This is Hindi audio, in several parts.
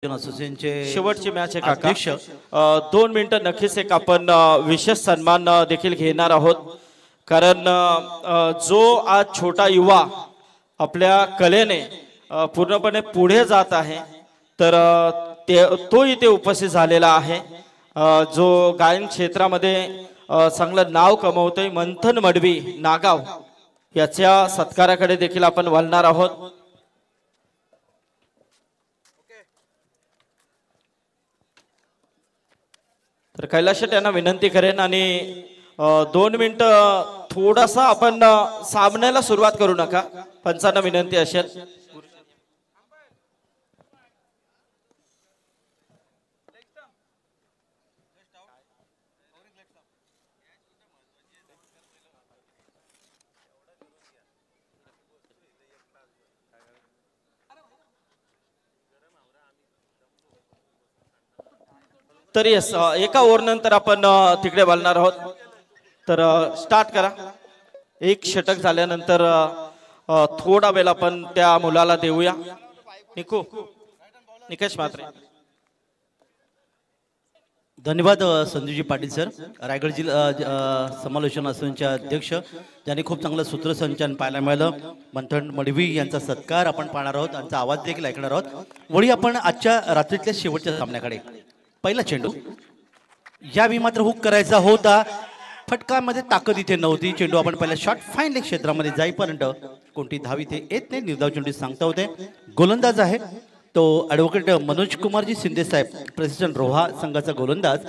असोसिएशनचे शेवटची मॅच आहे काका. अध्यक्ष 2 मिनिटं नक्कीच एक आपण विशेष सन्मान देखील घेणार आहोत. कारण जो आज छोटा युवा आपल्या कलेने पूर्णपणे पुढे जात आहे तर तो इथे उपस्थित झालेला आहे. जो गायन क्षेत्रामध्ये चांगलं नाव कमवतोय मंथन मडवी नागाव याच्या सत्काराकडे देखील आपण वळणार आहोत. तर कैलाश यांना विनंती करेन आणि 2 मिनिटं थोडासा आपण सामन्याला सुरुवात करू नका. पंचांना विनंती असेल. तरी एका ओव्हर नंतर आपण तिकडे बोलणार आहोत. तर स्टार्ट करा. एक षटक झाल्यानंतर थोडा वेळ आपण त्या मुलाला देऊया. निकेश म्हात्रे. धन्यवाद संजूजी पाटील सर, रायगड जिल्हा समालोचन असोसिएशनचे अध्यक्ष, ज्यांनी खूप चांगलं सूत्रसंचालन पाहायला मिळालं. मंथन मडवी यांचा सत्कार आपण पाहणार आहोत, त्यांचा आवाज देखील ऐकणार आहोत. वळी आपण आजच्या रात्रीतल्या शेवटच्या सामन्याकडे. पहिला चेंडू यावेळी मात्र हुक करायचा होता. फटकामध्ये ताकद इथे नव्हती. चेंडू आपण पहिल्या शॉट फाईन लेग क्षेत्रामध्ये जाईपर्यंत कोणती धाव इथे येत नाही. निर्धाव चेंडू सांगता होते. गोलंदाज आहे तो ॲडव्होकेट मनोज कुमारजी शिंदे साहेब, प्रेसिडेंट रोहा संघाचा गोलंदाज.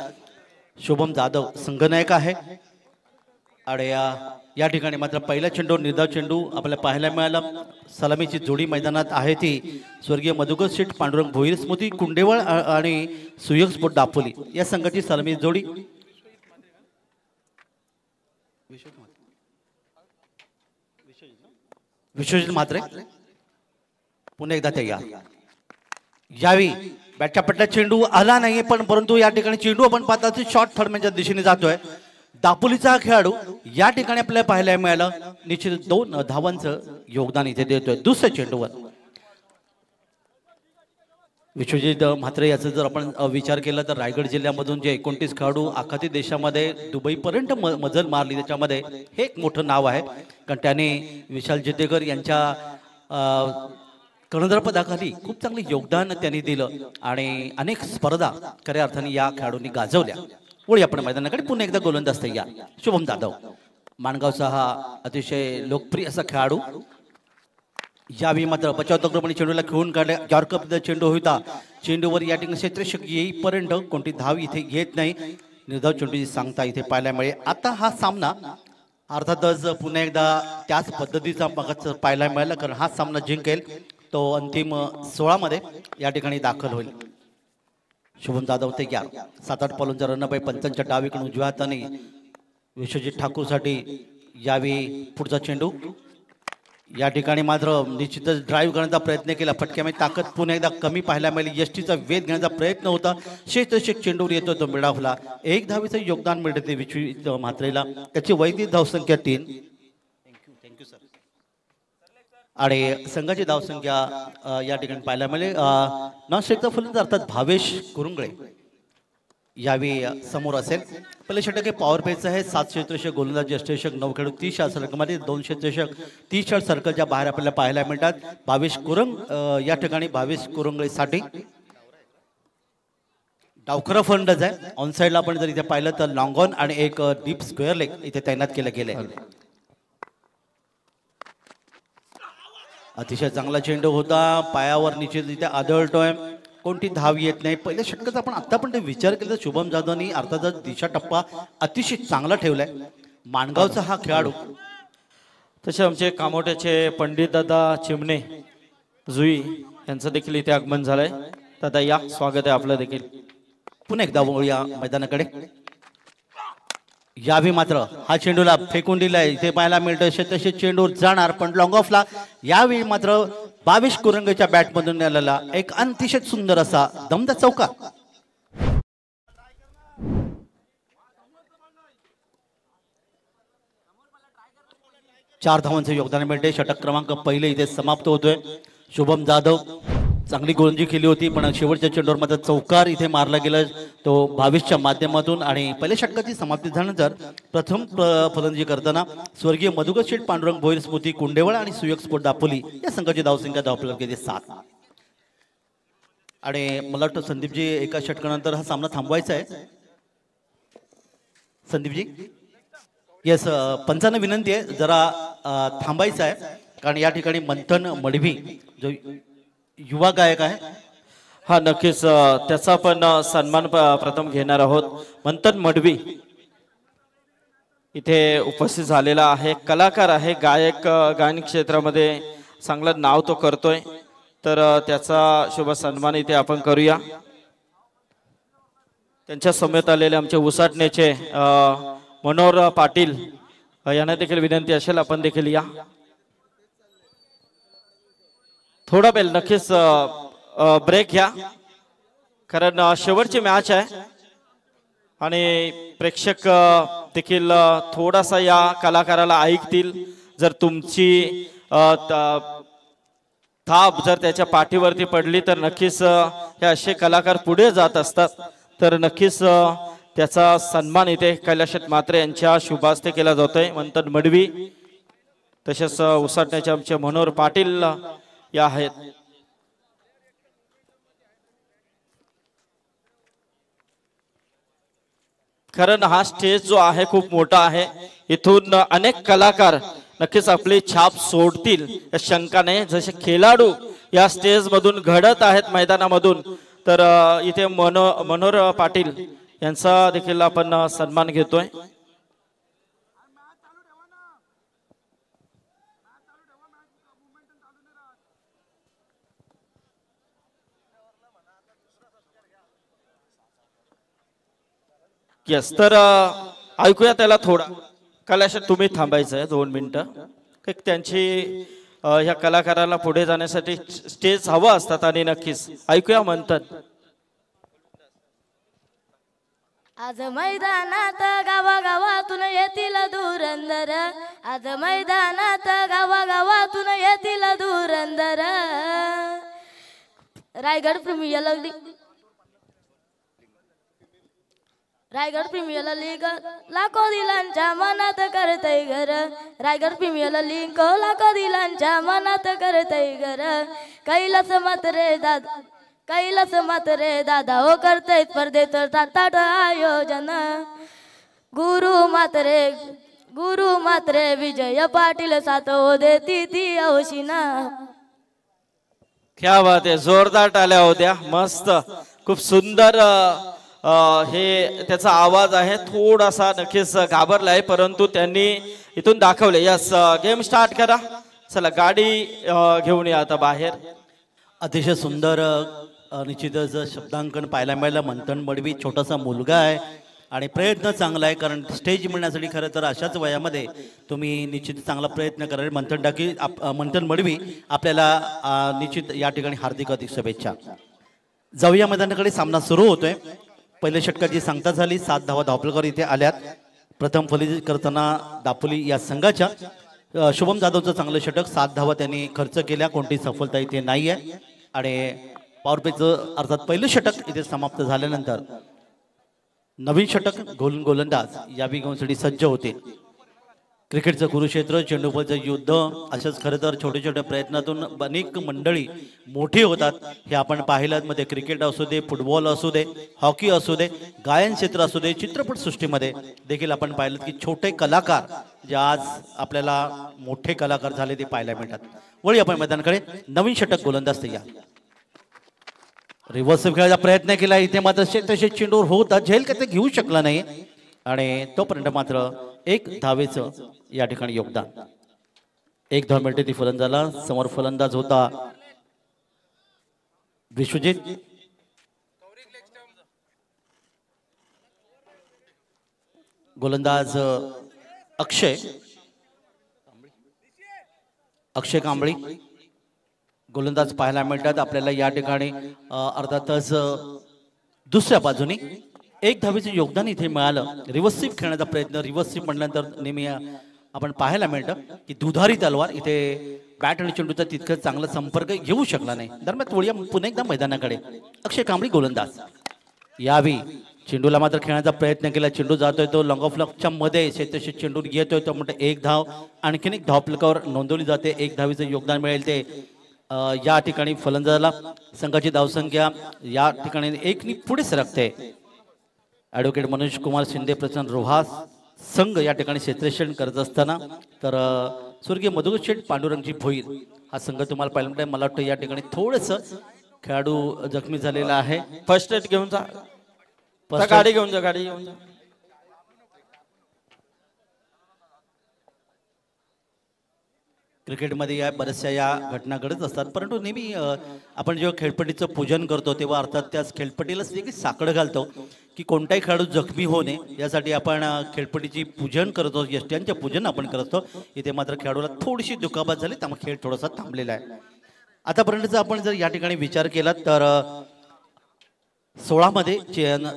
शुभम जाधव संघनायक आहे. आणि या ठिकाणी मात्र पहिला चेंडू निर्धाव चेंडू आपल्याला पाहायला मिळाला. सलामीची जोडी मैदानात आहे ती स्वर्गीय मधुकर शेठ पांडुरंग भोईर स्मृती कुंडेवळ आणि सुयोग स्पोर्ट दापोली या संघाची सलामी जोडी. विश्वजित म्हात्रे पुन्हा एकदा तयार. यावी बॅटच्या पट्ट्यात चेंडू आला नाही, पण परंतु या ठिकाणी चेंडू आपण पाहता शॉर्ट थर्डमॅनच्या दिशेने जातोय. दापोलीचा खेळाडू या ठिकाणी आपल्याला पाहायला मिळालं. निश्चित 2 धावांचं योगदान इथे देतोय दुसऱ्या चेंडूवर. विश्वजित म्हात्रे याचा जर आपण विचार केला तर रायगड जिल्ह्यामधून जे 29 खेळाडू आखाती देशामध्ये दुबईपर्यंत मजल मारली, त्याच्यामध्ये हे एक मोठं नाव आहे. कारण त्याने विशाल जितेकर यांच्या कर्णधारपदाखाली खूप चांगले योगदान त्यांनी दिलं आणि अनेक स्पर्धा खऱ्या अर्थाने या खेळाडूंनी गाजवल्या. वळी आपण मैदानाकडे पुन्हा एकदा गोलंदाज तयार. शुभम जाधव माणगावचा हा अतिशय लोकप्रिय असा खेळाडू. यावेळी मात्र बचावतग्रपणे चेंडूला खेळून काढले. जॉर्कप चेंडू होता. चेंडूवर या ठिकाणी क्षेत्ररक्षक येईपर्यंत कोणती धाव इथे येत नाही. निर्धाव चेंडूची सांगता इथे पाहायला मिळेल. आता हा सामना अर्थातच पुन्हा एकदा त्याच पद्धतीचा मगाच पाहायला मिळाला, कारण हा सामना जिंकेल तो अंतिम 16 मध्ये या ठिकाणी दाखल होईल. शुभम जाधव ते घ्या. 7-8 बॉलूंचा रनअप आहे. पंचांच्या डावीकडून उजव्या हाताने विश्वजित ठाकूरसाठी यावेळी पुढचा चेंडू. या ठिकाणी मात्र निश्चितच ड्राईव्ह करण्याचा प्रयत्न केला. फटक्यामध्ये ताकद पुन्हा एकदा कमी पाहायला मिळाली. यष्टीचा वेध घेण्याचा प्रयत्न होता. क्षेत्ररक्षक चेंडूवर येतो तो मिळावला. 1 धावेचं योगदान मिळते विश्वजित म्हात्रेला. त्याची वैदिक धावसंख्या 3. Thank you sir. आणि संघाची धावसंख्या या ठिकाणी पाहायला मिळेल. नॉन स्ट्राईकचा फलंदाज अर्थात भावेश कुरुंगळे यावेळी समोर असेल. पहिले षटक हे पॉवर प्लेचं आहे. 7 क्षेत्ररक्षक गोलंदाज, ज्येष्ठरक्षक 9 खेळाडू 30 षटक सर्कलमध्ये, 2 क्षेत्ररक्षक 30 षटक सर्कलच्या बाहेर आपल्याला पाहायला मिळतात. भावेश कुरुंग या ठिकाणी भावेश कुरुंगळेसाठी डावखरा फलंदाज आहे. ऑन साईडला आपण जर इथे पाहिलं तर लॉंग ऑन आणि एक डीप स्क्वेअर लेग इथे तैनात केलं गेलंय. अतिशय चांगला चेंडू होता. पायावर निश्चित इथे आदळतोय. कोणती धाव येत नाही. पहिल्या षटकाचा आपण आता पण ते विचार केला तर शुभम जाधवनी अर्थातच दिशा टप्पा अतिशय चांगला ठेवलाय. माणगावचा हा खेळाडू. तसे आमचे कामोट्याचे पंडित दादा चिमणे जुई यांचं देखील इथे आगमन झालंय. दादा या, स्वागत आहे आपलं देखील. पुन्हा एकदा वळूया मैदानाकडे. यावेळी मात्र हा चेंडूला फेकून दिलाय. इथे पाहायला मिळतं तसे चेंडू जाणार, पण लॉंग ऑफला. यावेळी मात्र भावेश कुरुंगेच्या बॅटमधून आलेला एक अतिशय सुंदर असा दमदार चौका. 4 धावांचं योगदान मिळते. षटक क्रमांक 1 इथे समाप्त होतोय. शुभम जाधव चांगली गोलंदाजी केली होती, पण शेवटच्या चेंडूवर मात्र चौकार इथे मारला गेला तो 22च्या माध्यमातून. आणि पहिल्या षटकाची समाप्ती झाल्यानंतर प्रथम फलंदाजी करताना स्वर्गीय मधुकर शेठ पांडुरंग भोईर स्मृती कुंडेवळ आणि सुयोग स्पोर्ट दापोली या संघाची धावसंख्या धावफलक केली 7. आणि मला वाटतं संदीपजी एका षटकानंतर हा सामना थांबवायचा आहे. संदीपजी येस, पंचांना विनंती आहे जरा थांबायचं आहे, कारण या ठिकाणी मंथन मडवी जो युवा गायक आहे, हा नक्कीच त्याचा पण सन्मान प्रथम घेणार आहोत. मंथन मडवी इथे उपस्थित झालेला आहे, कलाकार आहे, गायक, गायन क्षेत्रामध्ये चांगलं नाव तो करतोय, तर त्याचा शुभ सन्मान इथे आपण करूया. त्यांच्या समेत आलेले आमचे उसाटण्याचे मनोहर पाटील यांना देखील विनंती असेल आपण देखील या. थोडा वेळ नक्कीच ब्रेक घ्या, कारण शेवटची मॅच आहे आणि प्रेक्षक देखील थोडासा या कलाकाराला ऐकतील. जर तुमची थाप जर त्याच्या पाठीवरती पडली तर नक्कीच हे असे कलाकार पुढे जात असतात, तर नक्कीच त्याचा सन्मान इथे कैलाश म्हात्रे यांच्या शुभास्ते केला जातोय. मंथन मडवी तसेच उसाटण्याचे आमचे मनोहर पाटील या आहेत. कारण हा स्टेज जो आहे खूप मोठा आहे, इथून अनेक कलाकार नक्कीच आपली छाप सोडतील या शंकाने. जसे खेळाडू या स्टेज मधून घडत आहेत मैदानामधून, तर इथे मनोहर पाटील यांचा देखील आपण सन्मान घेतोय. यस, तर ऐकूया त्याला थोडा. कैलाश तुम्ही थांबायचं आहे 2 मिनिटं. त्यांची ह्या कलाकाराला पुढे जाण्यासाठी स्टेज हवं असतात आणि नक्कीच ऐकूया म्हणतात. आज मैदानात गावागावातून येतील धुरंदर, आज मैदानात गावागावातून येतील धुरंदर. रायगड प्रीमियर लीग लाखो दिलांच्या मनात करतय घर. रायगड प्रीमियर लीग लाखो दिलांच्या मनात करतय घर. कैलास मात्रे दादा हो करतय स्पर्धेत ताट आयोजन. गुरु मात्रे विजय पाटील साथ हो देती ती औशीना. क्या बात आहे, जोरदार टाळ्या होत्या, मस्त, खूप सुंदर. हे त्याचा आवाज आहे, थोडासा नक्कीच घाबरलाय, परंतु त्यांनी इथून दाखवले. यस, गेम स्टार्ट करा. चला गाडी घेऊन या आता बाहेर. अतिशय सुंदर निश्चितच शब्दांकन पाहायला मिळालं. मंथन मडवी छोटासा मुलगा आहे आणि प्रयत्न चांगला आहे, कारण स्टेज मिळण्यासाठी खरं तर अशाच वयामध्ये तुम्ही निश्चित चांगला प्रयत्न कराल. मंथन मडवी आपल्याला निश्चित या ठिकाणी हार्दिक शुभेच्छा. जाऊया मैदानाकडे. सामना सुरू होतोय. पहिल्या षटकाची सांगता झाली. 7 धावा धावफलकावर इथे आल्यात. प्रथम फलंदाजी करताना दापोली या संघाच्या शुभम जाधवचं चांगलं षटक, 7 धावा त्यांनी खर्च केल्या, कोणती सफलता इथे नाही आहे. आणि पॉवरप्लेचं अर्थात पहिलं षटक इथे समाप्त झाल्यानंतर नवीन षटक गोलंदाज या घेऊनसाठी सज्ज होते. क्रिकेटचं कुरुक्षेत्र, चेंडूपलचं युद्ध, अशाच खरं तर छोट्या छोट्या प्रयत्नातून अनेक मंडळी मोठी होतात. हे आपण पाहिलं. मध्ये क्रिकेट असू दे, फुटबॉल असू दे, हॉकी असू दे, गायन क्षेत्र असू दे, चित्रपट सृष्टीमध्ये देखील आपण पाहिलं की छोटे कलाकार जे आज आपल्याला मोठे कलाकार झाले ते पाहायला मिळतात. वळी आपण मैदानाकडे. नवीन षटक गोलंदाज तयार. रिव्हर्स खेळायचा प्रयत्न केला, इथे मात्र तसे चेंडूवर होता, झेल का ते घेऊ शकला नाही आणि तोपर्यंत मात्र 1 धावेचं या ठिकाणी योगदान. 1 धाव मिळते ती फलंदाजाला. समोर फलंदाज होता विश्वजित. गोलंदाज अक्षय कांबळी गोलंदाज पाहायला मिळतात आपल्याला या ठिकाणी. अर्थातच दुसऱ्या बाजूने 1 धावेचं योगदान इथे मिळालं. रिव्हर्सिव्ह खेळण्याचा प्रयत्न, रिव्हर्सिव्ह म्हटल्यानंतर नेहमी आपण पाहायला मिळतं की दुधारी तलवार इथे बॅट आणि चेंडूचा तितकं चांगला संपर्क येऊ शकला नाही. दरम्यान वळूया पुन्हा एकदा मैदानाकडे. अक्षय कांबळी गोलंदाज यावी चेंडूला मात्र खेळण्याचा प्रयत्न केला. चेंडू जातोय तो लॉंग ऑफ लॉकच्या मध्ये शेतशी चेंडू येतोय तो म्हणतो एक धाव. आणखीन एक धाव फलकावर नोंदवली जाते. एक धावीचं योगदान मिळेल ते या ठिकाणी फलंदाजाला. संघाची धावसंख्या या ठिकाणी 1 पुढे सरकते. ॲडव्होकेट मनोज कुमार शिंदे प्रचंड रोहास संघ या ठिकाणी क्षेत्ररक्षण करत असताना तर स्वर्गीय मधुकर शेठ पांडुरंगजी भोईर हा संघ तुम्हाला पाहिल्यानंतर मला वाटतं या ठिकाणी थोडंसं खेळाडू जखमी झालेला आहे. फर्स्ट एड घेऊन जा, गाडी घेऊन जा, गाडी घेऊन जा. क्रिकेटमध्ये या बऱ्याचशा या घटना घडत असतात. परंतु नेहमी आपण जेव्हा खेळपट्टीचं पूजन करतो तेव्हा अर्थात त्याच खेळपट्टीलाच देखील साकडं घालतो की कोणताही खेळाडू जखमी होऊ नये यासाठी आपण खेळपट्टीची पूजन करतो. यष्ट्यांचे पूजन आपण करतो. इथे मात्र खेळाडूला थोडीशी दुखापत झाली त्यामुळे खेळ थोडासा थांबलेला आहे. आतापर्यंतचा आपण जर या ठिकाणी विचार केला तर 16 मध्ये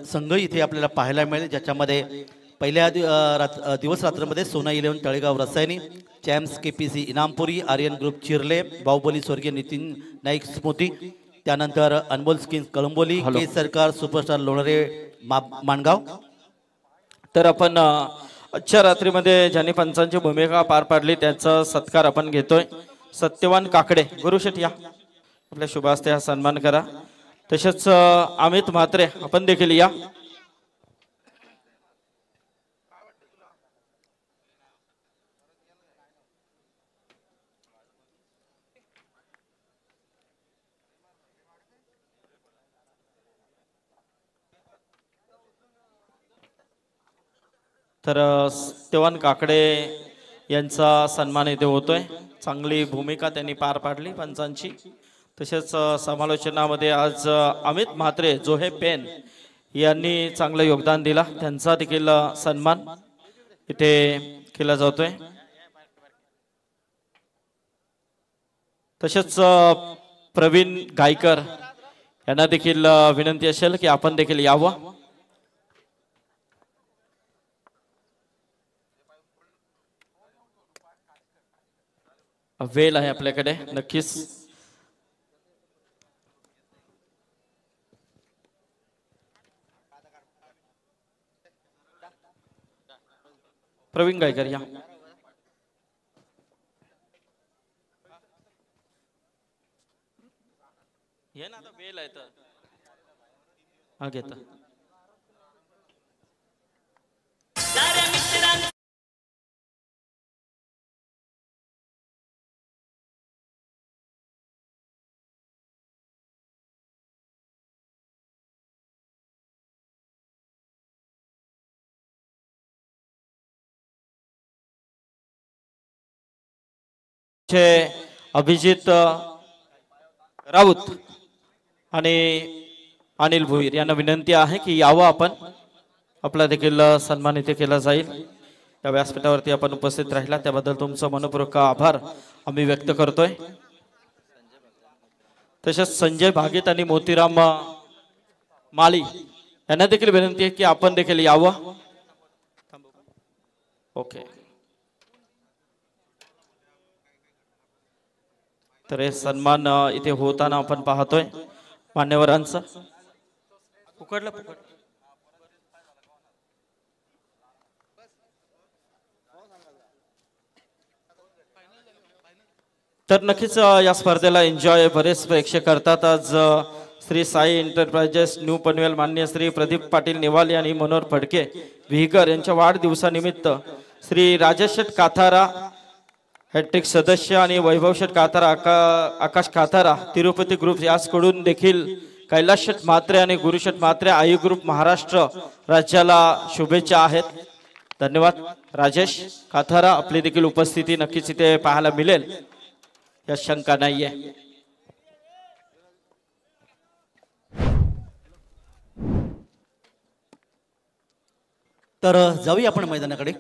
संघ इथे आपल्याला पाहायला मिळेल. ज्याच्यामध्ये पहिल्या दिवस रात्रमध्ये सोना 11 Talegaon Rasayani, champs KPC Inampuri, Aryan group Chirle, Bahubali स्वर्गीय नितीन नाईक स्मृती, त्यानंतर अनमोल स्किन्स कळंबोली, के सरकार सुपरस्टार लोणरे माणगाव. तर आपण आजच्या रात्रीमध्ये ज्यांनी पंचांची भूमिका पार पाडली त्यांचा सत्कार आपण घेतोय. सत्यवान काकडे गुरुशेठ या आपल्या शुभ हस्ते हा सन्मान करा. तसेच अमित म्हात्रे आपण देखील या. तर सत्यवान काकडे यांचा सन्मान इथे होतोय. चांगली भूमिका त्यांनी पार पाडली पंचांची. तसेच समालोचनामध्ये आज अमित म्हात्रे जो हे पेन यांनी चांगलं योगदान दिला त्यांचा देखील सन्मान इथे केला जातोय. तसेच प्रवीण गायकर यांना देखील विनंती असेल की आपण देखील यावं. वेळ आहे आपल्याकडे नक्कीच. प्रवीण गायकर या. ये ना आता वेळ आहे तर हा घेता. अभिजित राऊत आणि अनिल भोईर यांना विनंती आहे की यावं आपण. आपला देखील सन्मान इथे केला जाईल. या व्यासपीठावरती आपण उपस्थित राहिला त्याबद्दल तुमचा मनपूर्वक आभार आम्ही व्यक्त करतोय. तसेच संजय भागीत आणि मोतीराम माळी यांना देखील विनंती आहे की आपण देखील यावं. ओके. तर हे सन्मान इथे होताना आपण पाहतोय मान्यवरांचा. पुकडला पुकड. तर नक्कीच या स्पर्धेला एन्जॉय बरेच प्रेक्षक करतात. आज श्री साई एंटरप्राइजेस न्यू पनवेल मान्य श्री प्रदीप पाटील निवाले आणि मनोहर फडके विहीकर यांच्या वाढदिवसानिमित्त श्री राजेश शेठ काथारा हॅट्रिक सदस्य आणि वैभव शेठ काथारा आकाश काथारा तिरुपती ग्रुप याचकडून देखील कैलास शेठ म्हात्रे आणि गुरु शेठ म्हात्रे आई ग्रुप महाराष्ट्र राज्याला शुभेच्छा आहेत. धन्यवाद राजेश काथारा. आपली देखील उपस्थिती नक्कीच इथे पाहायला मिळेल या शंका नाहीये. तर जाऊया आपण मैदानाकडे.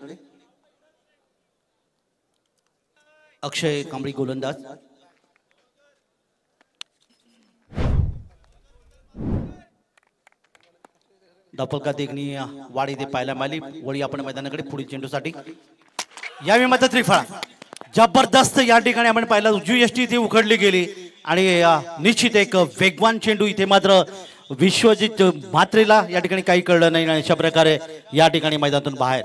अक्षय कांबळी गोलंदाज. धावफलका देखणी वाढ इथे पाहायला मिळाली. वळी आपण मैदानाकडे पुढील चेंडूसाठी यावेळी मात्र त्रिफळा जबरदस्त या ठिकाणी आपण पाहिलं उजवी यष्टी इथे उखडली गेली आणि निश्चित एक वेगवान चेंडू इथे मात्र विश्वजित म्हात्रेला या ठिकाणी काही कळलं नाही आणि अशा प्रकारे या ठिकाणी मैदानातून बाहेर.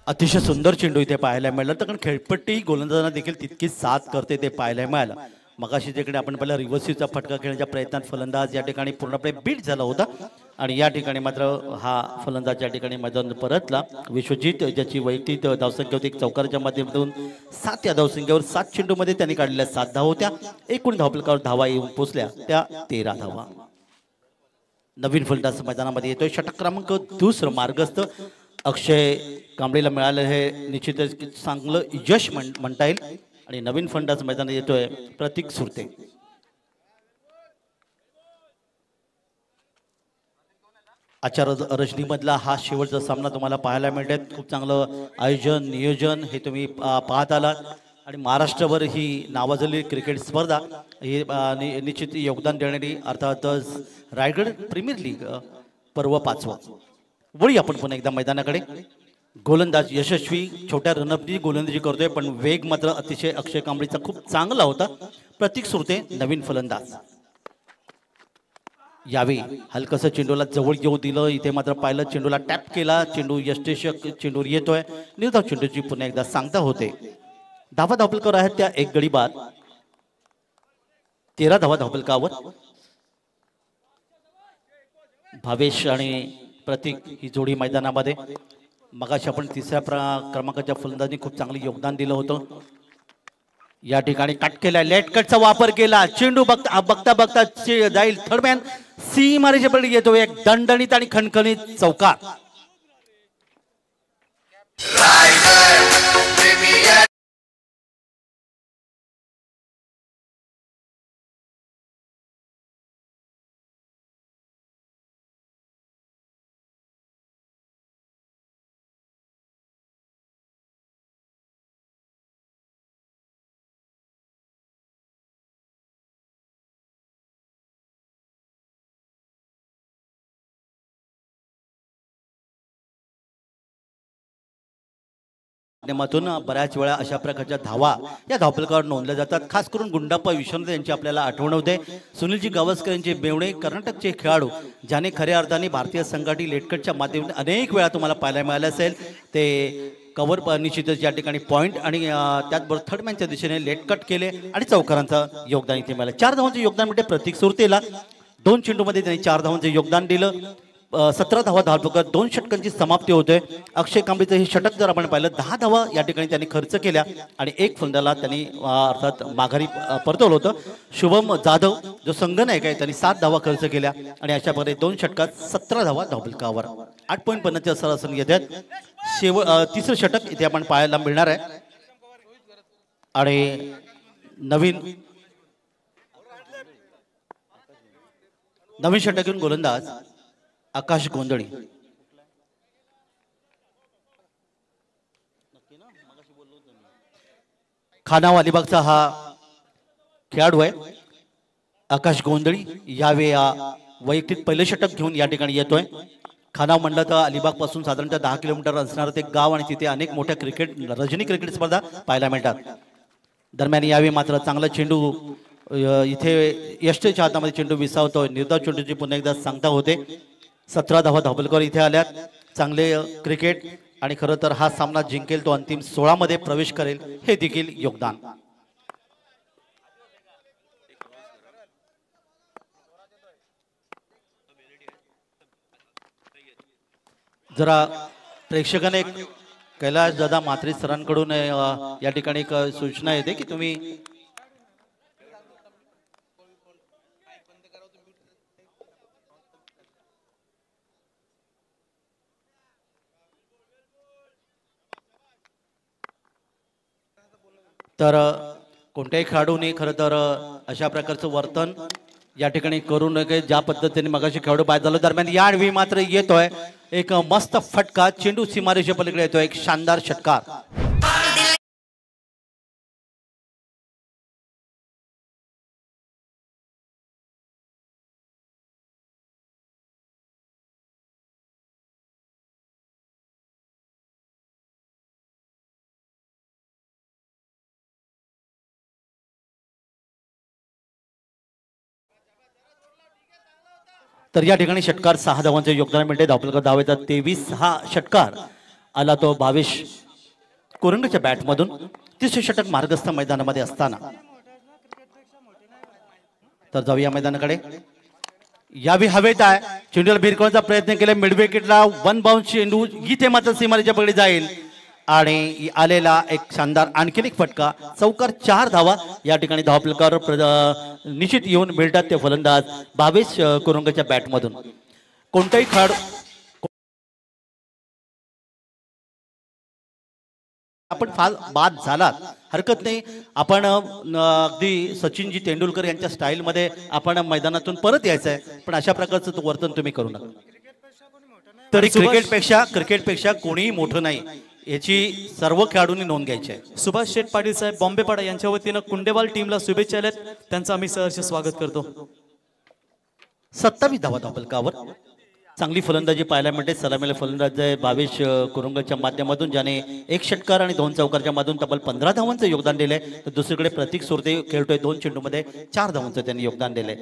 अतिशय सुंदर चेंडू इथे पाहायला मिळाला. तर कारण खेळपट्टी गोलंदाजांना देखील तितकीच साथ करते ते पाहायला मिळालं. मगाशी जिकडे आपण पहिला रिव्हर्सिवचा फटका खेळण्याच्या प्रयत्नात फलंदाज या ठिकाणी पूर्णपणे बीट झाला होता आणि या ठिकाणी मात्र हा फलंदाज या ठिकाणी मैदान परतला. विश्वजित ज्याची वैयक्तिक धावसंख्या होती चौकाराच्या माध्यमातून 7 या धावसंख्येवर 7 चेंडूमध्ये त्यांनी काढलेल्या 7 धावा होत्या. एकूण धावफलकावर धावा येऊन पोहोचल्या त्या 13 धावा. नवीन फलंदाज मैदानामध्ये येतोय. षटक क्रमांक दुसरं मार्गस्थ अक्षय कांबळेला मिळालं हे निश्चितच चांगलं यश म्हणता येईल. आणि नवीन फलंदाज मैदानात येतोय प्रतीक सुरते. आचार्य रजनीमधला हा शेवटचा सामना तुम्हाला पाहायला मिळतोय. खूप चांगलं आयोजन नियोजन हे तुम्ही पाहत आलात आणि महाराष्ट्रावर ही नावाजलेली क्रिकेट स्पर्धा ही निश्चित योगदान देणारी अर्थातच रायगड प्रीमियर लीग पर्व 5वा. वळी आपण पुन्हा एकदा मैदानाकडे. गोलंदाज यशस्वी छोट्या रनअपनी गोलंदाजी करतोय पण वेग मात्र अतिशय अक्षय कांबळेचा खूप चांगला होता. प्रतीक सुरते नवीन फलंदाज. यावेळी हलकसं चेंडूला जवळ घेऊ दिलं. इथे मात्र पाहिलं चेंडूला टॅप केला. चेंडू यष्टेशक चेंडूवर येतोय. निर्धाव चेंडूची पुन्हा एकदा सांगता होते. धावा धावफलकावर आहेत त्या एक गडी बाद. 13 धावा धावफलकावर. भावेश आणि प्रतीक ही जोडी मैदानामध्ये. मगाशी आपण तिसऱ्या क्रमांकाच्या फलंदाजांनी खूप चांगलं योगदान दिलं होतं. या ठिकाणी कट केला. लेट कटचा वापर केला. चेंडू बघता बघता जाईल थर्डमॅन सी मारीच्या पडली येतो. एक दणदणीत आणि खणखणीत चौकार. माध्यमातून बऱ्याच वेळा अशा प्रकारच्या धावा या धावफलकावर नोंदल्या जातात. खास करून गुंडाप्पा विश्वनाथ यांची आपल्याला आठवण होते. सुनीलजी गावस्कर यांचे बेवणे कर्नाटकचे खेळाडू ज्याने खऱ्या अर्थाने भारतीय संघाटी लेटकटच्या माध्यमातून अनेक वेळा तुम्हाला पाहायला मिळाले असेल. ते कव्हर निश्चितच या ठिकाणी पॉईंट आणि त्याचबरोबर थर्डमॅनच्या दिशेने लेटकट केले आणि चौकारांचं योगदान इथे मिळालं. 4 धावांचे योगदान म्हणजे प्रतीक सुरतेला. 2 चेंडूमध्ये त्यांनी 4 धावांचे योगदान दिलं. 17 धावा धावफलकावर 2 षटकांची समाप्ती होते. अक्षय कांबळेचं हे षटक जर आपण पाहिलं 10 धावा या ठिकाणी त्यांनी खर्च केल्या आणि एक फलंदाला त्यांनी अर्थात माघारी परतवलं होतं. शुभम जाधव जो संघनायक आहे त्यांनी 7 धावा खर्च केल्या आणि अशा प्रकारे 2 षटकात 17 धावा धावफलकावर. 8.50 सरासरी येतात. तिसरं षटक इथे आपण पाहायला मिळणार आहे आणि नवीन षटक घेऊन गोलंदाज आकाश गोंधळी. खानाव अलिबागचा हा खेळाडू आहे आकाश गोंधळी. यावेळी वैयक्तिक पहिलं षटक घेऊन या ठिकाणी येतोय. खानाव म्हणलं तर अलिबाग पासून साधारणतः 10 किलोमीटर असणारं ते गाव आणि तिथे अनेक मोठ्या रजनी क्रिकेट स्पर्धा पाहायला मिळतात. दरम्यान यावेळी मात्र चांगला चेंडू इथे यष्टेच्या हातामध्ये चेंडू विसावतोय. निर्धाव चेंडूची पुन्हा एकदा सांगता होते. 17 धावा धावफलकावर इथे आल्यात. चांगले क्रिकेट आणि खरं तर हा सामना जिंकेल तो अंतिम 16 मध्ये प्रवेश करेल हे देखील योगदान. जरा प्रेक्षकाने कैलाश दादा म्हात्रे सरांकडून या ठिकाणी एक सूचना येते की तुम्ही तर कोणत्याही खेळाडूने खरं तर अशा प्रकारचं वर्तन या ठिकाणी करू नये ज्या पद्धतीने मगाशी खेळाडू बाद झालं. दरम्यान या आडवी मात्र येतोय एक मस्त फटका, चेंडू सीमारेषे पलीकडे येतोय, एक शानदार षटकार. तर या ठिकाणी षटकार 6 धावांचे योगदान मिळते. धावफलक धाव येतात 23. हा षटकार आला तो 22 कुरंगच्या बॅटमधून. तिसरे षटक मार्गस्थ मैदानामध्ये असताना. तर जाऊया मैदानाकडे. यावी हवेत आहे, चेंडूला भिरकवण्याचा प्रयत्न केला, मिड विकेटला वन बाउन्स चेंडू इथे मात्र सीमारेच्या पकडे जाईल आणि आलेला एक शानदार आणखीन एक फटका. चौकार 4 धावा या ठिकाणी धावफलकावर निश्चित येऊन मिळतात ते फलंदाज 22 कुरंगच्या बॅटमधून. कोणताही खेळाडू आपण फार बाद झालात हरकत नाही. आपण अगदी सचिनजी तेंडुलकर यांच्या स्टाईलमध्ये आपण मैदानातून परत यायचं आहे, पण अशा प्रकारचं वर्तन तुम्ही करू नका. तरी क्रिकेटपेक्षा कोणीही मोठं नाही याची सर्व खेळाडूंनी नोंद घ्यायची आहे. सुभाष शेठ पाटील साहेब बॉम्बेपाडा यांच्या वतीनं कुंडेवाल टीमला शुभेच्छा आहेत, त्यांचं आम्ही सहर्ष स्वागत करतो. 27 धावा धावफलकावर चांगली फलंदाजी पाहायला मिळते. सलामीला फलंदाज 22 कुरंगच्या माध्यमातून ज्याने एक षटकार आणि 2 चौकारच्या माध्यमातून तब्बल 15 धावांचं योगदान दिलंय. तर दुसरीकडे प्रतीक सुरते खेळतोय 2 चेंडूमध्ये 4 धावांचं त्यांनी योगदान दिलंय.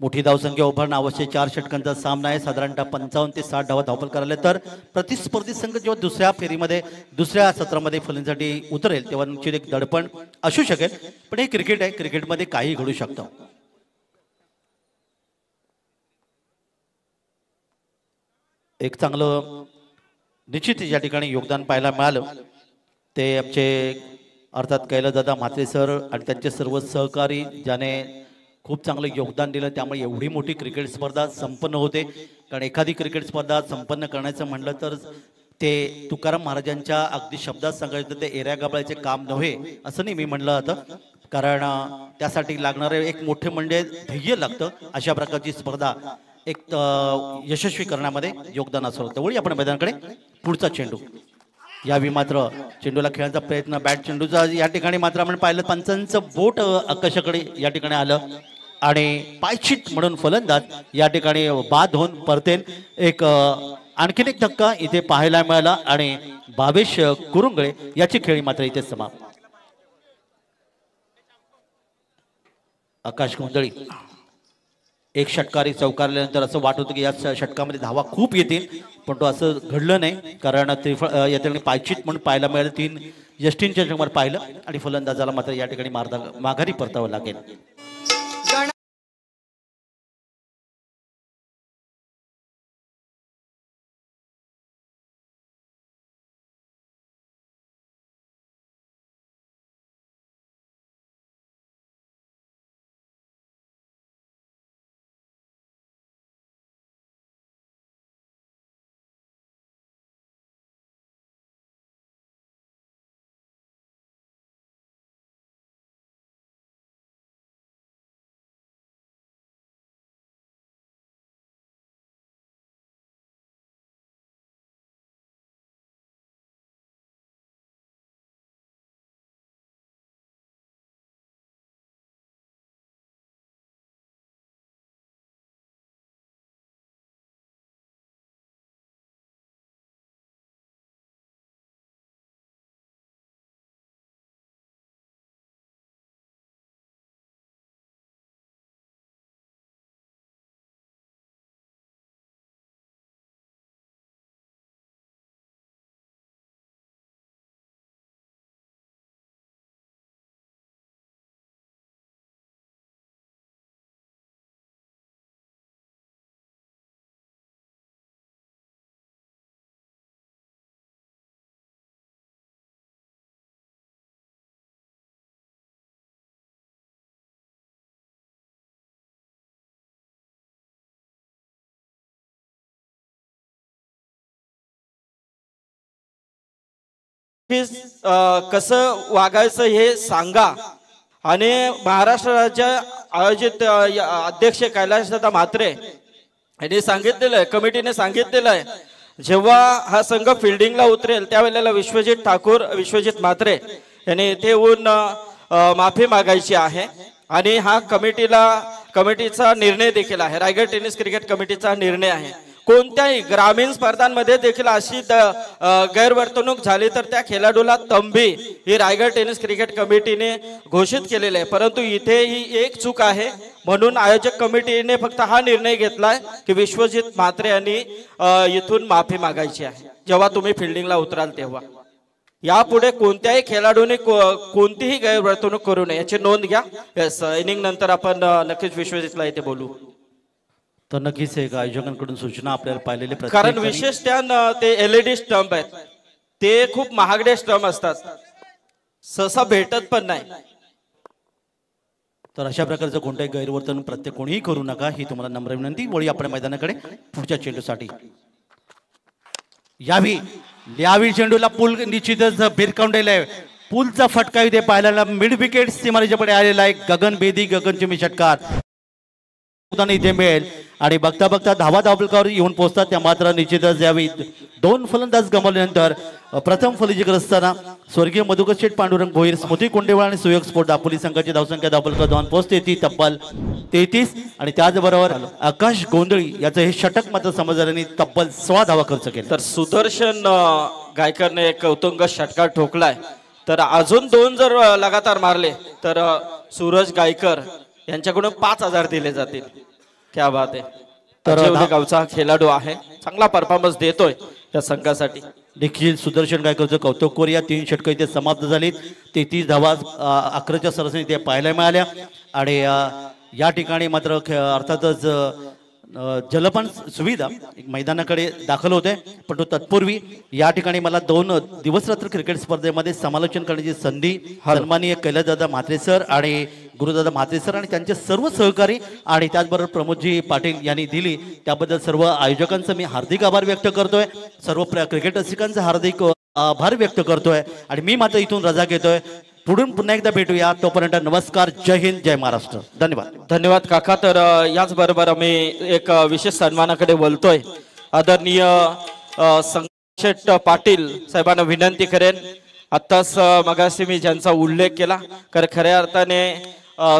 मोठी धावसंख्या उभारणं आवश्यक. 4 षटकांचा सामना आहे. साधारणतः 55 ते 60 धावा धावफल करायला. तर प्रतिस्पर्धी संघ जेव्हा दुसऱ्या फेरीमध्ये दुसऱ्या सत्रामध्ये फलंदाजीसाठी उतरेल तेव्हा निश्चित एक दडपण असू शकेल, पण हे क्रिकेट आहे, क्रिकेटमध्ये काही घडू शकतं. एक चांगलं निश्चित या ठिकाणी योगदान पाहायला मिळालं ते आमचे अर्थात कैलासदादा म्हात्रे सर आणि त्यांचे सर्व सहकारी ज्याने खूप चांगलं योगदान दिलं. त्यामुळे एवढी मोठी क्रिकेट स्पर्धा संपन्न होते. कारण एखादी क्रिकेट स्पर्धा संपन्न करण्याचं म्हणलं तर ते तुकाराम महाराजांच्या अगदी शब्दात सांगायचं ते एऱ्या गाबळायचे काम नव्हे असं नाही मी म्हणलं होतं. कारण त्यासाठी लागणारे एक मोठे म्हणजे ध्येय लागतं. अशा प्रकारची स्पर्धा एक यशस्वी करण्यामध्ये योगदान असं होतं. वळी आपण मैदानाकडे. पुढचा चेंडू यावी मात्र चेंडूला खेळण्याचा प्रयत्न बॅट चेंडूचा या ठिकाणी मात्र आपण पाहिलं पंचांचं बोट आकाशाकडे या ठिकाणी आलं आणि पायचित म्हणून फलंदाज या ठिकाणी बाद होऊन परतेन. एक आणखीन एक धक्का इथे पाहायला मिळाला आणि 22 कुरुंगळे याची खेळी मात्र इथे समाप्त. आकाश गोंधळी एक षटकारी चौकारल्यानंतर असं वाटत होतं की या षटकामध्ये धावा खूप येतील, पण तो असं घडलं नाही. कारण या ठिकाणी पायचित म्हणून पाहायला मिळालं. 3 जस्टिनच्या चमर पाहिलं आणि फलंदाजाला मात्र या ठिकाणी माघारी परतावं लागेल. तुम्ही कसं वागायचं हे सांगा. आणि महाराष्ट्र राज्य आयोजित अध्यक्ष कैलासदादा म्हात्रे यांनी सांगितलेलं आहे, कमिटीने सांगितलेलं आहे, जेव्हा हा संघ फिल्डिंगला उतरेल त्यावेळेला विश्वजित म्हात्रे यांनी इथे येऊन माफी मागायची आहे. आणि हा कमिटीचा निर्णय देखील आहे, रायगड टेनिस क्रिकेट कमिटीचा निर्णय आहे. कोणत्याही ग्रामीण स्पर्धांमध्ये देखील अशी गैरवर्तणूक झाली तर त्या खेळाडूला तंबी ही रायगड टेनिस क्रिकेट कमिटीने घोषित केलेले आहे. परंतु इथे ही एक चूक आहे, म्हणून आयोजक कमिटीने फक्त हा निर्णय घेतलाय की विश्वजित म्हात्रे यांनी इथून माफी मागायची आहे जेव्हा तुम्ही फिल्डिंगला उतराल तेव्हा. यापुढे कोणत्याही खेळाडूने कोणतीही गैरवर्तणूक करू नये याची नोंद घ्या. येस, इनिंग नंतर आपण नक्कीच विश्वजितला इथे बोलू. तर नक्कीच एक आयोजकांकडून सूचना आपल्याला पाहिलेले, कारण विशेषतः ते LED स्टंप आहेत, ते खूप महागडे स्टंप असतात, सहसा भेटत पण नाही. तर अशा प्रकारचं कोणत्याही गैरवर्तन प्रत्येक कोणीही करू नका ही तुम्हाला नम्र विनंती. वळी आपण मैदानाकडे पुढच्या चेंडूसाठी. यावी चेंडूला पूल निश्चितच भिरकावलेला आहे. पूलचा फटका इथे पाहायला मिड विकेट सीमारेच्या पुढे आलेला आहे. गगन बेदी, गगनचिमी षटकार इथे मिळेल. आणि बघता बघता धावा धावपलकावर येऊन पोहोचतात त्या मात्र निश्चितच यावी 2 फलंदाज गमावल्यानंतर प्रथम फलंदाजी असताना स्वर्गीय मधुकर शेठ पांडुरंग भोईर, स्मृती कोंडेवाळ आणि सुयोग स्पोर्ट दापोली संघाची धावसंख्या धावपलकावर जाऊन पोहोचते ती तब्बल 33. आणि त्याचबरोबर आकाश गोंधळी याचं हे षटक मात्र समजल्याने तब्बल 16 धावा खर्च केला. तर सुदर्शन गायकरने एक उत्तुंग षटकार ठोकलाय. तर अजून 2 जर लगातार मारले तर सूरज गायकर यांच्याकडून 5,000 दिले जातील. क्या बात आहे. तर गावचा खेळाडू आहे, चांगला परफॉर्मन्स देतोय या संघासाठी. देखील सुदर्शन गायकरचं कौतुक करूया. 3 षटकं इथे समाप्त झालीत. 33 धावा 11च्या सरासरी इथे पाहायला मिळाल्या. आणि या ठिकाणी मात्र अर्थातच जलपान सुविधा मैदानाकडे दाखल होते. पण तो तत्पूर्वी या ठिकाणी मला 2 दिवसरात्र क्रिकेट स्पर्धेमध्ये समालोचन करण्याची संधी सन्माननीय कैलासदादा म्हात्रे सर आणि गुरुदादा म्हात्रे सर आणि त्यांचे सर्व सहकारी आणि त्याचबरोबर प्रमोदजी पाटील यांनी दिली. त्याबद्दल सर्व आयोजकांचं मी हार्दिक आभार व्यक्त करतोय. सर्व क्रिकेट रसिकांचा हार्दिक आभार व्यक्त करतोय. आणि मी मात्र इथून रजा घेतोय. पुढून पुन्हा एकदा भेटूया. तोपर्यंत नमस्कार, जय हिंद, जय महाराष्ट्र. धन्यवाद. धन्यवाद काका. तर याचबरोबर आम्ही एक विशेष सन्मानाकडे बोलतोय. आदरणीय संशेट पाटील साहेबांना विनंती करेन, आत्ताच मगाशी मी ज्यांचा उल्लेख केला, कारण खऱ्या अर्थाने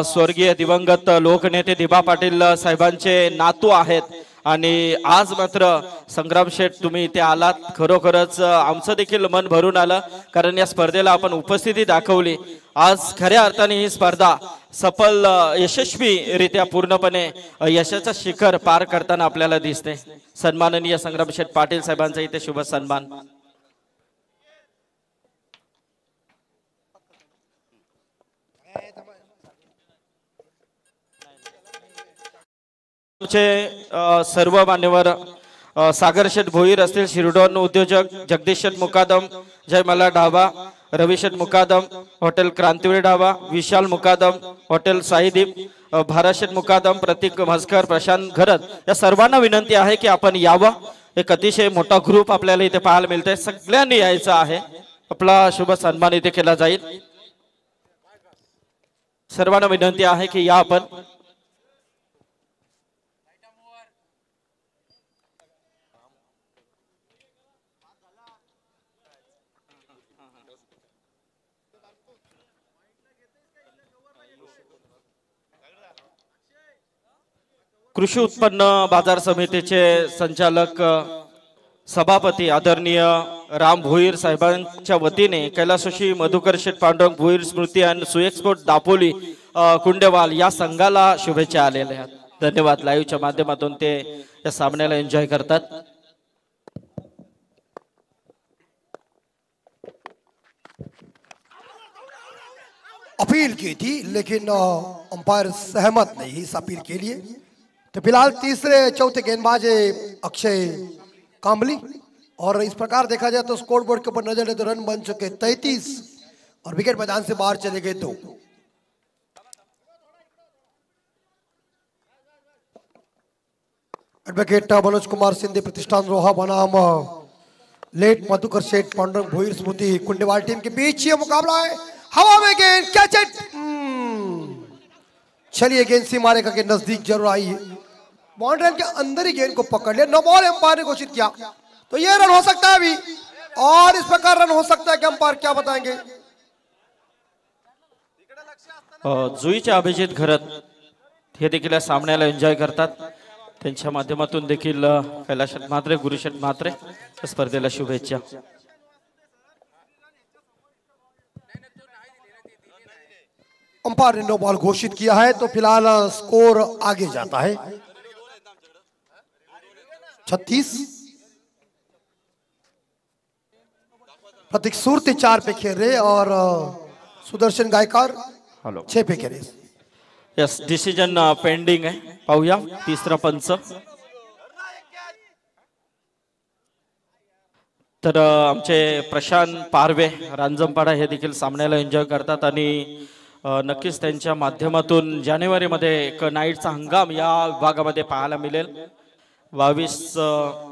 स्वर्गीय दिवंगत लोकनेते दिबा पाटील साहेबांचे नातू आहेत. आणि आज मात्र संग्राम शेठ तुम्ही इथे आलात, खरोखरच आमचं देखील मन भरून आलं. कारण या स्पर्धेला आपण उपस्थिती दाखवली. आज खऱ्या अर्थाने ही स्पर्धा सफल यशस्वीरित्या पूर्णपणे यशाचं शिखर पार करताना आपल्याला दिसते. सन्माननीय संग्राम शेठ पाटील साहेबांचा इथे शुभ सन्मान. सर्व मान्यवर सागर शेठ भोईर असतील, शिरडोन उद्योजक जगदीश शेठ मुकादम, जय मल्हार ढाबा, रवी शेठ मुकादम, हॉटेल क्रांतिवीर ढाबा, विशाल मुकादम, हॉटेल साईदीप, भारत शेठ मुकादम, प्रतीक म्हसकर, प्रशांत घरत, या सर्वांना विनंती आहे की आपण यावं. एक अतिशय मोठा ग्रुप आपल्याला इथे पाहायला मिळतोय. सगळ्यांनी यायचं आहे. आपला शुभ सन्मान इथे केला जाईल. सर्वांना विनंती आहे की या आपण. कृषी उत्पन्न बाजार समितीचे संचालक सभापती आदरणीय राम भोईर साहेबांच्या वतीने कैलासोशी मधुकर शेठ पांडुरंग भोईर स्मृती आणि सुएक्सपोर्ट दापोली कुंडेवाल या संघाला शुभेच्छा आलेल्या आहेत. धन्यवाद. लाईव्हच्या माध्यमातून ते या सामन्याला एन्जॉय करतात. अपील की थी लेकिन अंपायर सहमत नहीं इस अपील के लिए. तो फिलहाल तीसरे चौथे गेंदबाज अक्षय कांबली. और इस प्रकार देखा जाए तो स्कोर बोर्ड के ऊपर नजर है तो रन बन चुके 33 और विकेट मैदान से बाहर चले गए 2. एडवोकेट मनोज कुमार सिंधे प्रतिष्ठान रोहा बनाम लेट मधुकर शेठ पांडुरंग भोईर स्मृति कुंडेवाल टीम के बीच ये मुकाबला है। हवा में गेंद कैच इट। चलिए गेंद सीमारेखा के नजदीक जरूर आई है, बाउंड्री के अंदर ही गेंद को पकड़ लिया। नो बॉल अंपायर ने घोषित किया, तो ये रन हो सकता है अभी, और इस प्रकार रन हो सकता है कि अंपायर क्या बताएंगे। जुईचे अभिजित घरत हे देखील या सामन्याला एन्जॉय करतात, त्यांच्या माध्यमातून देखील कैलाश म्हात्रे, गुरुशेठ म्हात्रे या स्पर्धेला शुभेच्छा। अंपायर ने नो बॉल घोषित किया है, तो फिलहाल स्कोर आगे जाता है 36। प्रतीक सूर्ति 4 पे खेल रहे और सुदर्शन गायकार 6 पे खेल रहे। यस, डिसिजन पेंडिंग आहे, पाहूया तिसरा पंच। तर आमचे प्रशांत पारवे रांजणपाडा हे देखील सामन्याला एन्जॉय करतात आणि नक्कीच त्यांच्या माध्यमातून जानेवारीमध्ये एक नाईटचा हंगाम या विभागामध्ये पाहायला मिळेल। 22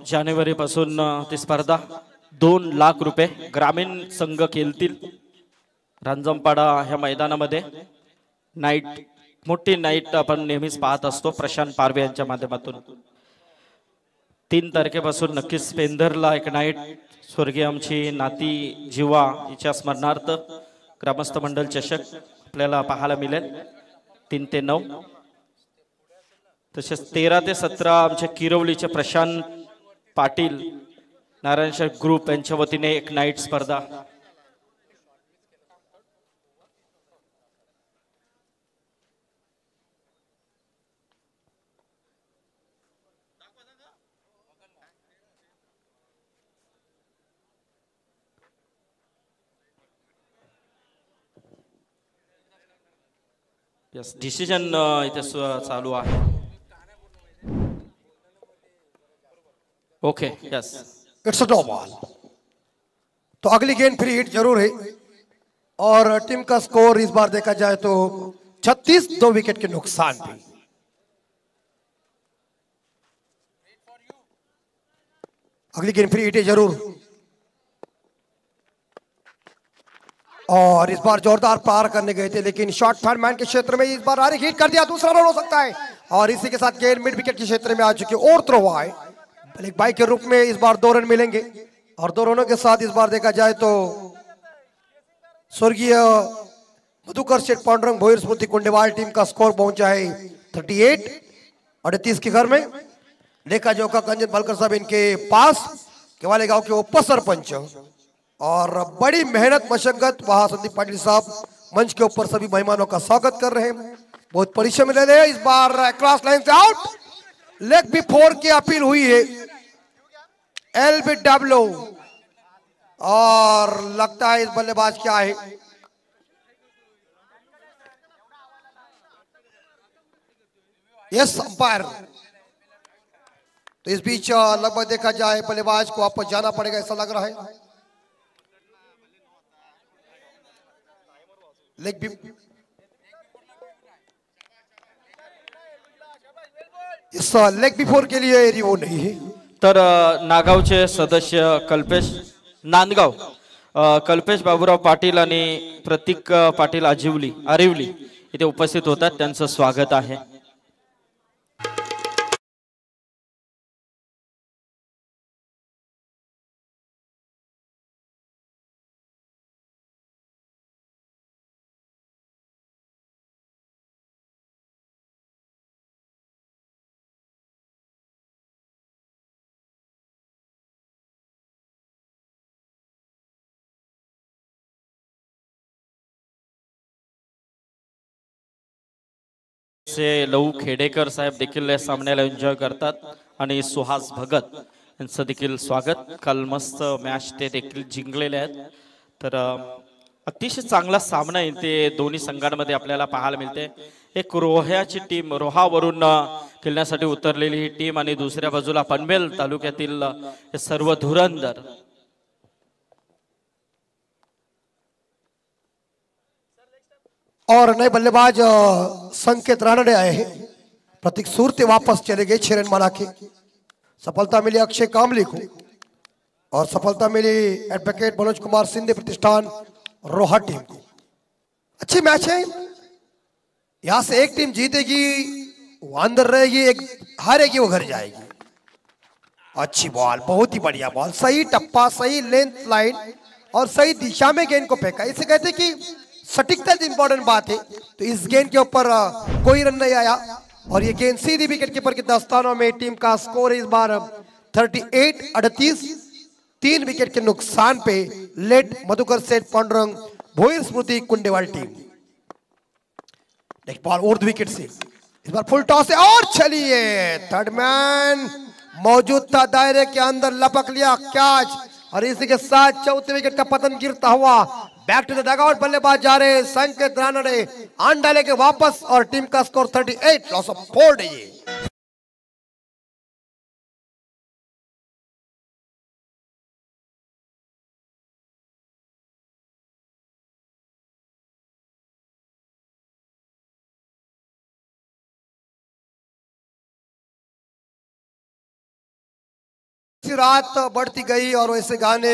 जानेवारी पासून ती स्पर्धा 2 लाख रुपये ग्रामीण संघ खेळतील रांजणपाडा ह्या मैदानामध्ये। नाईट, मोठी नाईट आपण नेहमीच पाहत असतो प्रशांत पारवे यांच्या माध्यमातून। 3 तारखेपासून नक्कीच पेंधरला एक नाईट स्वर्गीय आमची नाती जीवा हिच्या स्मरणार्थ ग्रामस्थ मंडल चषक आपल्याला पाहायला मिळेल 3 ते 9। तसेच 13 ते 17 आमचे किरवलीचे प्रशांत पाटील नारायण ग्रुप यांच्या वतीने एक नाईट स्पर्धा। यस, डिसिजन इथे चालू आहे। Okay, yes, it's a no ball. तो अगली गेंद फ्री हिट जरूर है, और टीम का स्कोर इस बार देखा जाए तो 36, 2 विकेट के नुकसान पे। अगली गेंद फ्री हिट है जरूर, और इस बार जोरदार पार करने गए थे, लेकिन शॉर्ट थर्ड मैन के क्षेत्र में इस बार आरिक हिट कर दिया, दूसरा रन हो सकता है। और इसी के साथ गेंद मिड विकेट के क्षेत्र में आ चुकी और थ्रो हुआ है। एक बाई के रूप में इस बार 2 रन मिलेंगे, और 2 रनों के साथ इस बार देखा जाए तो स्वर्गीय मधुकर शेठ पांडुरंग भोईर स्मृति कुंडेवाल टीम का स्कोर पहुंचा है 38। 38 के घर में लेखा जोखा कंजन बलकर साहब इनके पास केवाले गांव के उप सरपंच, और बड़ी मेहनत मशक्कत वहां संदीप पाटिल साहब मंच के ऊपर सभी मेहमानों का स्वागत कर रहे हैं, बहुत परिश्रम ले रहे हैं। इस बार क्रॉस लाइन से आउट, लेग बी 4 की अपील हुई है LBW, और लगता है इस बल्लेबाज क्या है, यस अंपायर। तो इस बीच लगभग देखा जाए बल्लेबाज को वापस जाना पड़ेगा ऐसा लग रहा है। लेग बी इस लेग बी 4 के लिए रिवो नहीं है। तर नागावचे सदस्य कल्पेश नांदगाव कल्पेश बाबूराव पाटील आणि प्रतीक पाटील आरिवली इथे उपस्थित होतात, त्यांचं स्वागत आहे। से लहू खेडेकर साहेब देखील या सामन्याला एन्जॉय करतात आणि सुहास भगत यांचं देखील स्वागत। काल मस्त मॅच ते देखील जिंकलेले आहेत, तर अतिशय चांगला सामना इथे दोन्ही संघांमध्ये आपल्याला पाहायला मिळते। एक रोह्याची टीम, रोहावरून खेळण्यासाठी उतरलेली ही टीम, आणि दुसऱ्या बाजूला पनवेल तालुक्यातील हे सर्व धुरंधर। और नए बल्लेबाज संकेत रानडे आए हैं, प्रतीक सूर्ति वापस चले गए 6 रन बना के। सफलता मिली अक्षय कामली को, और सफलता मिली एडवोकेट मनोज कुमार सिंधे प्रतिष्ठान रोहा टीम को। अच्छी मैच है, यहां से एक टीम जीतेगी वो अंदर रहेगी, एक हारेगी वो घर जाएगी। अच्छी बॉल, बहुत ही बढ़िया बॉल, सही टप्पा, सही लेंथ लाइन और सही दिशा में गेंद को फेंका। इसे कहते हैं कि सटीकता इंपॉर्टेंट बात है। तो इस गेंद के ऊपर कोई रन नहीं आया और ये गेंद सीधी विकेट कीपर के दस्तानों में। टीम का स्कोर इस बार 38-38, 3 विकेट के नुकसान पे लेट मधुकर सेठ पांडुरंग भोईर स्मृति कुंडेवाल टीम। नेक्स्ट बॉल उर्द विकेट से, इस बार फुल टॉस है और चलिए थर्ड मैन मौजूद था, दायरे के अंदर लपक लिया कैच और इसी के साथ चौथे विकेट का पतन गिरता हुआ बैक टू द डगआउट। बल्लेबाज जा रहे संकेत रानडे अंडा लेके वापस और टीम का स्कोर 38, लॉस ऑफ 4 है ये। रात बढ़ती गई और वैसे गाने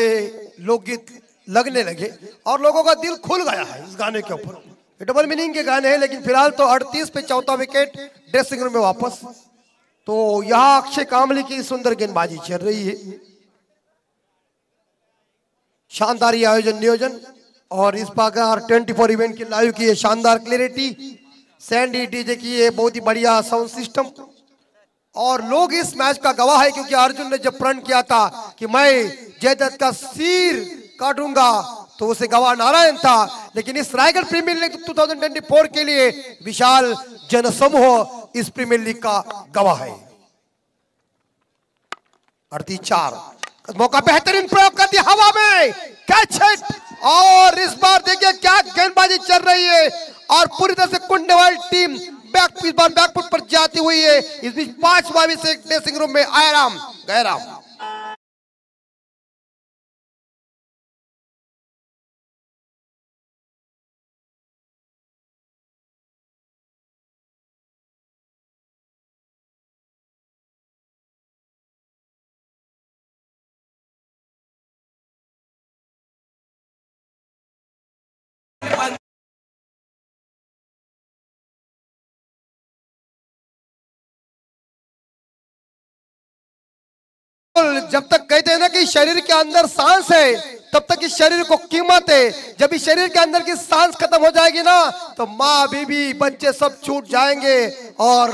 लोकगीत लगने लगे और लोगों का दिल खुल गया है इस गाने के ऊपर। ये डबल मीनिंग के गाने हैं, लेकिन फिलहाल तो 38 पे चौथा विकेट ड्रेसिंग रूम में वापस। तो यहाँ अक्षय कामली की सुंदर गेंदबाजी चल रही है। शानदार ये आयोजन नियोजन और इस प्रकार 24 इवेंट की लाइव की है शानदार क्लियरिटी, सैंडी डीजे की है बहुत ही बढ़िया साउंड सिस्टम और लोग इस मैच का गवाह है क्योंकि अर्जुन ने जब प्रण किया था कि मैं जयदत्त का सिर काटूंगा तो उसे गवाह नारायण था। लेकिन इस रायगढ़ प्रीमियर लीग 2024 के लिए विशाल जनसमूह इस प्रीमियर लीग का गवाह है। 38 मौका, बेहतरीन प्रयोग कर दिया हवा में, कैच हिट और इस बार देखिए क्या गेंदबाजी चल रही है और पूरी तरह से कुंडेवाल टीम बैकफुट पर जाती हुई है। इस बीच 5 बावी से ड्रेसिंग रूम में आयराम गैराम। जब तक कहते हैं ना कि शरीर के अंदर सांस है तब तक इस शरीर को कीमत है। जब इस शरीर के अंदर की सांस खत्म हो जाएगी ना तो माँ बीबी बच्चे सब छूट जाएंगे। और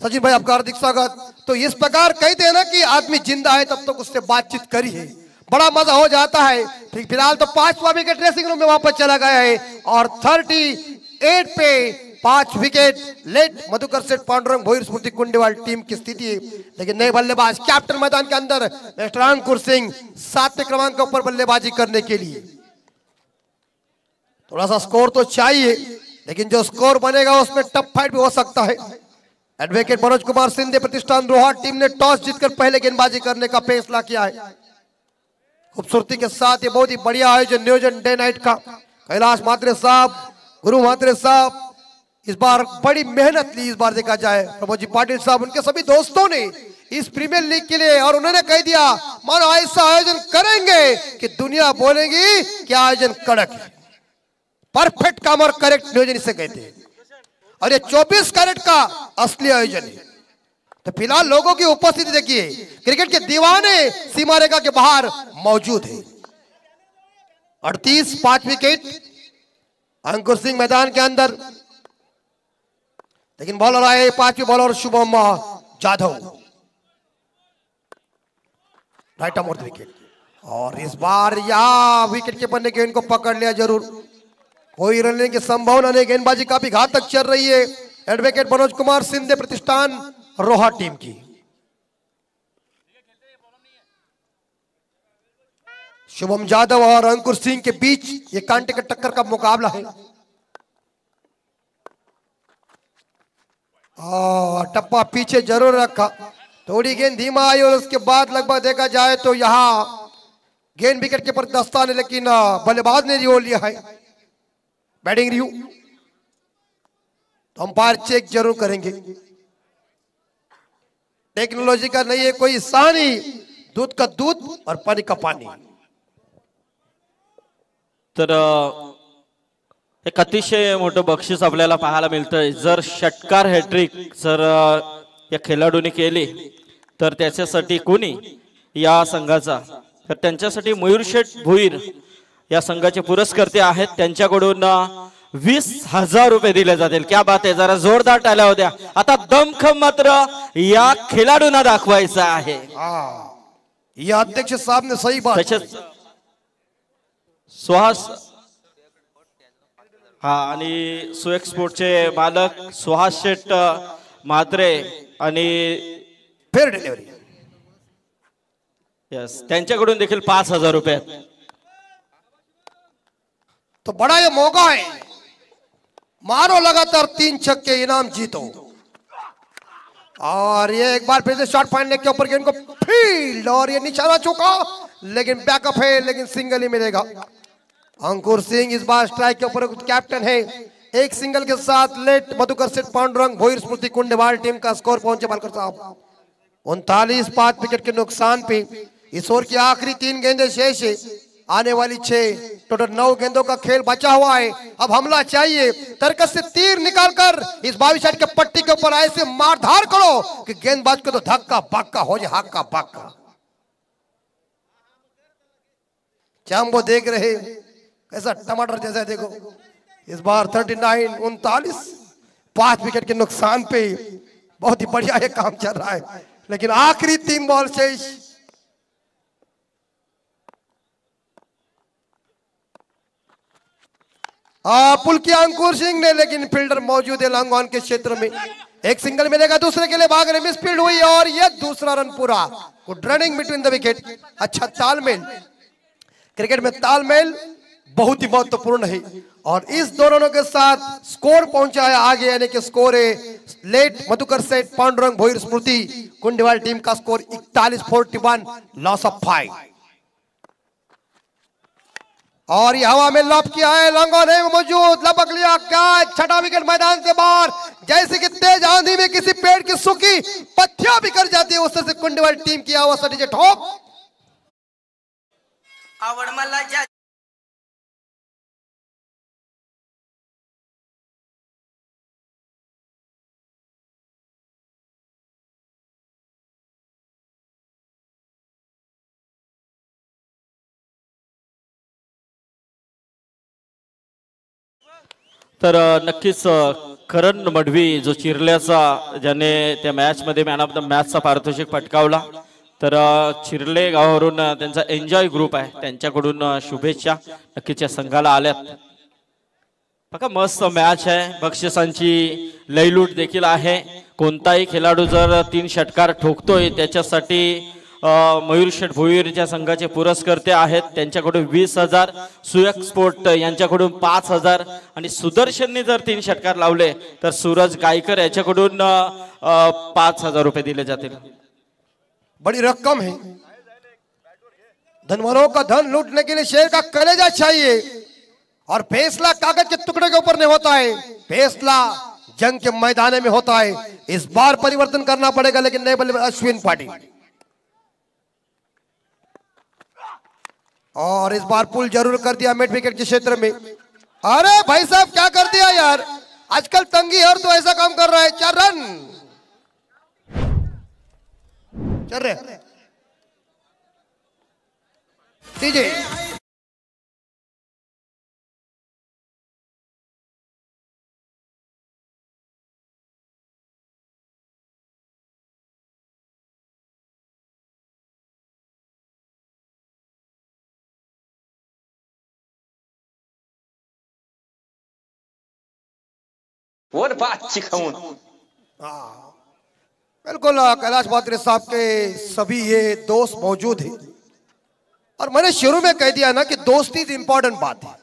सचिन भाई आपका हार्दिक स्वागत। तो इस प्रकार कहते हैं ना कि आदमी जिंदा है तब तक उससे बातचीत करिए, बड़ा मजा हो जाता है। फिलहाल तो 5वां विकेट ड्रेसिंग रूम में वापस चला गया है और 38 पे 5 विकेट लेट मधुकर सेठ पांडुरंग भोईर स्मृति कुंडेवाल टीम की स्थिति है। लेकिन नए बल्लेबाज कैप्टन मैदान के अंदर मिस्टर अंकुर सिंह 7वें क्रमांक के ऊपर बल्लेबाजी करने के लिए। थोड़ा सा स्कोर तो चाहिए लेकिन जो स्कोर बनेगा उसमें टफ फाइट भी हो सकता है। एडवोकेट मनोज कुमार सिंधे प्रतिष्ठान रोहा टीम ने टॉस जीतकर पहले गेंदबाजी करने का फैसला किया है। खूबसूरती के साथ ये बहुत ही बढ़िया आयोजन नियोजन डे नाइट का। कैलाश मात्रे साहब, गुरु मात्रे साहब इस बार बड़ी मेहनत ली। इस बार देखा जाए प्रमोद जी पाटिल साहब उनके सभी दोस्तों ने इस प्रीमियर लीग के लिए और उन्होंने कह दिया मानो ऐसा आयोजन करेंगे कि दुनिया बोलेगी कि आयोजन कड़क है। परफेक्ट काम और करेक्ट नियोजन इसे कहते हैं और ये 24 कैरेट का असली आयोजन है। तो फिलहाल लोगों की उपस्थिति देखिए, क्रिकेट के दीवाने सीमा रेखा के बाहर मौजूद है। 38 5 विकेट अंकुर सिंह मैदान के अंदर, लेकिन बॉलर आए 5वें bowler Shubham Jadhav, right arm wicket. और इस बार यहां विकेट कीपर ने गेंद को पकड़ लिया जरूर, कोई रन लेने की संभावना नहीं। गेंदबाजी काफी घातक चल रही है एडवोकेट मनोज कुमार सिंधे प्रतिष्ठान रोहा टीम की। शुभम जाधव और अंकुर सिंह के बीच ये कांटे के टक्कर का मुकाबला है। टप्पा पीछे जरूर रखा, थोड़ी गेंद धीमा आई और उसके बाद लगभग देखा जाए तो यहां गेंद विकेट के पर दस्तान है, लेकिन बल्लेबाज ने रिवॉल्व लिया है। बैटिंग रिव्यू तो अंपायर चेक जरूर करेंगे। टेक्नोलॉजी का नहीं है कोई सानी, दूध का दूध और पानी का पानी। तर एक अतिशय मोठं बक्षीस आपल्याला पाहायला मिळतंय। जर षटकार हॅट्रिक जर या खेळाडूने केली तर त्याच्यासाठी कोणी या संघाचा, तर त्यांच्यासाठी मयूरशेठ भोईर या संघाचे पुरस्कर्ते आहेत, त्यांच्याकडून 20,000 रुपये दिले जातील। क्या बात आहे, जरा जोरदार टाळ्या होत्या। आता दमखम मात्र या खेळाडूंना दाखवायचा आहे। ये अध्यक्ष साहब ने सही बात। तसेच सुहास हा आणि सुएक्सपोर्टचे मालक सुहास शेठ म्हात्रे आणि फेयर डिलीवरी, यस, त्यांच्याकडून देखील 5,000 रुपये। तो बड़ा ये मौका है, मारो लगातार 3 छक्के, इनाम जीतो। और ये एक बार फिर से शॉट पॉइंट के ऊपर गेंद को फील्ड, और ये निशाना चौका, लेकिन बैकअप है, लेकिन सिंगल ही मिलेगा। अंकुर सिंह इस बार स्ट्राइक के ऊपर कैप्टन है। एक सिंगल के साथ लेट मधुकर सेठ पांडुरंग भोईर स्मृति कुंडेवाल टीम का स्कोर पहुंचे बालकर साहब 39, 5 विकेट के नुकसान पे। इस ओवर की आखिरी 3 गेंदें शेष है, आने वाली 6, टोटल 9 गेंदों का खेल बचा हुआ है। अब हमला चाहिए, तरकस से तीर निकालकर इस 22 के पट्टी के ऊपर ऐसे मारधार करो कि गेंदबाज को तो धक्का बक्का हो जाए, हक्का बक्का। चांबो देख रहे कैसा टमाटर जैसा है, देखो इस बार 39, 39, 5 विकेट के नुकसान पे बहुत ही बढ़िया ये काम चल रहा है, लेकिन आखिरी 3 बॉल शेष। पुल किया अंकुर सिंह ने, लेकिन फील्डर मौजूद है लॉन्ग ऑन के क्षेत्र में। एक सिंगल मिलेगा, दूसरे के लिए भाग रहे, मिस फील्ड हुई और यह दूसरा रन पूरा। Good running between the wicket, अच्छा तालमेल। क्रिकेट में तालमेल बहुत ही महत्वपूर्ण है, और इस दोनों के साथ स्कोर पहुंचा है आगे, यानी कि स्कोर है लेट मधुकर सेठ पांडुरंग भोईर स्मृति कुंडेवाल टीम का स्कोर 41-41, लॉस ऑफ 5। और ये हवा में लॉप किया है, लॉन्ग ऑन है मौजूद, लपक लिया, क्या छठा विकेट मैदान से बाहर। जैसे कि तेज आंधी में किसी पेड़ की सूखी पत्तियां बिखर जाती है, उस तरह से कुंडेवाल टीम की आवाज डीजे ठोक आवड मला ज्या तर नक्कीच करण मडवी जो चिरल्याचा, ज्याने त्या मॅच मध्ये मॅन ऑफ द मॅचचा पारितोषिक पटकावला, तर चिरले गावावरून त्यांचा एन्जॉय ग्रुप आहे, त्यांच्याकडून शुभेच्छा नक्कीच या संघाला आल्यात। बघा मस्त मॅच आहे, बक्षिसांची लयलूट देखील आहे। कोणताही खेळाडू जर 3 षटकार ठोकतोय त्याच्यासाठी मयूरशेठ भोईरच्या संघाचे पुरस्कर्ते आहेत, त्यांच्याकडून 20,000, सुएक्सपोर्ट यांच्याकडून 5,000 आणि सुदर्शनने जर 3 षटकार लावले तर सूरज गायकर याच्याकडून 5,000 रुपये दिले जातील। बड़ी रकम है, धनवरों का धन लूटने के लिए शेर का कलेजा चाहिए, और फैसला कागज के टुकड़े के ऊपर नहीं होता है, फैसला जंग के मैदान में होता है। इस बार परिवर्तन करना पड़ेगा, लेकिन नए बल्लेबाज अश्विन पाटिल, और इस बार पुल जरूर कर दिया मिड विकेट के क्षेत्र में। अरे भाई साहब क्या कर दिया यार, आजकल तंगी हर तो ऐसा काम कर रहा है। 4 रन चल रहे डीजे। वर बात चिखाऊन बिल्कुल कैलाश पात्रे साहब के सभी ये दोस्त मौजूद हैं, और मैंने शुरू में कह दिया ना कि दोस्ती इंपॉर्टेंट बात है।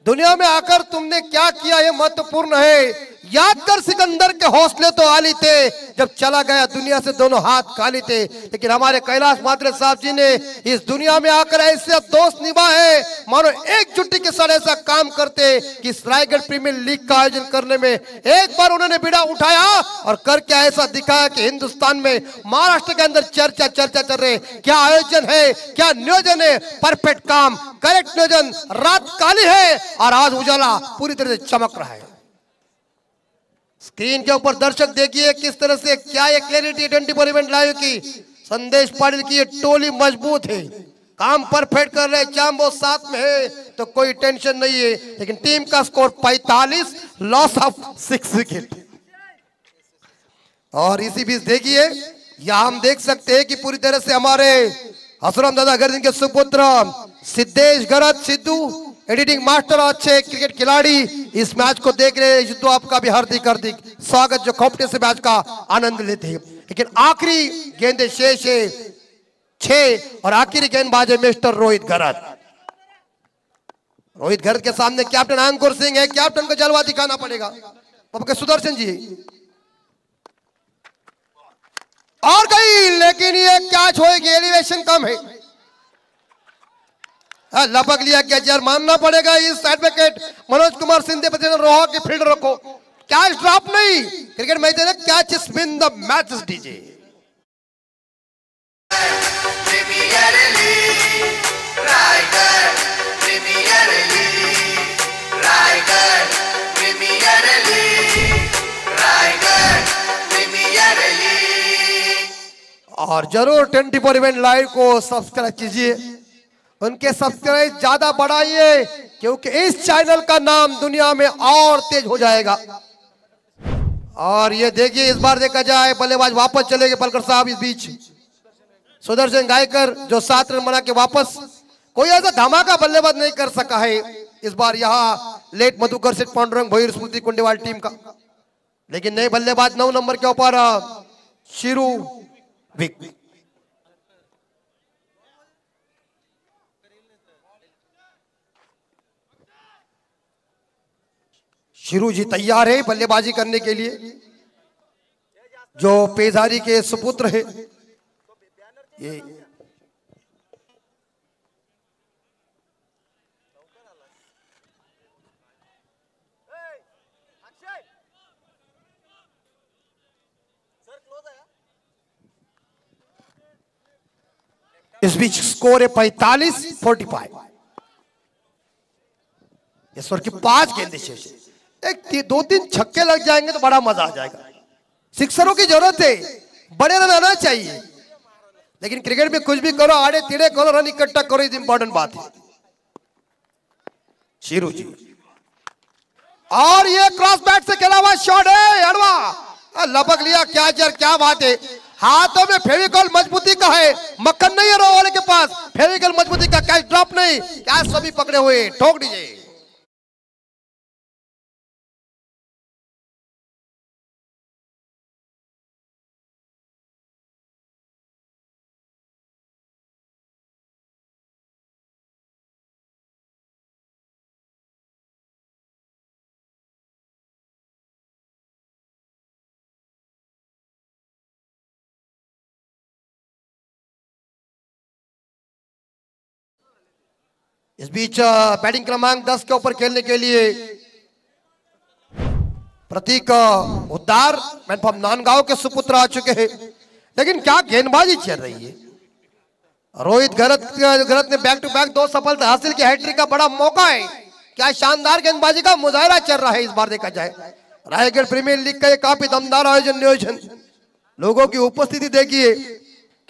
दुनिया में आकर तुमने क्या किया ये महत्वपूर्ण है, याद कर सिकंदर के हौसले तो आली थे, जब चला गया दुनिया से दोनों हाथ खाली थे। लेकिन हमारे कैलाश मात्रे साहब जी ने इस दुनिया में आकर ऐसे दोस्त निभाए, मानो एकजुटी के साथ ऐसा काम करते कि इस रायगढ़ प्रीमियर लीग का आयोजन करने में एक बार उन्होंने बीड़ा उठाया और करके ऐसा दिखाया कि हिंदुस्तान में, महाराष्ट्र के अंदर चर्चा चल रही। क्या आयोजन है, क्या नियोजन है, परफेक्ट काम, करेक्ट नियोजन। रात काली है और आज उजाला पूरी तरह से चमक रहा है। स्क्रीन के ऊपर दर्शक देखिए किस तरह से, क्या ये क्लैरिटी 24 इवेंट लाइव की। संदेश पाटिल की ये टोली मजबूत है, काम परफेक्ट कर रहे, चांबो साथ में है तो कोई टेंशन नहीं है। लेकिन टीम का स्कोर 45, लॉस ऑफ 6 विकेट। और इसी बीच देखिए यहां हम देख सकते हैं कि पूरी तरह से हमारे हसराम दादा गर्दन के सुपुत्र सिद्धेश गरज सिद्धू, एडिटिंग मास्टर, अच्छे क्रिकेट खिलाड़ी इस मैच को देख रहे हैं। सिद्धू आपका भी हार्दिक हार्दिक स्वागत, जो खोपटे से मैच का आनंद लेते हैं। लेकिन आखिरी गेंदे शेष है 6 और आखिरी गेंदबाज है मिस्टर रोहित गरज। रोहित गरज के सामने कैप्टन अंकुर सिंह है, कैप्टन को जलवा दिखाना पड़ेगा। आपके सुदर्शन जी और गई, लेकिन ये कैच होएगी, एलिवेशन कम है, लपक लिया कैच। यार मानना पड़ेगा इस साइड विकेट मनोज कुमार सिंधे रोहा की फील्ड रखो, कैच ड्रॉप नहीं। क्रिकेट मैदान catch spin the match DJ. और जरूर 24 इवेंट लाइव को सब्सक्राइब कीजिए, उनके सब्सक्राइब ज्यादा बढ़ाइए, क्योंकि इस चैनल का नाम दुनिया में और तेज हो जाएगा। और ये देखिए इस बार देखा जाए बल्लेबाज वापस चले गए पलकर साहब। इस बीच सुदर्शन गायकर जो 7 रन बना के वापस, कोई ऐसा धमाका बल्लेबाज नहीं कर सका है इस बार यहाँ लेट मधुकर सेठ पांडुरंग भोईर स्मृति कुंडेवाल टीम का। लेकिन नए बल्लेबाज 9 नंबर के ऊपर शिरू विक। शिरू जी तैयार है बल्लेबाजी करने के लिए, जो पेजारी के सुपुत्र है। ये इस बीच स्कोर है 45-45। इस ओवर की 5 गेंदें शेष, एक 2-3 छक्के लग जाएंगे तो बड़ा मजा आ जाएगा। सिक्सरों की जरूरत है, बड़े रन आना चाहिए। लेकिन क्रिकेट में कुछ भी करो, आड़े तिड़े करो, रन इकट्ठा करो, ये इंपॉर्टेंट बात है। शिरू जी और ये क्रॉस बैट से खेला हुआ शॉट है, अड़वा लपक लिया, क्या जर क्या बात है। हाथों में फेविकॉल मजबूती का है, मक्खन नहीं है रो वाले के पास, फेविकॉल मजबूती का, कैच ड्रॉप नहीं, कैच सभी पकड़े हुए, ठोक दीजिए। इस बीच बैटिंग क्रमांक 10 के ऊपर खेलने के लिए प्रतीक उद्धार मैनफॉर्म नांदगांव के सुपुत्र आ चुके हैं। लेकिन क्या गेंदबाजी चल रही है। रोहित गरत ने बैक टू बैक 2 सफलता हासिल की, हैट्रिक का बड़ा मौका है। क्या शानदार गेंदबाजी का मुजाहरा चल रहा है इस बार देखा जाए। रायगढ़ प्रीमियर लीग का ये काफी दमदार आयोजन नियोजन, लोगों की उपस्थिति देखिए,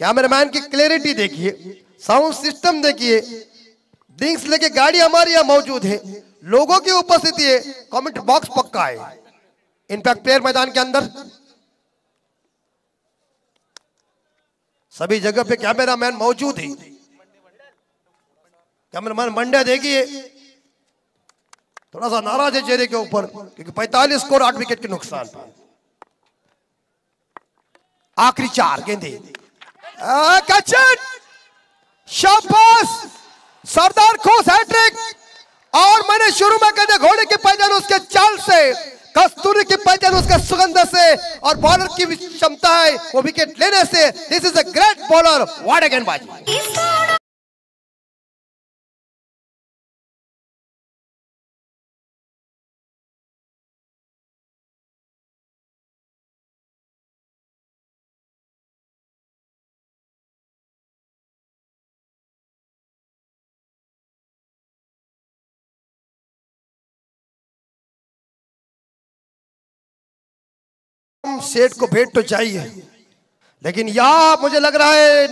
कैमरामैन की क्लैरिटी देखिए, साउंड सिस्टम देखिए, ड्रिंक्स लेके गाड़ी हमारी यहाँ मौजूद है, लोगों की उपस्थिति है, कमेंट बॉक्स पक्का है। इनफैक्ट प्लेयर मैदान के अंदर सभी जगह पे कैमरामैन मौजूद है। कैमरामैन मंड्या देखिए थोड़ा सा नाराज है चेहरे के ऊपर, क्योंकि 45 स्कोर 8 विकेट के नुकसान पर। आखिरी 4 गेंदे, शाबाश, सरदार खोस हैट्रिक। और मैंने शुरू में कहते घोड़े की पहचान उसके चाल से, कस्तूरी की पहचान उसका सुगंध से और बॉलर की क्षमता है वो विकेट लेने से। This is a great bowler, what a गेंदबाजी। सेठ को भेंट तो चाहिए, लेकिन यह मुझे लग रहा है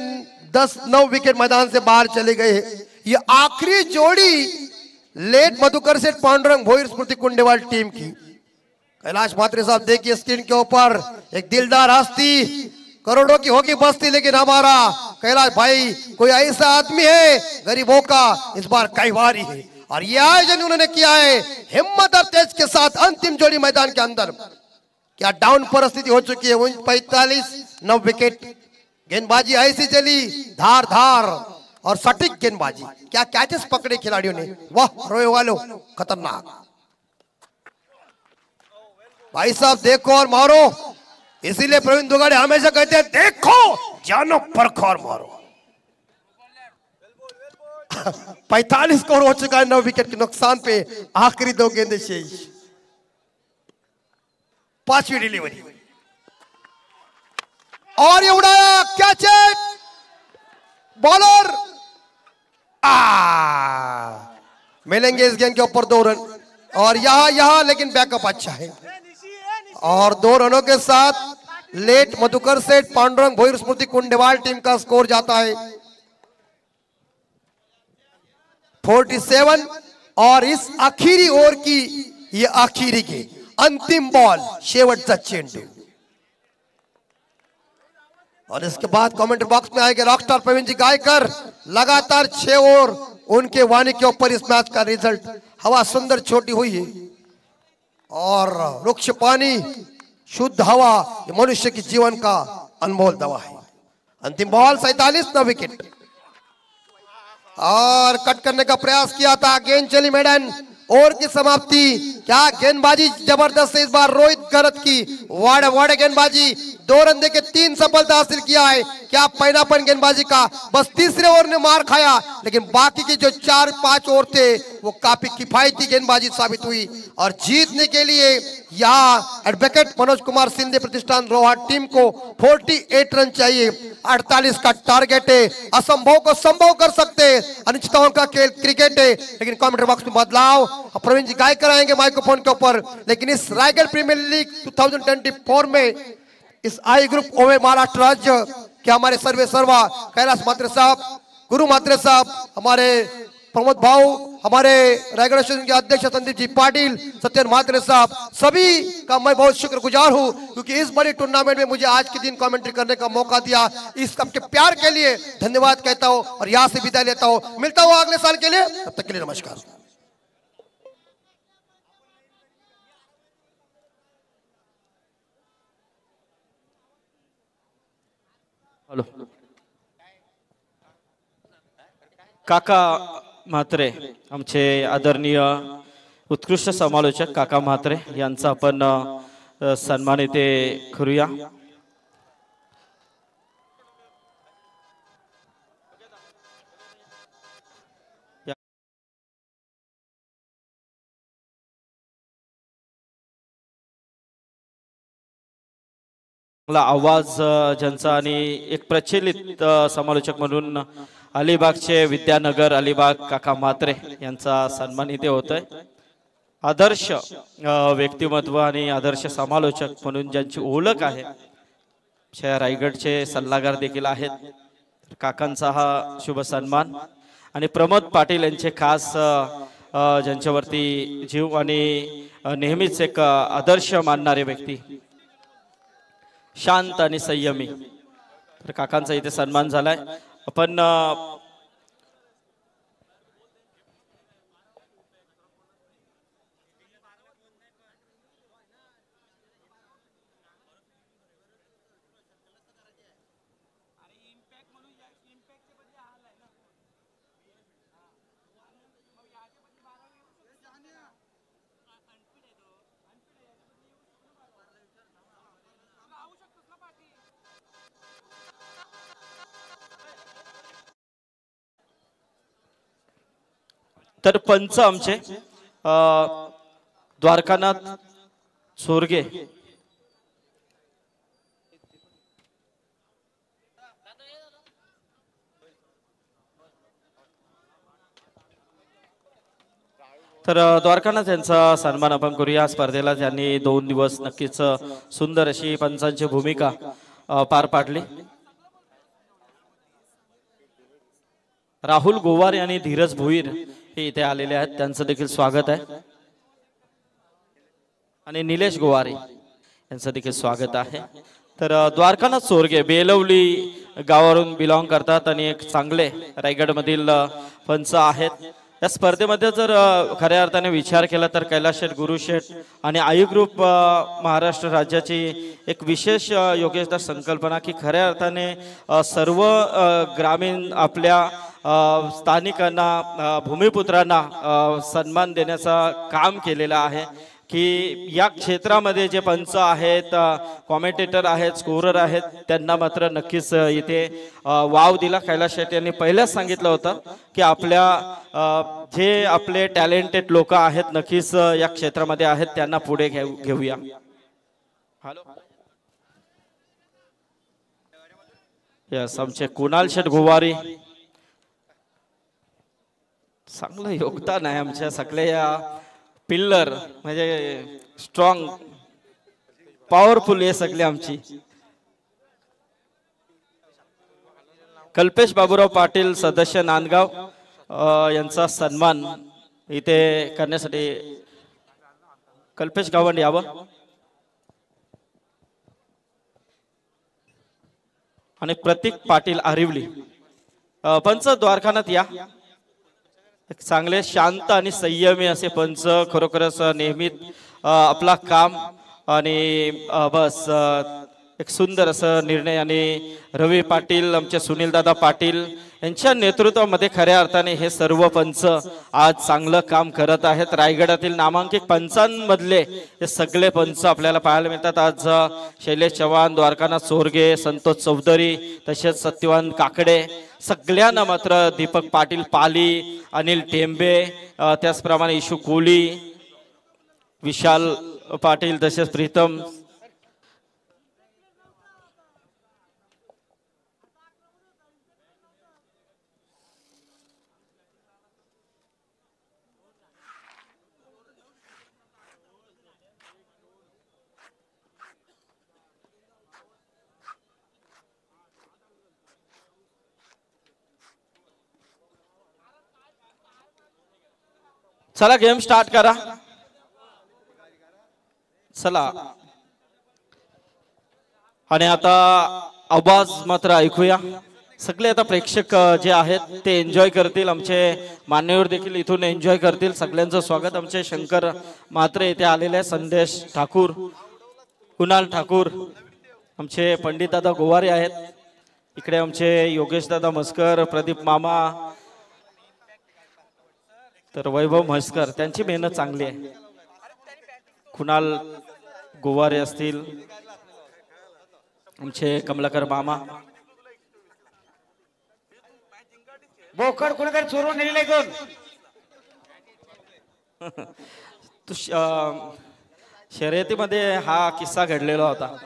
10-9 विकेट मैदान से बाहर चले गए। ये आखिरी जोड़ी लेट मधुकर सेठ पांडुरंग भोईर स्मृति कुंडेवाल टीम की। कैलाश मात्रे साहब देखिए स्क्रीन के ऊपर एक दिलदार हस्ती, करोड़ों की होगी बस्ती, लेकिन हमारा कैलाश भाई कोई ऐसा आदमी है गरीबों का इस बार कई बारी है, और यह आयोजन उन्होंने किया है हिम्मत और तेज के साथ। अंतिम जोड़ी मैदान के अंदर क्या डाउन परिस्थिति हो चुकी है। 45-9 विकेट गेंदबाजी ऐसी चली, धार धार और सटीक गेंदबाजी, क्या कैचेस पकड़े खिलाड़ियों ने, वाह रोए वालों, खतरनाक। भाई साहब देखो और मारो, इसीलिए प्रवीण दुगाड़े हमेशा कहते हैं देखो जानो परखो और मारो। 45 स्कोर हो चुका है 9 विकेट के नुकसान पे, आखिरी 2 गेंदें शेष। 5वीं डिलीवरी और ये उड़ाया, कैच है, बॉलर मिलेंगे इस गेंद के ऊपर 2 रन, और यहां लेकिन बैकअप अच्छा है, और 2 रनों के साथ लेट मधुकर सेठ पांडुरंग भोईर स्मृति कुंडेवाल टीम का स्कोर जाता है 47। और इस आखिरी ओवर की ये आखिरी गेंद, अंतिम बॉल, शेवटचा चेंडू, और इसके बाद कमेंट बॉक्स में आएंगे रॉकस्टार प्रवीण जी गायकर। लगातार 6 ओवर उनके वाणी के ऊपर इस मैच का रिजल्ट। हवा सुंदर छोटी हुई है और वृक्ष पानी शुद्ध हवा ये मनुष्य के जीवन का अनमोल दवा है। अंतिम बॉल 47, 9 विकेट, और कट करने का प्रयास किया था, गेंद चली मैदान, ओवर की समाप्ति। क्या गेंदबाजी जबरदस्त है इस बार रोहित गरत की, वाड़े गेंदबाजी, 2 रन देके 3 सफलता हासिल किया है। क्या पैनापन गेंदबाजी का, बस तीसरे ओवर ने मार खाया, लेकिन बाकी के जो 4-5 ओवर थे वो काफी किफायती गेंदबाजी साबित हुई, और जीतने के लिए यहाँ एडवोकेट मनोज कुमार सिंधे प्रतिष्ठान रोहा टीम को 48 रन चाहिए। 48 का टारगेट है, असंभव को संभव कर सकते, अनिश्चितताओं का खेल क्रिकेट है, लेकिन कमेंट्री बॉक्स में बदलाव प्रवीण जी गाय कराएंगे माइक्रोफोन के ऊपर। लेकिन इस रायगढ़ प्रीमियर लीग 2024 में इस आई ग्रुप ओवे महाराष्ट्र राज्य के हमारे सर्वे सर्वा कैलाश मात्रे साहब, गुरु मात्रे साहब, हमारे प्रमोद भाऊ, हमारे रायगढ़ स्टेशन के अध्यक्ष संदीप जी पाटिल, सत्यन मात्रे साहब, सभी का मैं बहुत शुक्रगुजार हूं, क्योंकि इस बड़ी टूर्नामेंट में मुझे आज के दिन कमेंट्री करने का मौका दिया। इस सबके प्यार के लिए धन्यवाद कहता हूं और यहां से विदाई लेता हूं। मिलता हूं अगले साल के लिए, तब तक के लिए नमस्कार। हॅलो काका म्हात्रे, आमचे आदरणीय उत्कृष्ट समालोचक काका म्हात्रे यांचा आपण सन्मान इथे करूया। आवाज ज्यांचा आणि एक प्रचलित समालोचक म्हणून अलिबागचे विद्यानगर अलिबाग काका म्हात्रे यांचा सन्मान इथे होतोय। आदर्श व्यक्तिमत्व आणि आदर्श समालोचक म्हणून ज्यांची ओळख आहे, शहर रायगडचे सल्लागार देखील आहेत, काकांचा हा शुभ सन्मान। आणि प्रमोद पाटील यांचे खास ज्यांच्यावरती जीव आणि नेहमीच एक आदर्श मानणारे व्यक्ती, शांत आणि संयमी, तर काकांचा इथे सन्मान झालाय। आपण तर पंच आमचे द्वारकानाथ सोरगे तर द्वारकानाथ यांचा सन्मान आपण करूया. स्पर्धेला त्यांनी 2 दिवस नक्कीच सुंदर अशी पंचांची भूमिका पार पाडली. राहुल गोवारे आणि धीरज भोईर हे इथे आलेले आहेत, त्यांचं देखील स्वागत आहे. आणि निलेश गोवारे यांचं देखील स्वागत आहे. तर द्वारकानाथ सोरगे बेलवली गावावरून बिलॉंग करतात आणि एक चांगले रायगडमधील पंच आहेत. या स्पर्धेमध्ये जर खऱ्या अर्थाने विचार केला तर कैलास शेठ, गुरु शेठ आणि आई ग्रुप महाराष्ट्र राज्याची एक विशेष योग्यता संकल्पना की खऱ्या अर्थाने सर्व ग्रामीण आपल्या स्थानिकांना भूमिपुत्रांना सन्मान देण्याचा काम केलेलं आहे. की या क्षेत्रामध्ये जे पंच आहेत, कॉमेंटेटर आहेत, स्कोरर आहेत, त्यांना मात्र नक्कीच इथे वाव दिला. कैलास शेट्टी यांनी पहिल्याच सांगितलं होतं की आपल्या जे आपले टॅलेंटेड लोक आहेत नक्कीच या क्षेत्रामध्ये आहेत, त्यांना पुढे घेऊया. हॅलो यस, आमचे कुणाल शेठ गोवारी चांगलं योगदान आहे आमच्या सगळ्या पिल्लर म्हणजे स्ट्रॉंग पॉवरफुल हे सगळे आमची. कल्पेश बाबूराव पाटील सदस्य नांदगाव यांचा सन्मान इथे करण्यासाठी कल्पेश गावंड यावं. आणि प्रतीक पाटील आरिवली पंच द्वारकानाथ या. एक चांगले शांत आणि संयमी असे पंच, खरोखरच नेहमी आपला काम आणि बस एक सुंदर असं निर्णय. आणि रवी पाटील, आमचे सुनील दादा पाटील यांच्या नेतृत्वामध्ये खऱ्या अर्थाने हे सर्व पंच आज चांगलं काम करत आहेत. रायगडातील नामांकित पंचांमधले हे सगळे पंच आपल्याला पाहायला मिळतात. आज शैलेश चव्हाण, द्वारकानाथ सोरगे, संतोष चौधरी, तसेच सत्यवान काकडे, सगळ्यांना मात्र दीपक पाटील पाली, अनिल टेंबे, त्याचप्रमाणे इशू कोली, विशाल पाटील, तसेच प्रीतम चला गेम स्टार्ट करा. चला आणि आता आवाज मात्र ऐकूया. सगळे आता प्रेक्षक जे आहेत ते एन्जॉय करतील, आमचे मान्यवर देखील इथून एन्जॉय करतील. सगळ्यांचं स्वागत. आमचे शंकर मात्रे इथे आलेले आहेत, संदेश ठाकूर, कुणाल ठाकूर, आमचे पंडित दादा गोवारे आहेत इकडे, आमचे योगेश दादा मस्कर, प्रदीप मामा, तर वैभव म्हस्कर, त्यांची मेहनत चांगली आहे. कुणाल गोवारे असतील, आमचे कमलाकर मामा, बोकड कोणीतरी चोरून नेलेले दोन. शर्यतीमध्ये हा किस्सा घडलेला होता.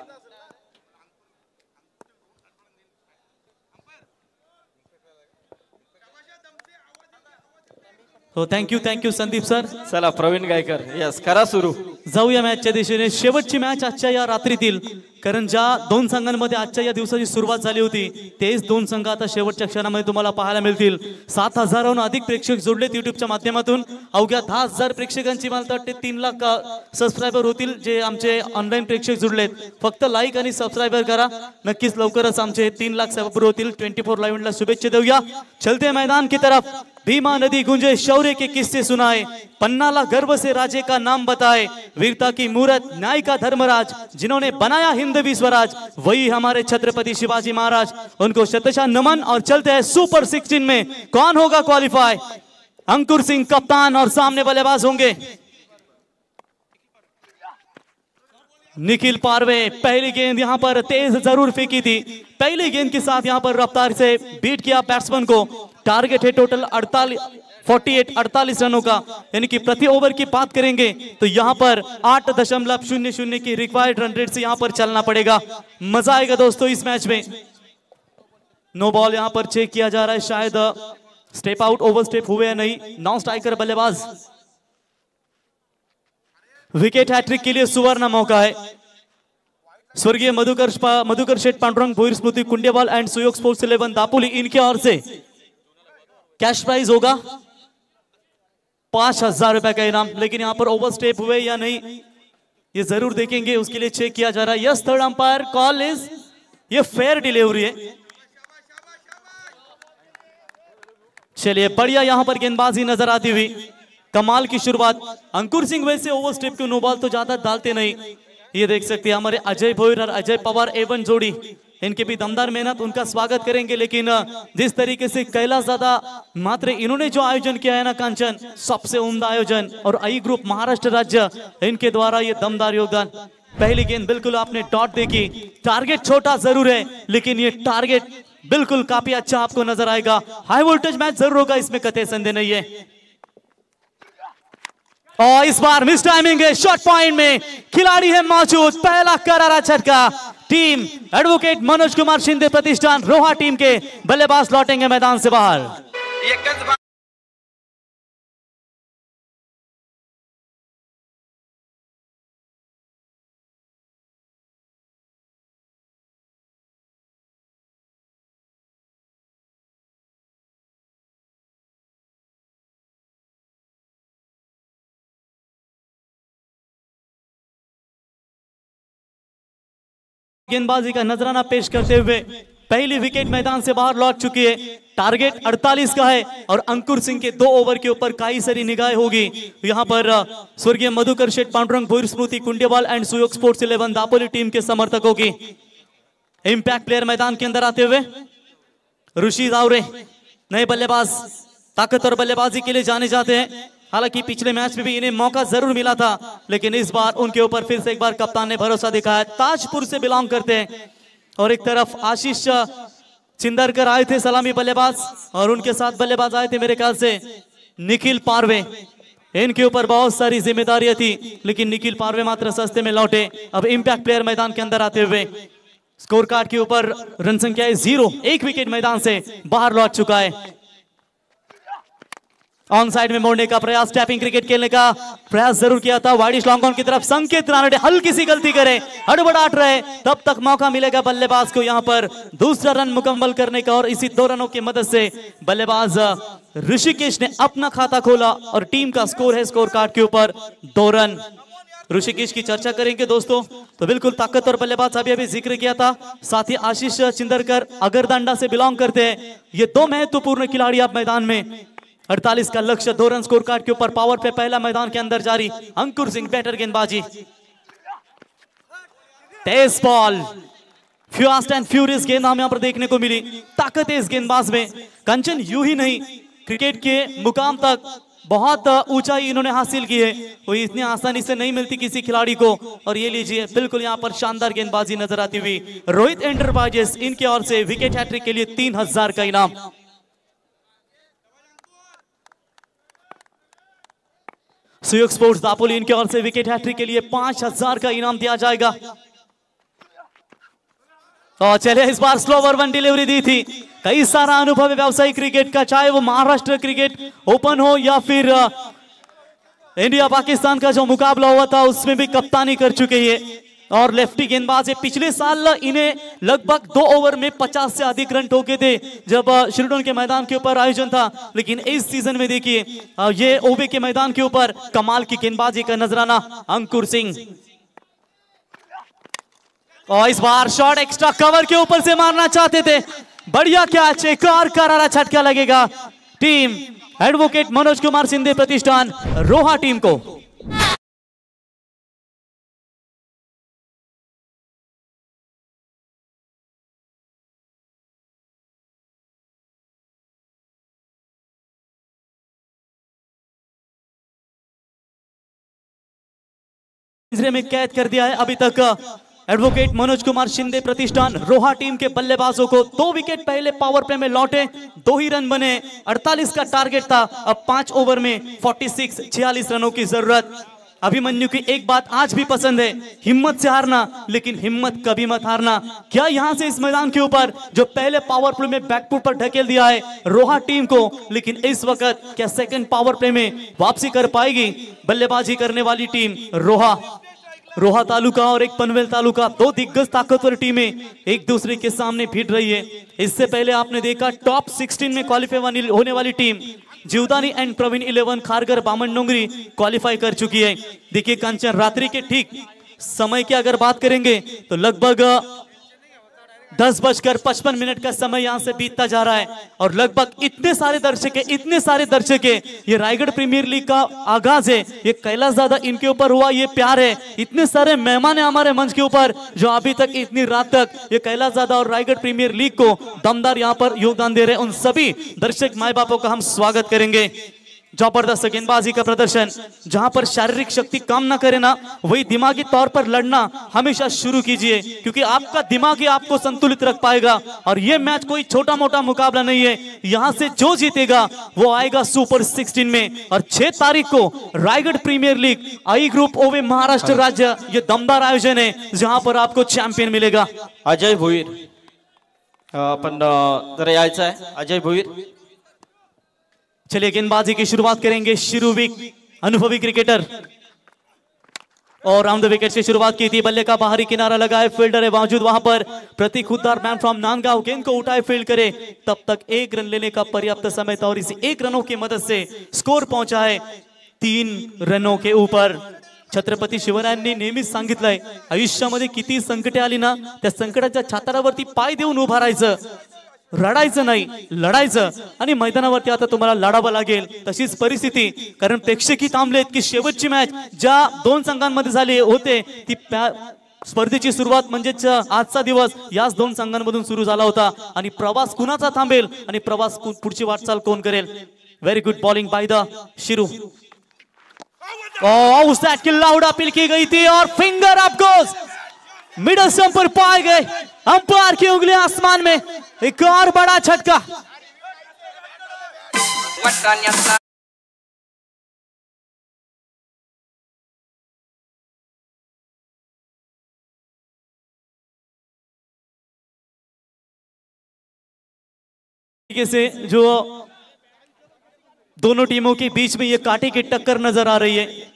हो, थँक्यू संदीप सर. चला प्रवीण गायकर, यस करा सुरू. जाऊया मॅचच्या दिशेने. शेवटची मॅच आजच्या या रात्रीतील, कारण ज्या 2 संघांमध्ये आजच्या या दिवसाची सुरुवात झाली होती तेच 2 संघ आता शेवटच्या क्षणामध्ये तुम्हाला पाहायला मिळतील. 7,000हून अधिक प्रेक्षक जोडलेत युट्यूबच्या माध्यमातून. अवघ्या 10,000 प्रेक्षकांची मला वाटते 3 लाख सबस्क्रायबर होतील जे आमचे ऑनलाईन प्रेक्षक जोडलेत. फक्त लाईक आणि सबस्क्रायबर करा. नक्कीच लवकरच आमचे 3 लाख सबस्क्रायबर होतील. 24 लाईव्हला शुभेच्छा देऊया. चलते मैदान की तरफ. भीमा नदी गुंजे, शौर्य के किस्से सुनाए, पन्नाला गर्व से राजे का नाम बताए, वीरता की मूरत न्याय का धर्मराज, जिन्होंने बनाया हिंदवी स्वराज, वही हमारे छत्रपति शिवाजी महाराज. उनको शतशः नमन. और चलते हैं सुपर 16 में. कौन होगा क्वालिफाई? अंकुर सिंह कप्तान और सामने बल्लेबाज होंगे निखिल पारवे. पहली गेंद यहां पर तेज जरूर फेंकी थी. पहली गेंद के साथ यहां पर रफ्तार से बीट किया बैट्समैन को. टारगेट है टोटल 48 रनों का, यानी कि प्रति ओवर की बात करेंगे तो यहाँ पर 8.00 की रिक्वायर्ड रन रेट से यहाँ पर चलना पड़ेगा। मजा आएगा दोस्तों इस मैच में। नो बॉल यहाँ पर चेक किया जा रहा है, शायद स्टेप आउट ओवर स्टेप हुए या नहीं। नॉन स्ट्राइकर बल्लेबाज, विकेट हैट्रिक के लिए सुवर्ण मौका है। स्वर्गीय मधुकर शेठ पांडुरंग भोईर स्मृति कुंडेवाल एंड सुयोग स्पोर्ट्स 11 दापोली, इनके ओर से कैश प्राइज होगा 5,000 रुपए का इनाम। लेकिन यहां पर ओवर स्टेप हुए या नहीं ये जरूर देखेंगे, उसके लिए चेक किया जा रहा है। Yes, third umpire call is, ये फेयर डिलीवरी है। चलिए बढ़िया यहां पर गेंदबाजी नजर आती हुई, कमाल की शुरुआत। अंकुर सिंह वैसे ओवर स्टेप के नो बॉल तो ज्यादा डालते नहीं, ये देख सकते हैं हमारे अजय भोईर और अजय पवार एवन जोड़ी, इनके भी दमदार मेहनत, उनका स्वागत करेंगे। लेकिन जिस तरीके से कैलाश दादा मात्र इन्होंने जो आयोजन किया है ना कांचन, सबसे उम्दा आयोजन, और आई ग्रुप महाराष्ट्र राज्य इनके द्वारा ये दमदार योगदान। पहली गेंद बिल्कुल आपने डॉट देखी, टारगेट छोटा जरूर है लेकिन ये टारगेट बिल्कुल काफी अच्छा आपको नजर आएगा। हाई वोल्टेज मैच जरूर होगा, इसमें कतई संदेह नहीं है। और इस बार मिस टाइमिंग है, शॉट पॉइंट में खिलाड़ी है मौजूद। पहला करारा झटका, टीम एडवोकेट मनोज कुमार शिंदे प्रतिष्ठान रोहा टीम के बल्लेबाज लौटेंगे मैदान से बाहर। गेंदबाजी का नजराना पेश करते हुए पहली विकेट मैदान से बाहर लौट चुकी है। टारगेट 48 का है और अंकुर सिंह के 2 ओवर के ऊपर कई सारी निगाहें होगी। यहाँ पर स्वर्गीय मधुकर शेठ पांडुरंग भोईर स्मृति कुंडेवाल and Suyog sports 11 Dapoli team के समर्थकों की। इंपैक्ट प्लेयर मैदान के अंदर आते हुए ऋषि दावरे, नए बल्लेबाज, ताकतवर बल्लेबाजी के लिए जाने जाते हैं। हालांकि पिछले मैच में भी इन्हें मौका जरूर मिला था, लेकिन इस बार उनके ऊपर फिर से एक बार कप्तान ने भरोसा दिखाया। ताजपुर से बिलोंग करते हैं और एक तरफ आशीष चिंदरकर आए थे सलामी बल्लेबाज, और उनके साथ बल्लेबाज आए थे मेरे ख्याल से निखिल पारवे। इनके ऊपर बहुत सारी जिम्मेदारियां थी लेकिन निखिल पारवे मात्र सस्ते में लौटे। अब इंपैक्ट प्लेयर मैदान के अंदर आते हुए स्कोर कार्ड के ऊपर रन संख्या है 0, 1 विकेट मैदान से बाहर लौट चुका है। ऑन साइड में मोड़ने का प्रयास, टैपिंग क्रिकेट खेलने का प्रयास जरूर किया था। वाइडिश लॉन्ग ऑन की तरफ संकेत रानडे हल्की सी गलती करे, हड़बड़ाहट रहे, तब तक मौका मिलेगा बल्लेबाज को यहाँ पर दूसरा रन मुकम्मल करने का। और इसी 2 रनों की मदद से बल्लेबाज ऋषिकेश ने अपना खाता खोला और टीम का स्कोर है स्कोर कार्ड के ऊपर 2 रन। ऋषिकेश की चर्चा करेंगे दोस्तों तो बिल्कुल ताकतवर बल्लेबाज अभी जिक्र किया था। साथ ही आशीष चिंदरकर अगरदांडा से बिलोंग करते हैं। ये 2 महत्वपूर्ण खिलाड़ी अब मैदान में। 48 का लक्ष्य, 2 रन स्कोर कार्ड के ऊपर। पावर पे पहला मैदान के अंदर जारी। अंकुर सिंह बैटर गेंदबाजी, तेज बॉल, फास्ट एंड फ्यूरियस गेंद हमें यहाँ पर देखने को मिली। ताकत है इस गेंदबाज में। कंचन यूं ही नहीं, क्रिकेट के मुकाम तक बहुत ऊंचाई इन्होंने हासिल की है, वो इतनी आसानी से नहीं मिलती किसी खिलाड़ी को। और ये लीजिए बिल्कुल यहाँ पर शानदार गेंदबाजी नजर आती हुई। रोहित एंटरप्राइजेस इनके ओर से विकेट हैट्रिक के लिए 3000 का इनाम। सुयोग स्पोर्ट्स दापोली इनके ओर से विकेट हैट्रिक के लिए 5000 का इनाम दिया जाएगा। तो चलिए इस बार स्लो ओवर 1 डिलीवरी दी थी। कई सारा अनुभव है व्यावसायिक क्रिकेट का, चाहे वो महाराष्ट्र क्रिकेट ओपन हो या फिर इंडिया पाकिस्तान का जो मुकाबला हुआ था उसमें भी कप्तानी कर चुके हैं। और लेफ्टी गेंदबाज है। पिछले साल इन्हें लगभग 2 ओवर में 50 से अधिक रन ठोके थे जब शिरडोन के मैदान के ऊपर आयोजन था। लेकिन इस सीजन में देखिए ये ओबे के मैदान के ऊपर कमाल की गेंदबाजी का नजराना अंकुर सिंह। और इस बार शॉट एक्स्ट्रा कवर के ऊपर से मारना चाहते थे, बढ़िया कैच, एक और करारा झटका लगेगा टीम एडवोकेट मनोज कुमार शिंदे प्रतिष्ठान रोहा टीम को। में कैद कर दिया है। अभी तक एडवोकेट मनोज कुमार शिंदे प्रतिष्ठान रोहा टीम के बल्लेबाजों को 2 विकेट पहले पावर प्ले में लौटे, 2 ही रन बने, 48 का टारगेट था। अब 5 ओवर में 46 रनों की जरूरत। अभिमन्यु की एक बात आज भी पसंद है, हिम्मत से हारना, लेकिन हिम्मत कभी मत हारना। क्या यहां से इस मैदान के ऊपर जो पहले पावर प्ले में बैकफुट पर ढकेल दिया है रोहा टीम को, लेकिन इस वक्त क्या सेकंड पावर प्ले में वापसी कर पाएगी बल्लेबाजी करने वाली टीम रोहा तालुका और एक पनवेल तालुका, 2 दिग्गज ताकतवर टीमें एक दूसरे के सामने भिड़ रही है। इससे पहले आपने देखा टॉप 16 में क्वालिफाई होने वाली team Jivdani and Pravin 11 Kharghar Baman Dongri qualify कर चुकी है। देखिए कंचन, रात्रि के ठीक समय की अगर बात करेंगे तो लगभग 10:55 का समय यहां से बीतता जा रहा है और लगभग इतने सारे दर्शक है। ये रायगढ़ प्रीमियर लीग का आगाज है, ये कैलाश दादा इनके ऊपर हुआ ये प्यार है। इतने सारे मेहमान है हमारे मंच के ऊपर जो अभी तक इतनी रात तक ये कैलाश दादा और रायगढ़ प्रीमियर लीग को दमदार यहां पर योगदान दे रहे हैं। उन सभी दर्शक माए बापों का हम स्वागत करेंगे। जबरदस्त गेंदबाजी का प्रदर्शन, जहां पर शारीरिक शक्ति काम ना करे ना, वही दिमागी तौर पर लड़ना हमेशा शुरू कीजिए, क्योंकि आपका दिमाग ही आपको संतुलित रख पाएगा। और ये मैच कोई छोटा मोटा मुकाबला नहीं है, यहां से जो जीतेगा वो आएगा सुपर 16 में। और 6 तारीख को रायगढ़ प्रीमियर लीग आई ग्रुप ओवे महाराष्ट्र राज्य, ये दमदार आयोजन है जहां पर आपको चैंपियन मिलेगा। अजय भोईर आपण जरा यायचं आहे, अजय भोईर। चलिए गेंदबाजी की शुरुआत करेंगे शिरुविक, अनुभवी क्रिकेटर, और राउंड द विकेट से शुरुआत की थी। बल्ले का बाहरी किनारा लगा है, फील्डर है मौजूद वहां पर। प्रतीक खुद्दार मैन फ्रॉम नांदगांव गेंद को उठाए, फील्ड करे, तब तक 1 रन लेने का पर्याप्त समय था और इसी 1 रनों की मदद से स्कोर पहुंचा है 3 रनों के ऊपर। छत्रपती शिवरायांनी नेहमीच सांगितलंय, आयुष्यामध्ये किती संकटे आली ना, त्या संकटाच्या छातारावरती पाय देऊन उभा राहायचं, रडायचं नाही, लढायचं। आणि मैदानावरती आता तुम्हाला लढावं लागेल तशीच परिस्थिती, कारण प्रेक्षकही थांबलेत की शेवटची मॅच ज्या 2 संघांमध्ये झाली होते ती स्पर्धेची सुरुवात म्हणजेच आजचा दिवस याच 2 संघांमधून सुरू झाला होता। आणि प्रवास कुणाचा थांबेल आणि प्रवास पुढची वाटचाल कोण करेल। Very good bowling by the Shirou. उस दैट की लाउड अपील की गई थी और finger up goes, middle stump पर पाए गए, अंपायर की उंगलियां आसमान में, एक और बड़ा झटका। से जो दोनों टीमों के बीच में ये कांटे की टक्कर नजर आ रही है।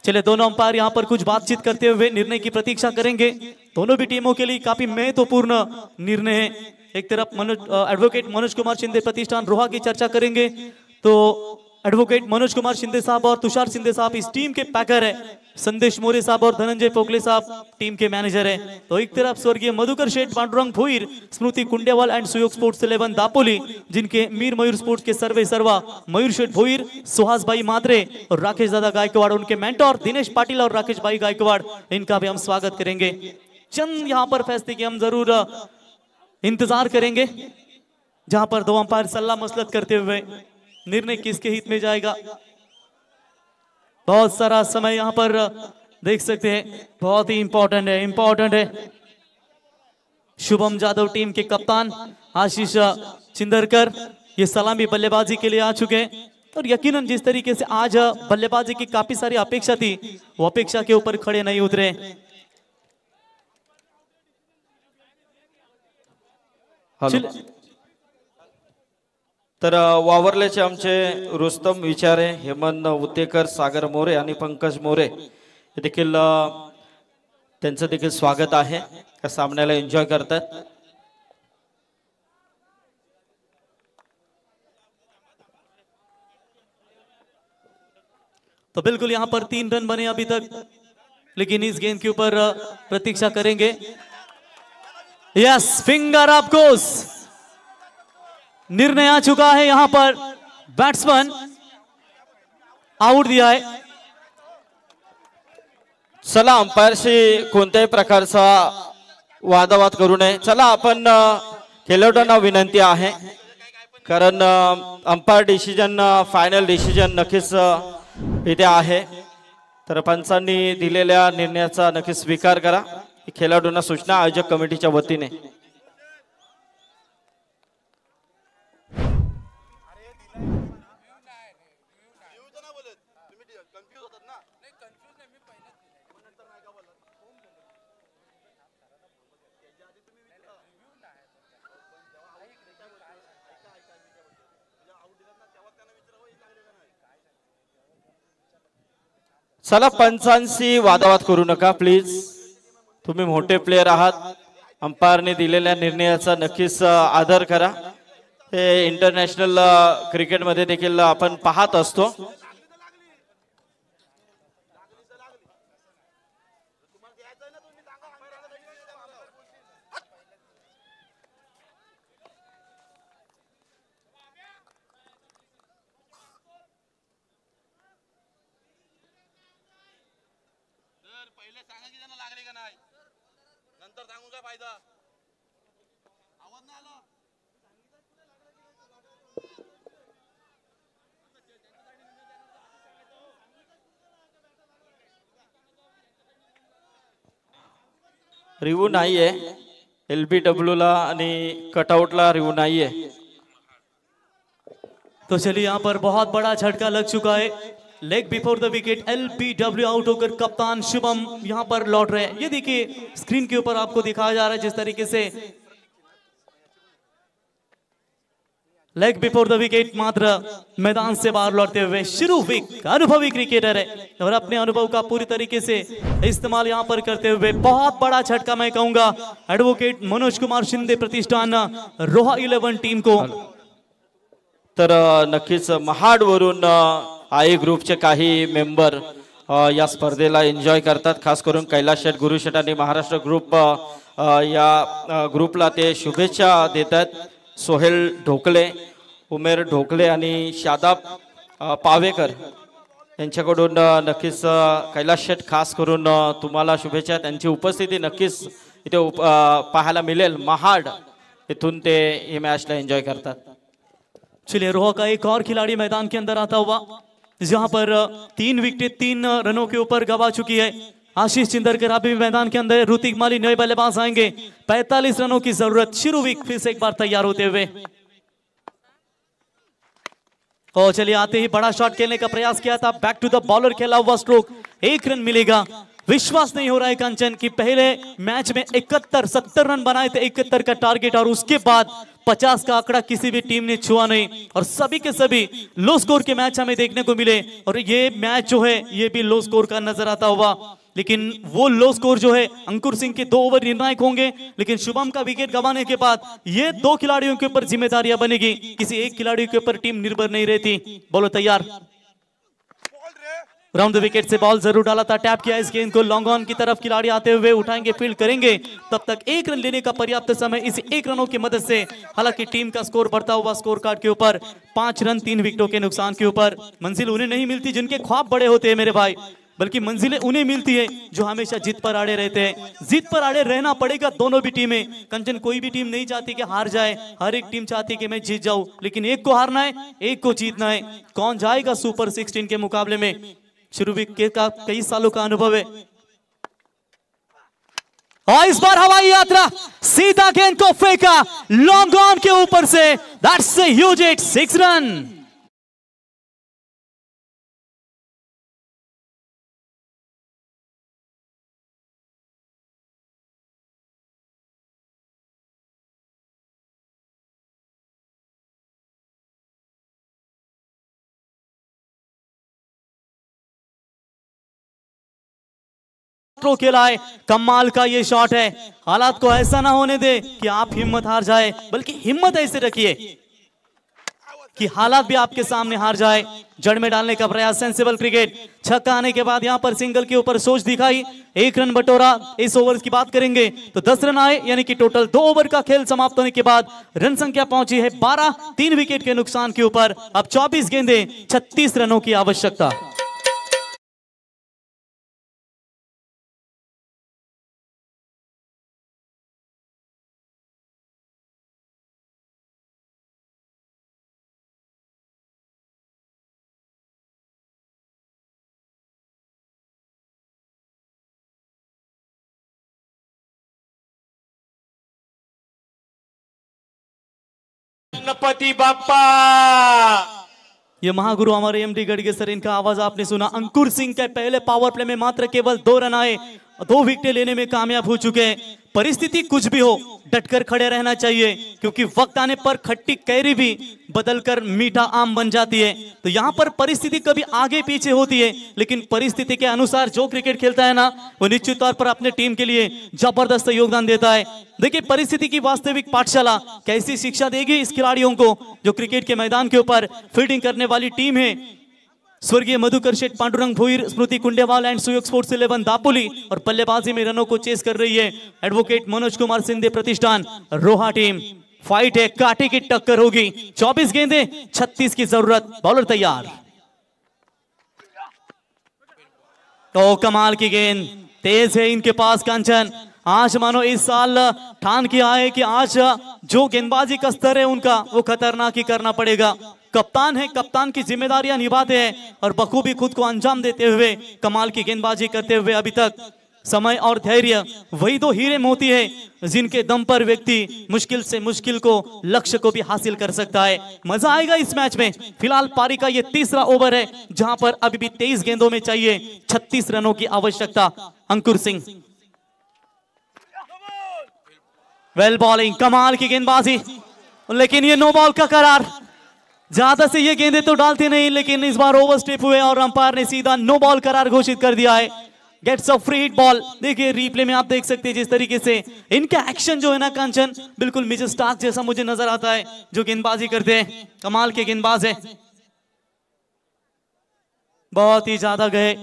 चले दोनों अंपायर यहां पर कुछ बातचीत करते हुए निर्णय की प्रतीक्षा करेंगे। दोनों भी टीमों के लिए काफी महत्वपूर्ण निर्णय है। एक तरफ एडवोकेट मनोज कुमार शिंदे प्रतिष्ठान रोहा की चर्चा करेंगे, तो एडवोकेट मनोज कुमार शिंदे साहब और तुषार शिंदे साहब इस टीम के पैकर है। संदेश मोरे साहब और धनंजय पोगले साहब टीम के मैनेजर है। तो एक तरफ स्वर्गीय मधुकर शेठ पांडुरंग भोईर, स्मृति कुंडेवाल एंड सुयोग स्पोर्ट्स 11 दापोली, जिनके मीर मयूर स्पोर्ट्स के सर्वा मयूर शेठ भोईर, सुहास भाई मादरे और राकेश दादा गायकवाड़, उनके मेंटोर दिनेश पाटिल और राकेश भाई गायकवाड़, इनका भी हम स्वागत करेंगे। चंद यहाँ पर फैसले की हम जरूर इंतजार करेंगे, जहां पर 2 अंपायर सलाह मसलत करते हुए निर्णय किसके हित में जाएगा। बहुत सारा समय यहां पर देख सकते हैं, बहुत ही इंपॉर्टेंट है। शुभम जादव टीम के कप्तान आशीष चिंदरकर ये सलामी बल्लेबाजी के लिए आ चुके हैं और यकीनन जिस तरीके से आज बल्लेबाजी की काफी सारी अपेक्षा थी, वो अपेक्षा के ऊपर खड़े नहीं उतरे। तर वावरल्याचे आमचे रुस्तम विचारे, हेमंत उत्तेकर, सागर मोरे आणि पंकज मोरे हे देखील त्यांचं देखील स्वागत आहे। या सामन्याला एन्जॉय करतात। तो बिल्कुल यहां पर 3 रन बने अभी तक, लेकिन इस गेंद के ऊपर प्रतीक्षा करेंगे। यस, फिंगर अप गोस, निर्णय आ चुका है। यहां पर बैट्समैन आउट दिया है। चला अंपायरशी कोणत्याही प्रकारचा वादावाद करू नये। चला आपण खेळाडूंना विनंती आहे, कारण अंपायर डिसिजन फायनल डिसिजन नक्कीच इथे आहे, तर पंचांनी दिलेल्या निर्णयाचा नक्की स्वीकार करा. खेळाडूंना सूचना आयोजक कमिटीच्या वतीने. चला पंचांशी वादावाद करू नका प्लीज. तुम्ही मोठे प्लेयर आहात. अंपायरने दिलेल्या निर्णयाचा नक्कीच आदर करा. हे इंटरनॅशनल क्रिकेटमध्ये देखील आपण पाहत असतो. रिव्यू नाहीये. LBW ला आणि कटआउटला रिव्यू नाहीये. तो चलिए यहाँ पर बहुत बड़ा झटका लग चुका है. Leg before the wicket LBW out होकर कप्तान शुभम यहाँ पर लौट रहे हैं. ये देखिए स्क्रीन के ऊपर आपको दिखाया जा रहा है जिस तरीके से लेग बिफोर द विकेट मात्र मैदान से बाहर लौटते हुए शिरूविक अनुभवी क्रिकेटर है और अपने अनुभव का पूरी तरीके से इस्तेमाल यहां पर करते हुए बहुत बड़ा झटका मैं कहूंगा एडवोकेट मनोज कुमार शिंदे प्रतिष्ठान रोहा 11 टीम को. तर नक्कीच महाड वरून आई ग्रुपचे काही मेंबर या स्पर्धेला एन्जॉय करतात. खास करून कैलास शेठ गुरु शेठ आणि महाराष्ट्र ग्रुप या ग्रुपला ते शुभेच्छा देतात. सोहेल ढोकले, उमेर ढोकले आणि शादाब पावेकर यांच्याकडून नक्कीच कैलास शेठ खास करून तुम्हाला शुभेच्छा. त्यांची उपस्थिती नक्कीच इथे पाहायला मिळेल. महाड इथून ते ही मॅचला एन्जॉय करतात. चलिए रोहा का एक और खिलाड़ी मैदान के अंदर आता हुआ जहां पर 3 विकेट 3 रनों के ऊपर गवा चुकी है. आशीष चिंदरकर अभी भी मैदान के अंदर. ऋतिक माली नए बल्लेबाज आएंगे. 45 रनों की जरूरत. शिरूविक फिर से एक बार तैयार होते हुए. और चलिए आते ही बड़ा शॉट खेलने का प्रयास किया था. बैक टू द बॉलर खेला हुआ स्ट्रोक. 1 रन मिलेगा. विश्वास नहीं हो रहा है कंचन कि पहले मैच में 71-70 रन बनाए थे. 71 का टारगेट और उसके बाद 50 का आंकड़ा किसी भी टीम ने छुआ नहीं और सभी के सभी लो स्कोर के मैच हमें देखने को मिले. और ये मैच जो है ये भी लो स्कोर का नजर आता हुआ. लेकिन वो लो स्कोर जो है अंकुर सिंह के 2 ओवर निर्णायक होंगे. लेकिन शुभम का विकेट गंवाने के बाद ये 2 खिलाड़ियों के ऊपर जिम्मेदारियां बनेगी. किसी एक खिलाड़ी के ऊपर टीम निर्भर नहीं रहती. बोलो तैयार. राउंड द विकेट से बॉल जरूर डाला था. टैप किया इस गेंद को. लॉन्ग ऑन की तरफ खिलाड़ी आते हुए उठाएंगे, फील्ड करेंगे. तब तक 1 रन लेने का पर्याप्त समय. इस 1 रनों की मदद से हालांकि टीम का स्कोर बढ़ता हुआ स्कोर कार्ड के ऊपर 5 रन 3 विकेटों के नुकसान के ऊपर. मंजिल उन्हें नहीं मिलती जिनके ख्वाब बड़े होते हैं मेरे भाई, बल्कि मंजिलें उन्हें मिलती है जो हमेशा जीत पर आड़े रहते हैं. जीत पर आड़े रहना पड़ेगा दोनों भी टीमें. कंचन कोई भी टीम नहीं चाहती कि हार जाए. हर एक टीम चाहती है कि मैं जीत जाऊं. लेकिन एक को हारना है, एक को जीतना है. कौन जाएगा सुपर 16 के मुकाबले में? शिरूविक का कई सालों का अनुभव है. और इस बार हवाई यात्रा सीधा गेंद को फेंका लॉन्ग ऑन के ऊपर से. That's a huge hit. 6 run. Throw खेला है. कमाल का ये शॉट है. हालात को ऐसा ना होने दे कि आप हिम्मत हार जाए, बल्कि हिम्मत ऐसे रखिए कि हालात भी आपके सामने हार जाए. जड़ में डालने का प्रयास. Sensible cricket. छक्का आने के बाद यहां पर सिंगल के ऊपर सोच दिखाई. 1 रन बटोरा. इस ओवर की बात करेंगे तो 10 रन आए, यानी कि टोटल 2 ओवर का खेल समाप्त होने के बाद रन संख्या पहुंची है 12. 3 विकेट के नुकसान के ऊपर अब 24 गेंदें, 36 रनों की आवश्यकता. गणपति बाप्पा। ये महागुरु हमारे एमडी गढ़गे सर, इनका आवाज आपने सुना। अंकुर सिंह के पहले पावर प्ले में मात्र केवल 2 रन आए, 2 विकेट लेने में कामयाब हो चुके हैं। परिस्थिति कुछ भी हो, डटकर खड़े रहना चाहिए, क्योंकि वक्त आने पर खट्टी कैरी भी बदलकर मीठा आम बन जाती है। तो यहाँ पर परिस्थिति कभी आगे पीछे होती है, लेकिन परिस्थिति के अनुसार जो क्रिकेट खेलता है ना, वो निश्चित तौर पर अपने टीम के लिए जबरदस्त योगदान देता है। देखिए परिस्थिति की वास्तविक पाठशाला कैसी शिक्षा देगी इस खिलाड़ियों को, जो क्रिकेट के मैदान के ऊपर फील्डिंग करने वाली टीम है। स्वर्गीय मधुकर शेठ, पांडुरंग भोईर, स्मृति कुंडेवाल एंड सुयोग स्पोर्ट्स 11 दापोली, और बल्लेबाजी में रनों को चेस कर रही है एडवोकेट मनोज कुमार सिंधे प्रतिष्ठान रोहा टीम। फाइट है, कांटे की टक्कर होगी। 24 गेंदें, 36 की जरूरत। बॉलर तैयार। तो कमाल की गेंद, तेज है इनके पास कंचन। आज मानो इस साल ठान किया है कि आज जो गेंदबाजी का स्तर है उनका, वो खतरनाक ही करना पड़ेगा। कप्तान है, कप्तान की जिम्मेदारियां निभाते हैं और बखूबी खुद को अंजाम देते हुए कमाल की गेंदबाजी करते हुए अभी तक समय और धैर्य वही 2 हीरे मोती है जिनके दम पर व्यक्ति मुश्किल से मुश्किल को लक्ष्य को भी हासिल कर सकता है। मजा आएगा इस मैच में। फिलहाल पारी का ये 3रा ओवर है, जहां पर अभी भी 23 गेंदों में चाहिए 36 रनों की आवश्यकता। अंकुर सिंह, वेल बॉलिंग, कमाल की गेंदबाजी, लेकिन ये नो बॉल का करार। ज्यादा से ये गेंदें तो डालते नहीं, लेकिन इस बार ओवर स्टेप हुए और अंपायर ने सीधा नो बॉल करार घोषित कर दिया है। Gets a free hit ball. देखिए रिप्ले में आप देख सकते हैं जिस तरीके से इनका एक्शन जो है ना कंचन, बिल्कुल मिचेल स्टार्क जैसा मुझे नजर आता है जो गेंदबाजी करते हैं। कमाल के गेंदबाज है, बहुत ही ज्यादा गए,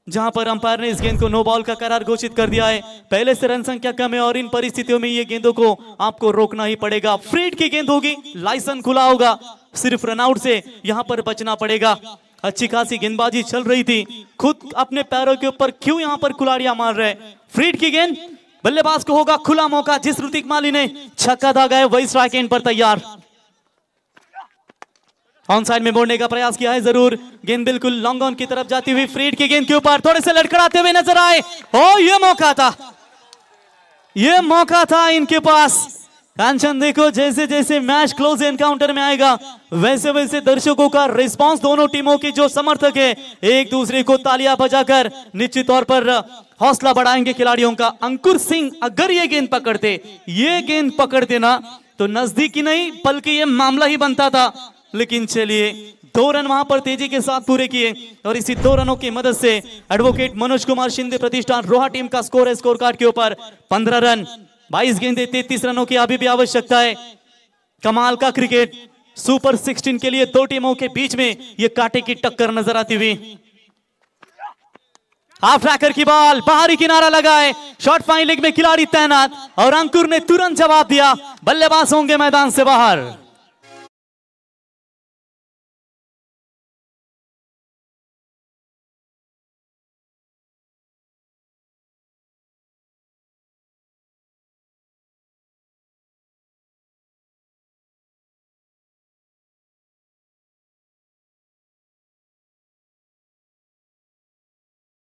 जहां पर अंपायर ने इस गेंद को नो बॉल का करार घोषित कर दिया है। पहले से रन संख्या कम है और इन परिस्थितियों में ये गेंदों को आपको रोकना ही पड़ेगा। फ्री हिट की गेंद होगी, लाइसेंस खुला होगा, सिर्फ रनआउट से यहां पर बचना पड़ेगा। अच्छी खासी गेंदबाजी चल रही थी, खुद अपने पैरों के ऊपर क्यों यहां पर कुलाड़ियां मार रहे। फ्री हिट की गेंद, बल्लेबाज को होगा खुला मौका। जिस ऋतिक माली ने छक्का दागा है वही स्ट्राइक एंड पर तैयार। ऑन साइड में मोड़ने का प्रयास किया है जरूर, गेंद बिल्कुल लॉन्ग ऑन की तरफ जाती हुई फ्री हिट की गेंद के ऊपर थोड़े से लड़खड़ाते हुए नजर आए। ओ ये मौका था, ये मौका था इनके पास। कांचन देखो जैसे जैसे मैच क्लोज एनकाउंटर में आएगा वैसे वैसे दर्शकों का रिस्पांस, दोनों टीमों के जो समर्थक है एक दूसरे को तालियां बजाकर निश्चित तौर पर हौसला बढ़ाएंगे खिलाड़ियों का। अंकुर सिंह अगर ये गेंद पकड़ते ना तो नजदीकी नहीं बल्कि ये मामला ही बनता था, लेकिन चलिए 2 रन वहां पर तेजी के साथ पूरे किए और इसी 2 रनों की मदद से एडवोकेट मनोज कुमार शिंदे प्रतिष्ठान रोहा टीम का स्कोर है स्कोर कार्ड के ऊपर 15 रन। 22 गेंदें, 33 रनों की अभी भी आवश्यकता है। कमाल का क्रिकेट, सुपर 16 के लिए 2 टीमों के बीच में यह कांटे की टक्कर नजर आती हुई। हाफ ट्रैकर की बॉल, बाहरी किनारा लगा है, शॉर्ट फाइन लेग में खिलाड़ी तैनात और अंकुर ने तुरंत जवाब दिया, बल्लेबाज होंगे मैदान से बाहर।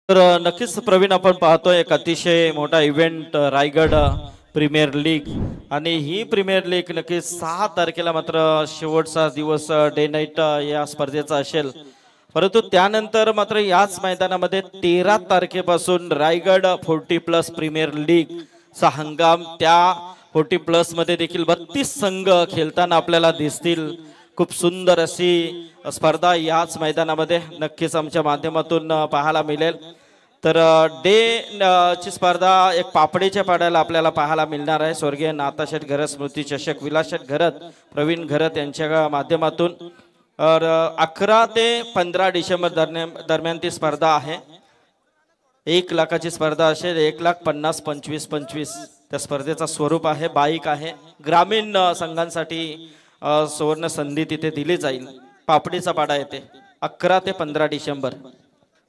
तर नक्कीच प्रवीण आपण पाहतोय एक अतिशय मोठा इव्हेंट रायगड प्रीमियर लीग, आणि ही प्रीमियर लीग नक्कीच 6 तारखेला मात्र शेवटचा दिवस डे नाईट या स्पर्धेचा असेल, परंतु त्यानंतर मात्र याच मैदानामध्ये 13 तारखेपासून रायगड 40+ प्रीमियर लीग चा हंगाम, त्या 40+ मध्ये देखील 32 संघ खेळताना आपल्याला दिसतील। खूप सुंदर अशी स्पर्धा याच मैदानामध्ये नक्कीच आमच्या माध्यमातून पाहायला मिळेल। तर डे ची स्पर्धा एक पापडीच्या पाड्याला आपल्याला पाहायला मिळणार आहे। स्वर्गीय नाथाशेठ घरत स्मृती चषक विलासशेठ घरत, प्रवीण घरत यांच्या माध्यमातून। और 11 ते 15 डिसेंबर दरम्यान ती स्पर्धा आहे। 1 लाखाची स्पर्धा असेल, 1,50,000 25-25 त्या स्पर्धेचा स्वरूप आहे। बाईक आहे, ग्रामीण संघांसाठी सुवर्ण संधि तिथे दिली जाईल। पापड़ीचा पाड़ा येते 11 ते 15 दिसंबर।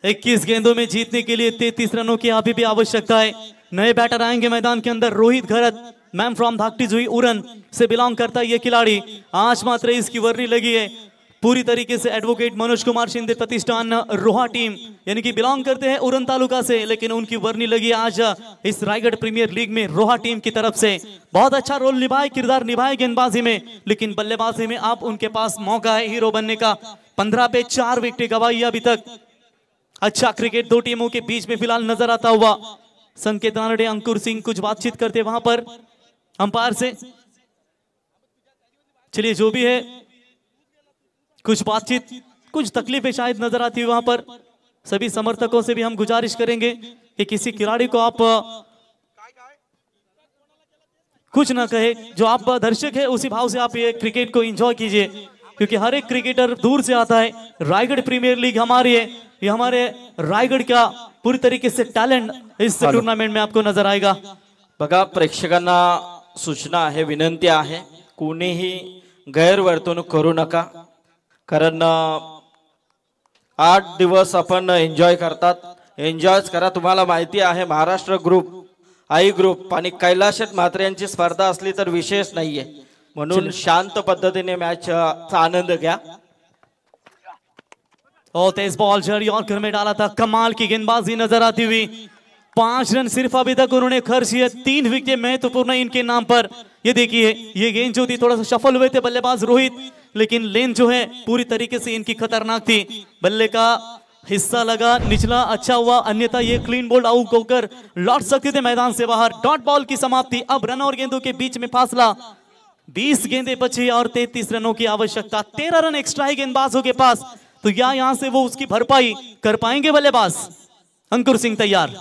21 गेंदों में जीतने के लिए 33 रनों की अभी भी आवश्यकता है। नए बैटर आएंगे मैदान के अंदर। रोहित घरत, मैम फ्रॉम धाकटी जुई उरन से बिलोंग करता है ये खिलाड़ी। आज मात्र इसकी वर्री लगी है, पूरी तरीके से एडवोकेट मनोज कुमार शिंदे प्रतिष्ठान रोहा टीम यानी कि बिलोंग करते हैं उरन तालुका से, लेकिन उनकी वर्नी लगी आज इस रायगढ़ प्रीमियर लीग में रोहा टीम की तरफ से। बहुत अच्छा रोल निभाए, किरदार निभाए गेंदबाजी में, लेकिन बल्लेबाजी में आप उनके पास मौका है हीरो बनने का। 15 पे 4 विकेटें गंवाई अभी तक। अच्छा क्रिकेट दो टीमों के बीच में फिलहाल नजर आता हुआ। संकेत रानडे, अंकुर सिंह कुछ बातचीत करते वहां पर अंपायर से। चलिए जो भी है, कुछ बातचीत, कुछ तकलीफें शायद नजर आती है वहां पर। सभी समर्थकों से भी हम गुजारिश करेंगे कि किसी खिलाड़ी को आप कुछ ना कहे, जो आप दर्शक है उसी भाव से आप ये क्रिकेट को एंजॉय कीजिए, क्योंकि हर एक क्रिकेटर दूर से आता है। रायगढ़ प्रीमियर लीग हमारी है, ये हमारे रायगढ़ का पूरी तरीके से टैलेंट इस टूर्नामेंट में आपको नजर आएगा। बघा, प्रेक्षकांना सूचना आहे, विनंती आहे, कोणीही गैरवर्तणूक करू नका, कारण 8 दिवस आपण एन्जॉय करतात, एन्जॉयच करा। तुम्हाला माहिती आहे महाराष्ट्र ग्रुप, आई ग्रुप आणि कैलाशत म्हात्रे यांची स्पर्धा असली तर विशेष नाहीये, म्हणून शांत पद्धतीने मॅचचा आनंद घ्या। और तेज बॉल जड़ी और में डाला था, कमाल की गेंदबाजी नजर आती हुई। 5 रन सिर्फ अभी तक उन्होंने खर्च किए, 3 विकेट महत्वपूर्ण इनके नाम पर। ये देखिए, ये गेंद जो थी थोड़ा सा शफल हुए थे बल्लेबाज रोहित, लेकिन लेन जो है पूरी तरीके से इनकी खतरनाक थी। बल्ले का हिस्सा लगा निचला, अच्छा हुआ, अन्यथा ये क्लीन बोल्ड आउट होकर लौट सकते थे मैदान से बाहर। डॉट बॉल की समाप्ति। अब रन और गेंदों के बीच में फासला 20 गेंदें बची और 33 रनों की आवश्यकता। 13 रन एक्स्ट्रा है गेंदबाजों के पास, तो यहां से वो उसकी भरपाई कर पाएंगे बल्लेबाज। अंकुर सिंह तैयार,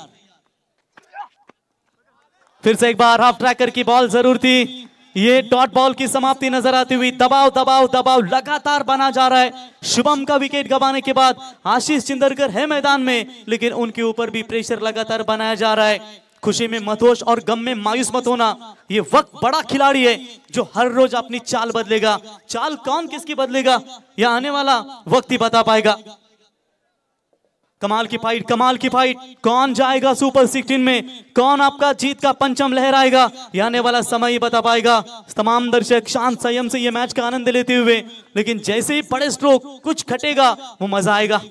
फिर से एक बार हाफ ट्रैकर की बॉल जरूर थी। ये डॉट बॉल की समाप्ति नजर आती हुई। दबाव दबाव दबाव लगातार बना जा रहा है। शुभम का विकेट गंवाने के बाद आशीष चिंदरकर है मैदान में, लेकिन उनके ऊपर भी प्रेशर लगातार बनाया जा रहा है। खुशी में मत और गम में मायूस मत होना। ये वक्त बड़ा खिलाड़ी है जो हर रोज अपनी चाल बदलेगा। चाल कौन किसकी बदलेगा, यह आने वाला वक्त ही बता पाएगा। कमाल की फाइट, कमाल की फाइट। कौन जाएगा सुपर 16 में, कौन आपका जीत का पंचम लहराएगा, यह आने वाला समय ही बता पाएगा। तमाम दर्शक शांत संयम से ये मैच का आनंद लेते हुए, लेकिन जैसे ही बड़े स्ट्रोक कुछ खटेगा वो मजा आएगा।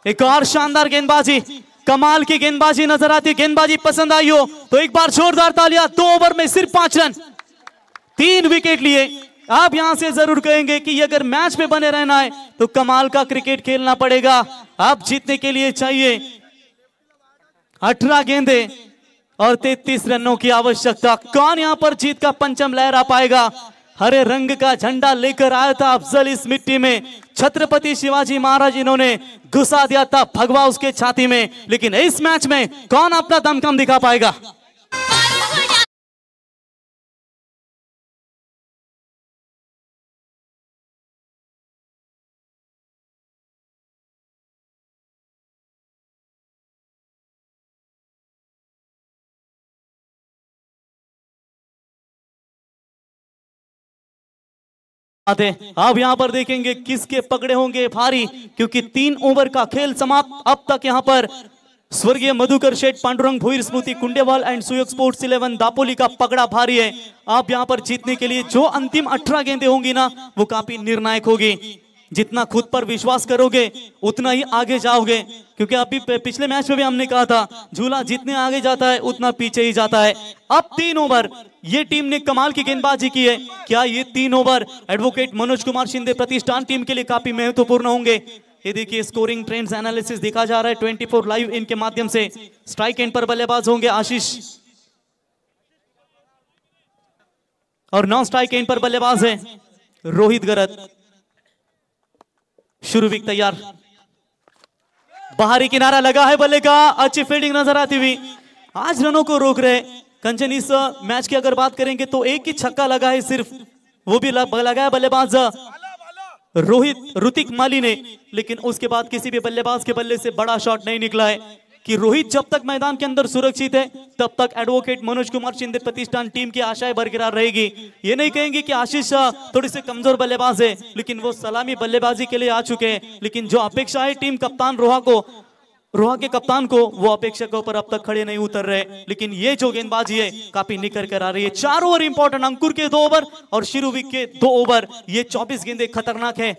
एक और शानदार गेंदबाजी, कमाल की गेंदबाजी नजर आती है। गेंदबाजी पसंद आई हो तो एक बार जोरदार तालियां। 2 ओवर में सिर्फ 5 रन, 3 विकेट लिए। आप यहां से जरूर कहेंगे कि अगर मैच में बने रहना है तो कमाल का क्रिकेट खेलना पड़ेगा। आप जीतने के लिए चाहिए 18 गेंदें और 33 रनों की आवश्यकता। कौन यहां पर जीत का पंचम लहरा पाएगा। हरे रंग का झंडा लेकर आया था अफजल इस मिट्टी में। छत्रपति शिवाजी महाराज इन्होंने घुसा दिया था भगवा उसके छाती में, लेकिन इस मैच में कौन अपना दमखम दिखा पाएगा। अब यहां पर देखेंगे किसके पकड़े होंगे भारी, क्योंकि 3 ओवर का खेल समाप्त। अब तक यहां पर स्वर्गीय मधुकर शेठ, पांडुरंग भोईर, स्मृति कुंडेवाल एंड सुयोग स्पोर्ट्स 11 दापोली का पकड़ा भारी है। आप यहां पर जीतने के लिए जो अंतिम 18 गेंदें होंगी ना, वो काफी निर्णायक होगी। जितना खुद पर विश्वास करोगे उतना ही आगे जाओगे, क्योंकि अभी पिछले मैच में भी हमने कहा था झूला जितने आगे जाता है उतना पीछे ही जाता है। अब 3 ओवर ये टीम ने कमाल की गेंदबाजी की है। क्या ये 3 ओवर एडवोकेट मनोज कुमार शिंदे प्रतिष्ठान टीम के लिए काफी महत्वपूर्ण होंगे। ये देखिए स्कोरिंग ट्रेंड्स एनालिसिस देखा जा रहा है 24 लाइव इनके माध्यम से। स्ट्राइक एंड पर बल्लेबाज होंगे आशीष और 9 स्ट्राइक एंड पर बल्लेबाज है रोहित गरत। शुरू विक तैयार, बाहरी किनारा लगा है बल्ले का, अच्छी फील्डिंग नजर आती हुई। आज रनों को रोक रहे कंचन। इस मैच की अगर बात करेंगे तो एक ही छक्का लगा है सिर्फ, वो भी लगा है बल्लेबाज रोहित ऋतिक माली ने, लेकिन उसके बाद किसी भी बल्लेबाज के बल्ले से बड़ा शॉट नहीं निकला है। कि रोहित जब तक मैदान के अंदर सुरक्षित है तब तक एडवोकेट मनोज कुमार शिंदे प्रतिष्ठान टीम की आशाएं बरकरार रहेगी। ये नहीं कहेंगे कि आशीष थोड़ी से कमजोर बल्लेबाज है, लेकिन वो सलामी बल्लेबाजी के लिए आ चुके हैं। लेकिन जो अपेक्षा है टीम कप्तान रोहा को, रोहा के कप्तान को वो अपेक्षकों पर अब तक खड़े नहीं उतर रहे, लेकिन ये जो गेंदबाजी है काफी निखर कर आ रही है। 4 ओवर इंपॉर्टेंट, अंकुर के 2 ओवर और शिरुविक के 2 ओवर, ये 24 गेंदें खतरनाक है।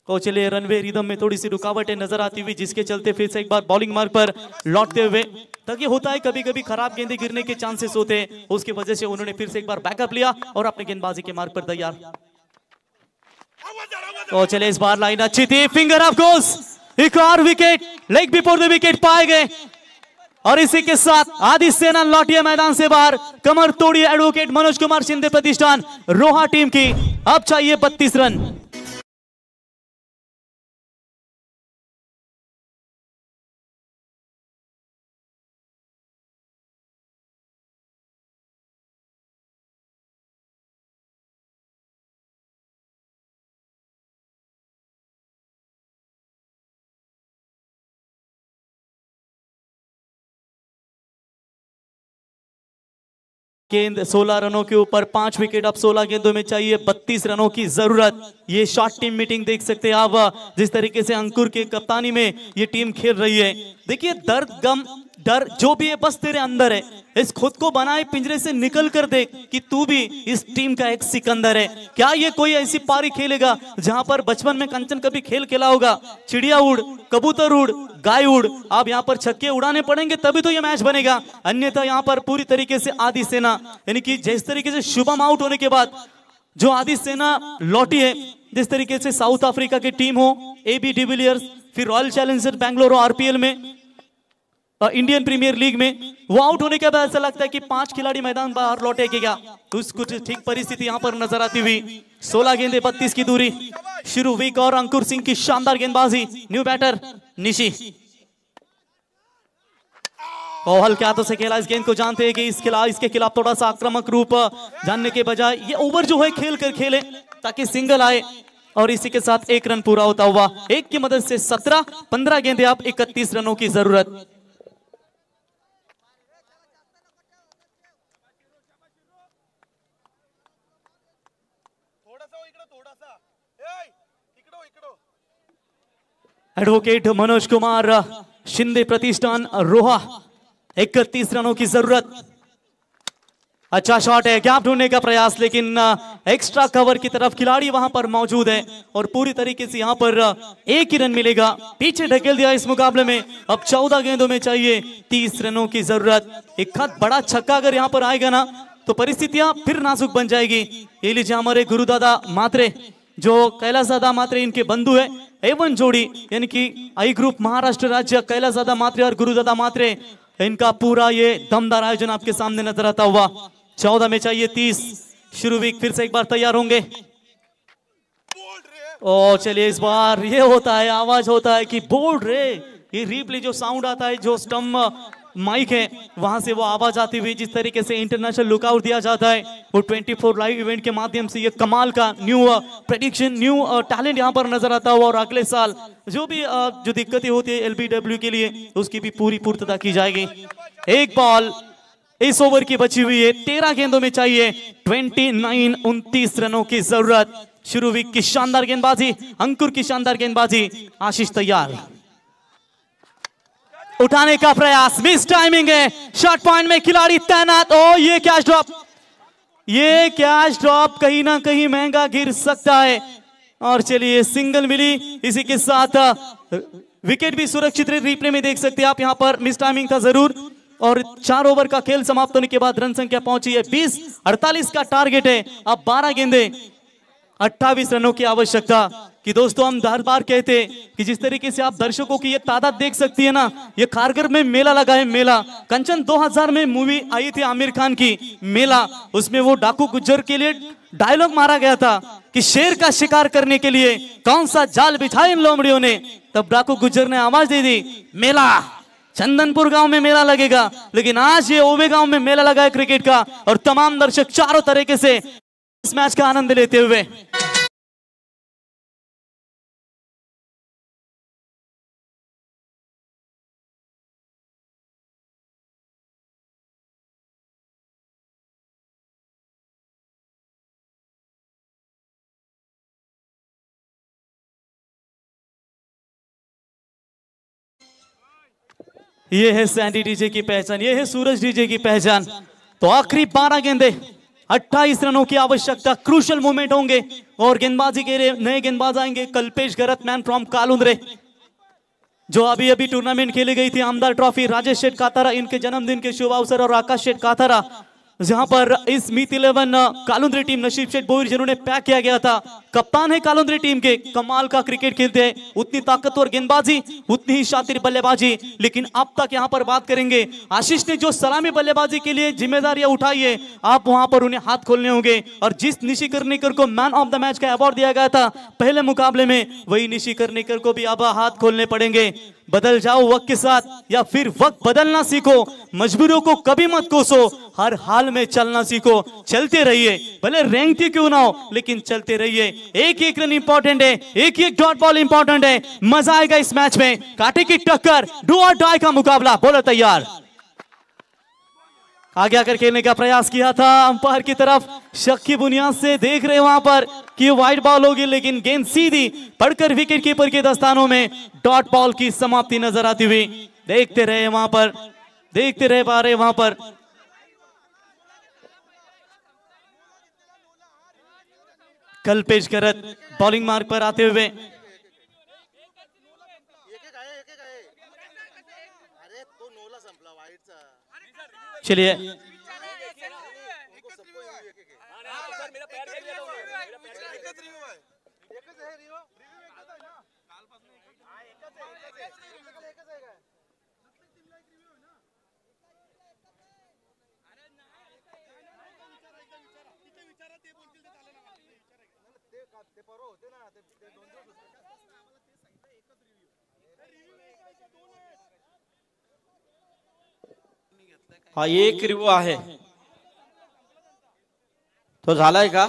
तो चलिए रनवे रिदम में थोड़ी सी रुकावटें नजर आती हुई, जिसके चलते फिर से एक बार बॉलिंग मार्ग पर लौटते हुए, ताकि होता है कभी कभी खराब गेंदें गिरने के चांसेस होते हैं, उसकी वजह से उन्होंने फिर से एक बार बैकअप लिया और अपने गेंदबाजी के मार्ग पर तैयार। तो चले इस बार लाइन अच्छी थी, फिंगर ऑफ गोस, एक और wicket, leg before the wicket पाए गए और इसी के साथ आदि सेना लौटिया मैदान से बाहर। कमर तोड़ी एडवोकेट मनोज कुमार शिंदे प्रतिष्ठान रोहा टीम की, अब चाहिए 32 रन। गेंद 16 रनों के ऊपर 5 विकेट, अब 16 गेंदों में चाहिए 32 रनों की जरूरत। ये शॉर्ट टीम मीटिंग देख सकते हैं आप, जिस तरीके से अंकुर के कप्तानी में ये टीम खेल रही है। देखिए दर्द, गम, डर जो भी है बस तेरे अंदर है, इस खुद को बनाए पिंजरे से निकल कर देख कि तू भी इस टीम का एक सिकंदर है। क्या ये कोई ऐसी पारी खेलेगा जहां पर बचपन में कंचन कभी खेल खेला होगा, चिड़िया उड़, कबूतर उड़, गाय उड़, आप यहाँ पर छक्के उड़ाने पड़ेंगे तभी तो ये मैच बनेगा, अन्यथा यहाँ पर पूरी तरीके से आदि सेना, यानी कि जिस तरीके से शुभम आउट होने के बाद जो आदि सेना लौटी है, जिस तरीके से साउथ अफ्रीका की टीम हो, AB डिविलियर्स, फिर रॉयल चैलेंजर्स बैंगलोर और RPL में, इंडियन प्रीमियर लीग में, वो आउट होने के बाद ऐसा लगता है कि 5 खिलाड़ी मैदान बाहर लौटे कि क्या, कुछ ठीक परिस्थिति यहां पर नजर आती हुई। 16 गेंदे 32 की दूरी, शिरुविक और अंकुर सिंह की शानदार गेंदबाजी, न्यू बैटर निशी और हल्के हाथों से खेला इस गेंद को, जानते हैं कि इसके खिलाफ थोड़ा सा आक्रामक रूप जानने के बजाय ये ओवर जो है खेल कर खेले ताकि सिंगल आए और इसी के साथ 1 रन पूरा होता हुआ, 1 की मदद से 17, 15 गेंदे आप 31 रनों की जरूरत। एडवोकेट मनोज कुमार शिंदे प्रतिष्ठान रोहा, 31 रनों की जरूरत। अच्छा शॉट है, गैप ढूंढने का प्रयास, लेकिन एक्स्ट्रा कवर की तरफ खिलाड़ी वहां पर मौजूद है और पूरी तरीके से यहां पर 1 ही रन मिलेगा, पीछे ढकेल दिया इस मुकाबले में। अब 14 गेंदों में चाहिए 30 रनों की जरूरत। एक हाथ बड़ा छक्का अगर यहां पर आएगा ना तो परिस्थितियां फिर नाजुक बन जाएगी। ये लीजिए हमारे गुरुदादा मात्रे, जो कैलाशदादा मात्रे इनके बंधु है, A1 जोड़ी, यानी कि आई ग्रुप महाराष्ट्र राज्य, कैलाशदादा मात्रे और गुरुदादा मात्रे, इनका पूरा ये दमदार आयोजन आपके सामने नजर आता हुआ। 14 में चाहिए 30। शिरुविक फिर से एक बार तैयार होंगे। ओ चलिए इस बार ये होता है, आवाज होता है कि बोल्ड रे, ये रीप्ले जो साउंड आता है, जो स्टम्प माइक है वहां से वो आवाज आती हुई, जिस तरीके से इंटरनेशनल लुकआउट दिया जाता है, वो 24 लाइव इवेंट के माध्यम से ये कमाल का न्यू प्रेडिक्शन, न्यू टैलेंट यहाँ पर नजर आता हुआ और अगले साल जो भी जो दिक्कतें होती है LBW के लिए उसकी भी पूरी पूर्तता की जाएगी। एक बॉल इस ओवर की बची हुई है, 13 गेंदों में चाहिए 29 रनों की जरूरत। शिरुविक की शानदार गेंदबाजी, अंकुर की शानदार गेंदबाजी, आशीष तैयार, उठाने का प्रयास, मिस टाइमिंग है, शॉट पॉइंट में खिलाड़ी तैनात। ओ ये कैच ड्रॉप, ये कैच ड्रॉप कहीं ना कहीं महंगा गिर सकता है और चलिए सिंगल मिली, इसी के साथ विकेट भी सुरक्षित रिप्ले में देख सकते हैं आप, यहां पर मिस टाइमिंग था जरूर। और 4 ओवर का खेल समाप्त होने के बाद रन संख्या पहुंची है 20, 48 का टारगेट है, अब 12 गेंदे 28 रनों की आवश्यकता। कि दोस्तों हम हर बार कहते हैं कि जिस तरीके से आप दर्शकों की ये तादाद देख सकती है ना, ये खारगर में मेला लगा है, मेला कंचन 2000 में मूवी आई थी आमिर खान की मेला, उसमें वो डाकू गुज्जर के लिए डायलॉग मारा गया था कि शेर का शिकार करने के लिए कौन सा जाल बिछाया इन लोमड़ियों ने, तब डाकू गुज्जर ने आवाज दे दी मेला, चंदनपुर गांव में मेला लगेगा। लेकिन आज ये ओवे गांव में मेला लगा है क्रिकेट का और तमाम दर्शक चारों तरीके से इस मैच का आनंद लेते हुए ये है सैंडी डीजे की पहचान, ये है सूरज डीजे की पहचान। तो आखिरी 12 गेंदे, 28 रनों की आवश्यकता, क्रूशल मोमेंट होंगे और गेंदबाजी के लिए नए गेंदबाज आएंगे। कल्पेश गरत, मैन फ्रॉम कालुंद्रे, जो अभी अभी टूर्नामेंट खेली गई थी आमदार ट्रॉफी, राजेश शेठ काथारा इनके जन्मदिन के शुभ अवसर, और आकाश शेठ काथारा जहां पर इस मीत 11 कालुंद्री टीम नसीब शेठ बोईर जिन्होंने पैक किया गया था, कप्तान है कालुंद्री टीम के, कमाल का क्रिकेट खेलते हैं, उतनी ताकतवर गेंदबाजी, उतनी ही शातिर बल्लेबाजी। लेकिन अब तक यहां पर बात करेंगे, आशीष ने जो सलामी बल्लेबाजी के लिए जिम्मेदारियां उठाई है, आप वहां पर उन्हें हाथ खोलने होंगे। और जिस निशी कर्णिकर को मैन ऑफ द मैच का अवार्ड दिया गया था पहले मुकाबले में, वही निशी कर्णिकर को भी अब हाथ खोलने पड़ेंगे। बदल जाओ वक्त के साथ या फिर वक्त बदलना सीखो, मजबूरियों को कभी मत कोसो, हर हाल में चलना सीखो। चलते रहिए, भले रैंक ही क्यों ना हो, लेकिन चलते रहिए। एक एक रन इंपॉर्टेंट है, एक एक डॉट बॉल इंपॉर्टेंट है। मजा आएगा इस मैच में, कांटे की टक्कर, डू और डाई का मुकाबला। बोलो तैयार। आगे आकर खेलने का प्रयास किया था, अंपायर की तरफ शक की बुनियाद से देख रहे वहां पर कि वाइड बॉल होगी, लेकिन गेंद सीधी पड़कर विकेट कीपर के दस्तानों में डॉट बॉल की समाप्ति नजर आती हुई। देखते रहे वहां पर, देखते रहे पा रहे वहां पर। कल्पेश गरत बॉलिंग मार्ग पर आते हुए, चलिए हा एक रिव्ह्यू आहे तो झालाय का?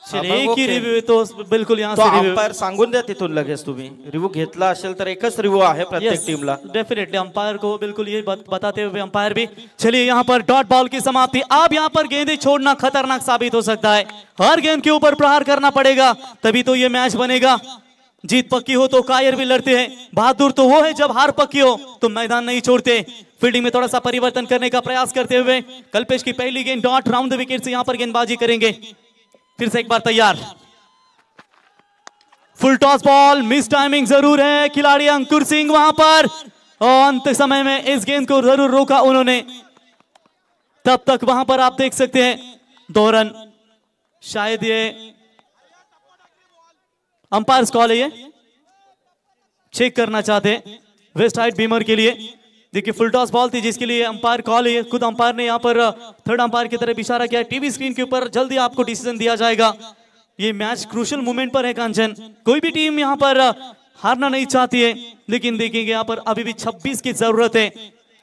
चलिए एक ही रिव्यू तो बिल्कुल यहाँ तो से रिव्यू अंपायर सांगून द्या तिथून लगेच, तुम्ही रिव्ह्यू घेतला असेल तर एकच रिव्ह्यू आहे प्रत्येक टीमला। डेफिनेटली अंपायर को बिल्कुल ये बताते हुए अंपायर भी। चलिए यहाँ पर डॉट बॉल की समाप्ति। अब यहाँ पर गेंदें छोड़ना खतरनाक साबित हो सकता है, हर गेंद के ऊपर प्रहार करना पड़ेगा, तभी तो ये मैच बनेगा। जीत पक्की हो तो कायर भी लड़ते हैं, बहादुर तो वो है जब हार पक्की हो तो मैदान नहीं छोड़ते। फील्डिंग में थोड़ा सा परिवर्तन करने का प्रयास करते हुए कल्पेश की पहली गेंद डॉट राउंड द विकेट से यहाँ पर गेंदबाजी करेंगे। फिर से एक बार तैयार, full toss ball, miss timing जरूर है, खिलाड़ी अंकुर सिंह वहां पर, और अंत समय में इस गेंद को जरूर रोका उन्होंने। तब तक वहां पर आप देख सकते हैं 2 रन, शायद ये अंपायर कॉल है, ये चेक करना चाहते हैं वेस्ट हाइट बीमर के लिए। देखिए फुल टॉस बॉल थी जिसके लिए अंपायर कॉल है, खुद अंपायर ने यहाँ पर थर्ड अंपायर की तरफ इशारा किया। टीवी स्क्रीन के ऊपर जल्दी आपको डिसीजन दिया जाएगा। ये मैच क्रूशियल मोमेंट पर है कांचन, कोई भी टीम यहाँ पर हारना नहीं चाहती है, लेकिन देखेंगे यहाँ पर अभी भी 26 की जरूरत है।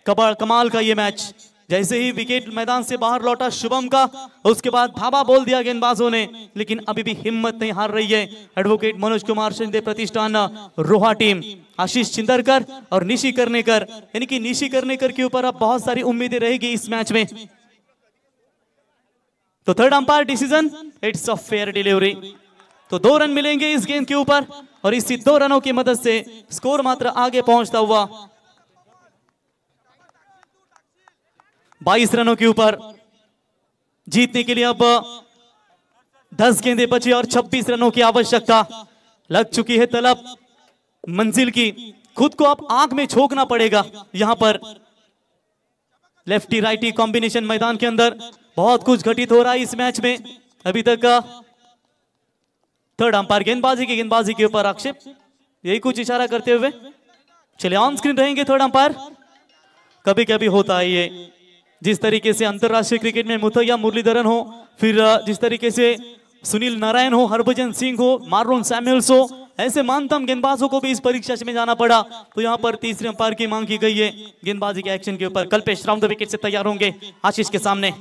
कमाल का ये मैच। जैसे ही विकेट मैदान से बाहर लौटा शुभम का, उसके बाद धावा बोल दिया गेंदबाजों ने, लेकिन अभी भी हिम्मत नहीं हार रही है। एडवोकेट मनोज कुमार शिंदे प्रतिष्ठान रोहा टीम, आशीष चिंदरकर और निशी कर्णिकर, यानी कि निशी कर्णिकर के ऊपर अब बहुत सारी उम्मीदें रहेगी इस मैच में। तो third umpire decision, it's a fair delivery. तो 2 रन मिलेंगे इस गेंद के ऊपर और इसी 2 रनों की मदद से स्कोर मात्र आगे पहुंचता हुआ 22 रनों के ऊपर। जीतने के लिए अब 10 गेंदें बची और 26 रनों की आवश्यकता। लग चुकी है तलब मंजिल की, खुद को अब आंख में झोंकना पड़ेगा। यहां पर लेफ्टी राइटी कॉम्बिनेशन मैदान के अंदर बहुत कुछ घटित हो रहा है इस मैच में अभी तक का। थर्ड अंपायर गेंदबाजी के ऊपर आक्षेप, यही कुछ इशारा करते हुए चलिए ऑन स्क्रीन रहेंगे थर्ड अंपायर। कभी कभी होता है ये, जिस तरीके से अंतरराष्ट्रीय क्रिकेट में मुथैया मुरलीधरन हो, फिर जिस तरीके से सुनील नारायण हो, हरभजन सिंह हो, मार्लोन सैमुअल्स हो, ऐसे मानतम गेंदबाजों को भी इस परीक्षा में जाना पड़ा। तो यहाँ पर तीसरे अंपायर की मांग की गई है गेंदबाजी के एक्शन के ऊपर। कल्पेश राउंड द विकेट से तैयार होंगे आशीष के सामने।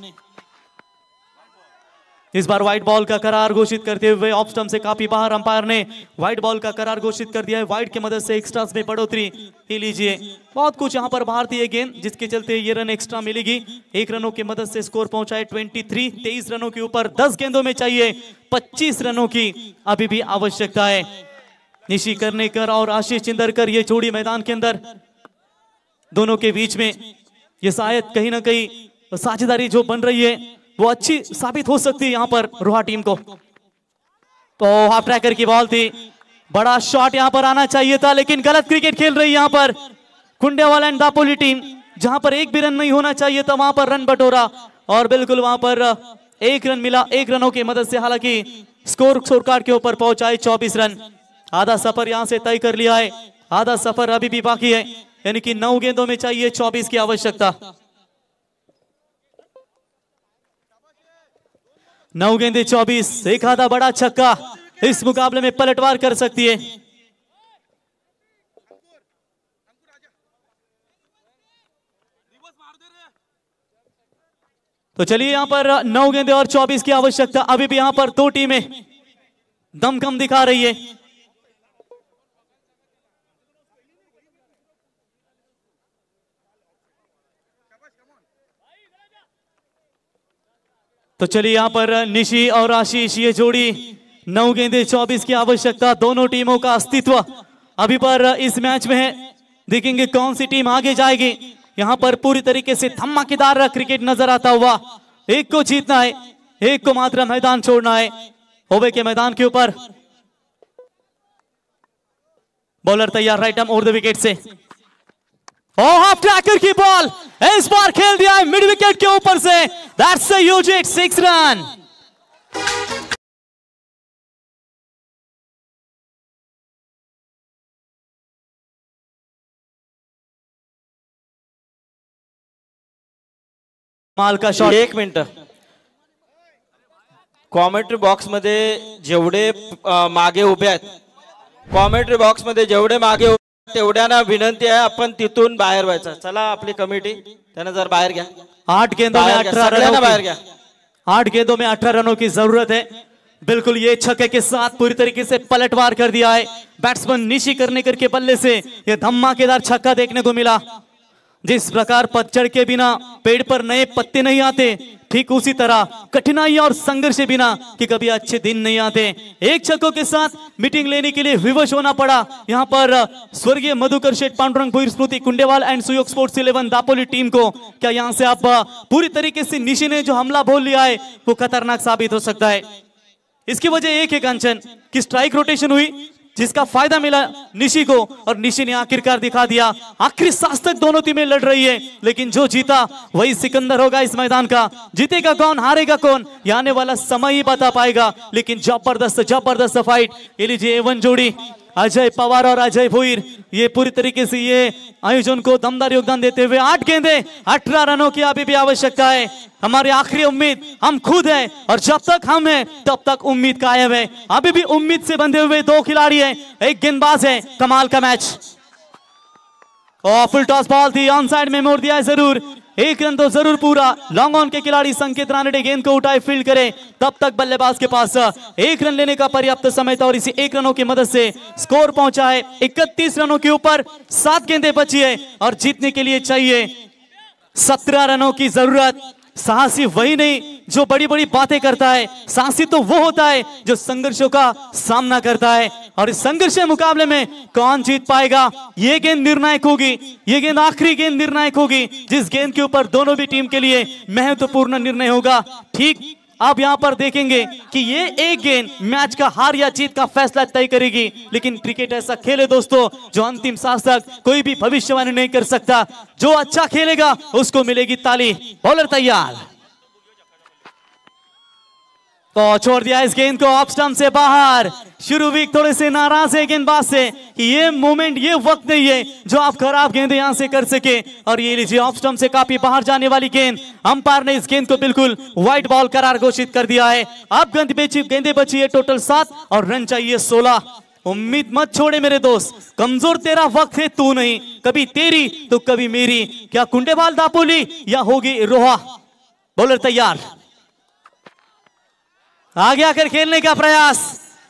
इस बार व्हाइट बॉल का करार घोषित करते हुए ऑफ स्टंप से काफी बाहर अंपायर ने व्हाइट बॉल का करार घोषित कर दिया है। व्हाइट की मदद से एक्स्ट्रास में बढ़ोतरी ही लीजिए। बहुत कुछ यहाँ पर बाहर थी ये गेंद, जिसके चलते ये रन एक्स्ट्रा मिलेगी। 1 रनों की मदद से स्कोर पहुंचा है 23। 23 रनों के ऊपर 10 गेंदों में चाहिए 25 रनों की अभी भी आवश्यकता है। निशी कर्णिकर और आशीष चिंदरकर ये जोड़ी मैदान के अंदर दोनों के बीच में ये शायद कहीं ना कहीं साझेदारी जो बन रही है वो अच्छी साबित हो सकती है यहाँ पर रोहा टीम को। तो हाफ ट्रैकर की बॉल थी, बड़ा शॉट यहाँ पर आना चाहिए था, लेकिन गलत क्रिकेट खेल रही है यहाँ पर कुंडेवाल एंड दापोली टीम। जहां पर एक भी रन नहीं होना चाहिए था वहां पर रन बटोरा और बिल्कुल वहां पर एक रन मिला, 1 रनों की मदद से। हालांकि स्कोर कार्ड के ऊपर पहुंचाए 24 रन। आधा सफर यहां से तय कर लिया है, आधा सफर अभी भी बाकी है, यानी कि 9 गेंदों में चाहिए 24 की आवश्यकता। 9 गेंदे 24, एक आधा बड़ा छक्का इस मुकाबले में पलटवार कर सकती है। तो चलिए यहां पर 9 गेंदे और 24 की आवश्यकता। अभी भी यहां पर 2 टीमें दमखम दिखा रही है। तो चलिए यहां पर निशी और आशीष ये जोड़ी 9 गेंदे 24 की आवश्यकता। दोनों टीमों का अस्तित्व अभी पर इस मैच में है। देखेंगे कौन सी टीम आगे जाएगी। यहां पर पूरी तरीके से धमाकेदार क्रिकेट नजर आता हुआ। एक को जीतना है, एक को मात्र मैदान छोड़ना है। ओवे के मैदान के ऊपर बॉलर तैयार right arm over the wicket से। हाफ ट्रैकर की बॉल इस बार खेल दिया है मिड विकेट के ऊपर से। That's a huge hit, 6 run. माल का शॉट। 1 मिनिट, कॉमेंट्री बॉक्स मध्ये जेवढे मागे उभे आहेत, कॉमेंट्री बॉक्स मध्ये जेवढे मागे उभे आहेत, तेवढ्यांना विनंती आहे आपण तिथून बाहेर व्हायचं। चला आपली कमिटी त्यांना जर बाहेर घ्या। 8 गेंदों में 18 रनों बाहेर घ्या। 8 गेंदों में 18 रनों की जरूरत है। बिल्कुल ये छक्के के साथ पूरी तरीके से पलटवार कर दिया है बैट्समैन निशी करने करके बल्ले से। ये धमाकेदार छक्का देखने को मिला। जिस प्रकार पतझड़ के बिना पेड़ पर नए पत्ते नहीं आते, ठीक उसी तरह कठिनाई और संघर्ष के बिना कि कभी अच्छे दिन नहीं आते। एक छक्कों के साथ मीटिंग लेने के लिए विवश होना पड़ा यहाँ पर स्वर्गीय मधुकर शेठ, पांडुरंग भोईर, स्मृति कुंडेवाल and Suyog sports 11 Dapoli team को। क्या यहाँ से आप पूरी तरीके से निशी ने जो हमला बोल लिया है वो खतरनाक साबित हो सकता है। इसकी वजह एक है कंचन की स्ट्राइक रोटेशन हुई जिसका फायदा मिला निशी को, और निशी ने आखिरकार दिखा दिया। आखिरी सांस तक दोनों टीमें लड़ रही है, लेकिन जो जीता वही सिकंदर होगा इस मैदान का। जीतेगा कौन, हारेगा कौन, ये आने वाला समय ही बता पाएगा। लेकिन जबरदस्त जबरदस्त फाइट। ये लीजिए A1 जोड़ी अजय पवार और अजय भोईर, ये पूरी तरीके से ये आयोजन को दमदार योगदान देते हुए। 8 गेंदे 18 रनों की अभी भी आवश्यकता है। हमारी आखिरी उम्मीद हम खुद हैं, और जब तक हम हैं तब तक उम्मीद कायम है। अभी भी उम्मीद से बंधे हुए 2 खिलाड़ी हैं, एक गेंदबाज है। कमाल का मैच। और फुल टॉस बॉल थी, ऑन साइड में मोड़ दिया है जरूर। 1 रन तो जरूर पूरा। लॉन्ग ऑन के खिलाड़ी संकेत रानडे गेंद को उठाए फील्ड करे, तब तक बल्लेबाज के पास 1 रन लेने का पर्याप्त समय था, और इसी 1 रनों की मदद से स्कोर पहुंचा है 31 रनों के ऊपर। 7 गेंदें बची है और जीतने के लिए चाहिए 17 रनों की जरूरत। साहसी वही नहीं जो बड़ी बड़ी बातें करता है, साहसी तो वो होता है जो संघर्षों का सामना करता है। और इस संघर्ष मुकाबले में कौन जीत पाएगा, ये गेंद निर्णायक होगी। ये गेंद आखिरी गेंद निर्णायक होगी, जिस गेंद के ऊपर दोनों भी टीम के लिए महत्वपूर्ण निर्णय होगा। ठीक अब यहां पर देखेंगे कि ये एक गेंद मैच का हार या जीत का फैसला तय करेगी। लेकिन क्रिकेट ऐसा खेल है दोस्तों जो अंतिम सांस तक कोई भी भविष्यवाणी नहीं कर सकता। जो अच्छा खेलेगा उसको मिलेगी ताली। बॉलर तैयार, तो छोड़ दिया इस गेंद को ऑफ स्टंप से बाहर। शुरू वीक थोड़े से नाराज है गेंदबाज से कि ये मोमेंट, ये वक्त नहीं है जो आप खराब गेंद यहां से कर सके। और ये लीजिए ऑफ स्टंप से काफी बाहर जाने वाली गेंद। अंपायर ने इस गेंद को बिल्कुल व्हाइट बॉल करार घोषित कर दिया है। अब गेंदें बची है टोटल 7 और रन चाहिए 16। उम्मीद मत छोड़े मेरे दोस्त, कमजोर तेरा वक्त है, तू नहीं, कभी तेरी तो कभी मेरी। क्या कुंडेवाल दापोली या होगी रोहा। बॉलर तैयार, आगे आकर खेलने का प्रयास।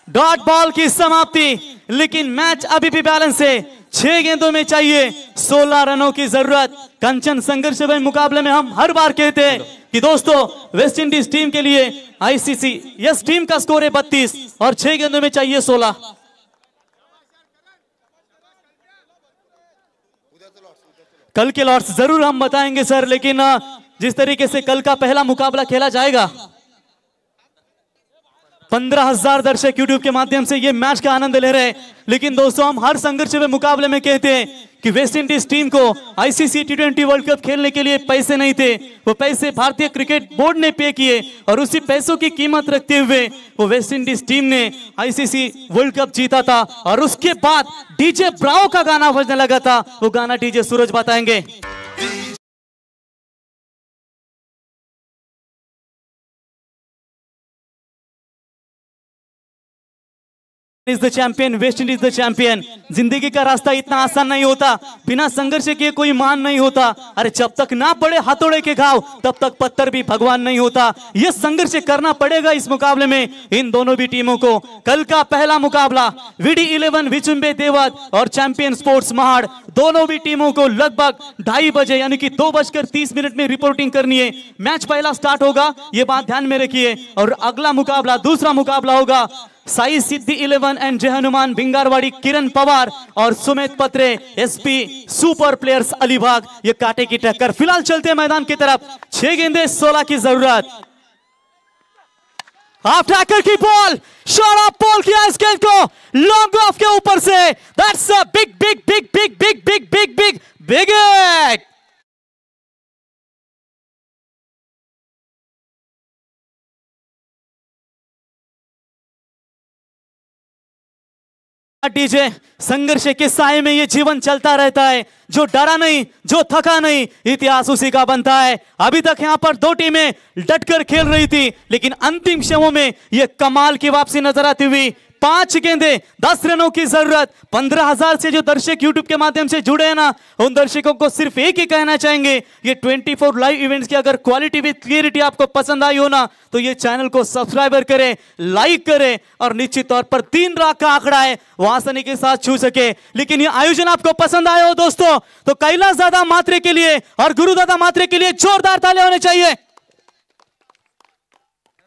डॉट बॉल की समाप्ति, लेकिन मैच अभी भी बैलेंस है। 6 गेंदों में चाहिए 16 रनों की जरूरत। कंचन संघर्ष में मुकाबले में हम हर बार कहते हैं कि दोस्तों वेस्ट इंडीज टीम के लिए आईसीसी यस टीम का स्कोर है 32 और 6 गेंदों में चाहिए 16। कल के लॉट्स जरूर हम बताएंगे सर, लेकिन जिस तरीके से कल का पहला मुकाबला खेला जाएगा, 15,000 दर्शक यूट्यूब के माध्यम से ये मैच का आनंद ले रहे हैं। लेकिन दोस्तों, हम हर संघर्ष में मुकाबले में कहते हैं कि वेस्ट इंडीज टीम को आईसीसी T20 वर्ल्ड कप खेलने के लिए पैसे नहीं थे, वो पैसे भारतीय क्रिकेट बोर्ड ने पे किए और उसी पैसों की कीमत रखते हुए वो वेस्ट इंडीज टीम ने आईसीसी वर्ल्ड कप जीता था। और उसके बाद डीजे ब्रावो का गाना बजने लगा था, वो गाना डीजे सूरज बताएंगे। Is the champion, West Indies the champion. जिंदगी का रास्ता इतना आसान नहीं होता, बिना संघर्ष के कोई मान नहीं होता। अरे जब तक ना पड़े हथौड़े के घाव, तब तक पत्थर भी भगवान नहीं होता। यह संघर्ष करना पड़ेगा इस मुकाबले में इन दोनों भी टीमों को। कल का पहला मुकाबला VD11 विचुंबे देवत और चैंपियन स्पोर्ट्स महाड़, दोनों भी टीमों को लगभग 2:30 बजे यानी कि 2:30 में रिपोर्टिंग करनी है। मैच पहला स्टार्ट होगा, ये बात ध्यान में रखिए। और अगला मुकाबला, दूसरा मुकाबला होगा साई सिद्धि 11 एंड जय हनुमान भिंगारवाड़ी किरण पवार और सुमित पत्रे SP सुपर प्लेयर्स अलीबाग, ये कांटे की टक्कर। फिलहाल चलते हैं मैदान की तरफ। 6 गेंदे 16 की जरूरत। हाफ टैकर की बॉल, शॉट ऑफ बॉल किया इस गेंद को लॉन्ग ऑफ के ऊपर से। That's a big big big big big big big big big hit. DJ, संघर्ष के साए में ये जीवन चलता रहता है। जो डरा नहीं, जो थका नहीं, इतिहास उसी का बनता है। अभी तक यहां पर दो टीमें डटकर खेल रही थी, लेकिन अंतिम क्षणों में ये कमाल की वापसी नजर आती हुई। 5 गेंदे 10 रनों की जरूरत। 15,000 से जो दर्शक यूट्यूब के माध्यम से जुड़े हैं ना, उन दर्शकों को सिर्फ एक ही कहना चाहेंगे, ये 24 लाइव इवेंट्स की अगर क्वालिटी विद क्लियरिटी आपको पसंद आई हो ना, तो ये चैनल को सब्सक्राइबर करें, लाइक करें और निश्चित तौर पर 3 लाख का आंकड़ा है वो आसानी के साथ छू सके। लेकिन ये आयोजन आपको पसंद आया हो दोस्तों, तो कैलाश दादा मात्रे के लिए और गुरु दादा मात्रे के लिए जोरदार तालियां होने चाहिए।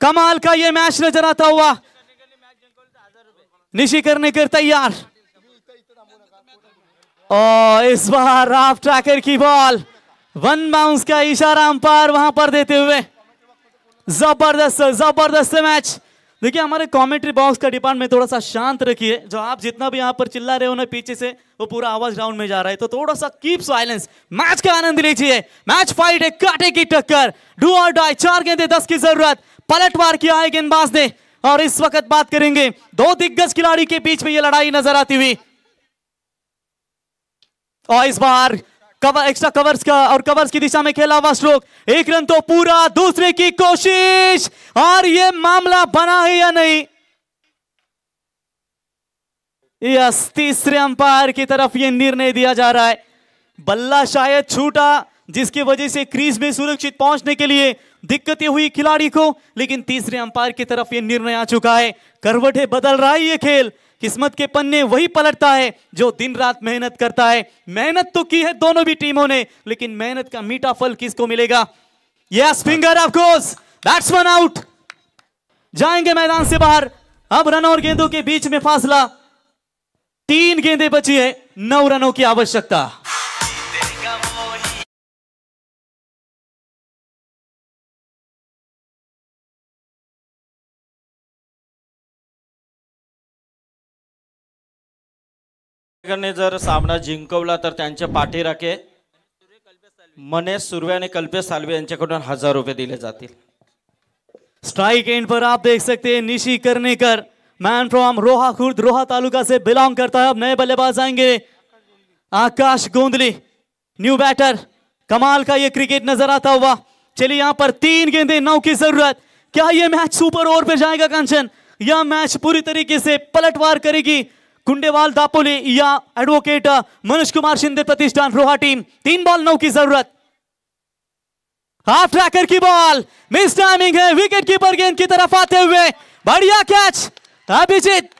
कमाल का ये मैच नजर आता हुआ। निशी करने कर तैयार और इस बार राफ ट्रैकर की बॉल, 1 बाउंस का इशारा अंपायर वहां पर देते हुए। जबरदस्त जबरदस्त मैच। देखिए, हमारे कमेंट्री बॉक्स का डिपार्टमेंट थोड़ा सा शांत रखिए। जो आप जितना भी यहाँ पर चिल्ला रहे हो ना पीछे से, वो पूरा आवाज ग्राउंड में जा रहा है, तो थोड़ा सा कीप साइलेंस। मैच का आनंद लीजिए। मैच फाइट है, कांटे की टक्कर, डू और डाई। 4 गेंदे 10 की जरूरत। पलटवार किया है गेंदबाज ने। और इस वक्त बात करेंगे 2 दिग्गज खिलाड़ी के बीच में ये लड़ाई नजर आती हुई। और इस बार कवर, एक्स्ट्रा कवर्स का और कवर्स की दिशा में खेला हुआ स्ट्रोक। 1 रन तो पूरा, दूसरे की कोशिश, और ये मामला बना है या नहीं। यस, तीसरे अंपायर की तरफ ये निर्णय दिया जा रहा है। बल्ला शायद छूटा, जिसकी वजह से क्रीज में सुरक्षित पहुंचने के लिए दिक्कतें हुई खिलाड़ी को, लेकिन तीसरे अंपायर की तरफ यह निर्णय आ चुका है। करवटें बदल रहा है ये खेल। किस्मत के पन्ने वही पलटता है जो दिन रात मेहनत करता है। मेहनत तो की है दोनों भी टीमों ने, लेकिन मेहनत का मीठा फल किसको मिलेगा? Yes, finger of course, batsman out, जाएंगे मैदान से बाहर। अब रन और गेंदों के बीच में फासला, 3 गेंदें बची है, 9 रनों की आवश्यकता। ने जर सामना जिंकवला तर त्यांच्या पाठीराखे मनेश सुर्वे आणि कल्पेश सालवे यांच्याकडून 1000 रुपये दिले जातील। स्ट्राइक एंड पर आप देख सकते हैं निशी करनेकर, मैन फ्रॉम रोहा खुर्द, रोहा तालुका से बिलोंग करता है। अब नए बल्लेबाज आएंगे, आकाश गोंदली, न्यू बैटर। कमाल का ये क्रिकेट नजर आता हुआ। चलिए, यहां पर 3 गेंदे 9 की जरूरत। क्या ये मैच सुपर ओवर पे जाएगा कांचन? यह मैच पूरी तरीके से पलटवार करेगी कुंडेवाल दापोली या एडवोकेट मनोज कुमार शिंदे प्रतिष्ठान रोहा टीम। 3 बॉल 9 की जरूरत। हाफ ट्रैकर की बॉल, मिस टाइमिंग है, विकेट कीपर गेंद की तरफ आते हुए बढ़िया कैच अभिजीत।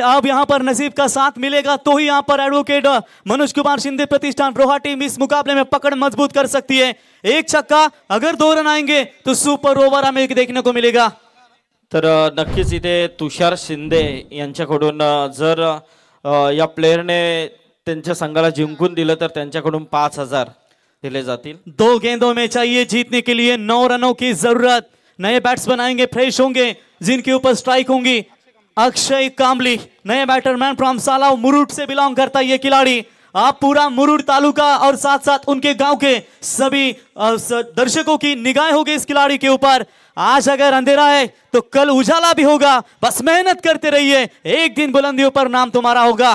अब यहाँ पर नसीब का साथ मिलेगा तो ही यहाँ पर एडवोकेट मनोज कुमार शिंदे प्रतिष्ठान रोहा टीम इस मुकाबले में पकड़ मजबूत कर सकती है। एक छक्का, अगर 2 रन आएंगे तो सुपर ओव्हर हमें देखने को मिलेगा। तर नक्कीच इथे तुषार शिंदे यांच्याकडून जर या प्लेयरने त्यांच्या संघाला जिंकून दिलं तर त्यांच्याकडून 5,000 दिले जातील। 2 गेंदों में चाहिए जीतने के लिए 9 रनों की जरूरत। नए बैट्समैन आएंगे, फ्रेश होंगे, जिनके ऊपर स्ट्राइक होंगी। अक्षय कामली नए बैटरमैन फ्रॉम सालाव मुरुड से बिलोंग करता है ये खिलाड़ी। आप पूरा मुरुड तालुका और साथ साथ उनके गांव के सभी दर्शकों की निगाह होगी इस खिलाड़ी के ऊपर। आज अगर अंधेरा है तो कल उजाला भी होगा, बस मेहनत करते रहिए, एक दिन बुलंदियों पर नाम तुम्हारा होगा।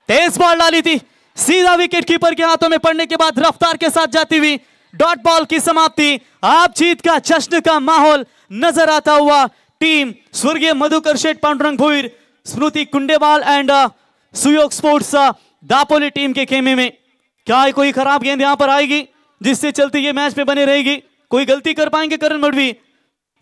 तेज बॉल डाली थी, सीधा विकेट कीपर के हाथों में पड़ने के बाद रफ्तार के साथ जाती हुई डॉट बॉल की समाप्ति। आप जीत का जश्न का माहौल नजर आता हुआ टीम स्वर्गीय मधुकर शेठ पांडुरंग भोईर, स्मृति कुंडेवाल and Suyog sports Dapoli team के खेमे में। क्या कोई खराब गेंद यहां पर आएगी जिससे चलते ये मैच में बने रहेगी? कोई गलती कर पाएंगे करण मडवी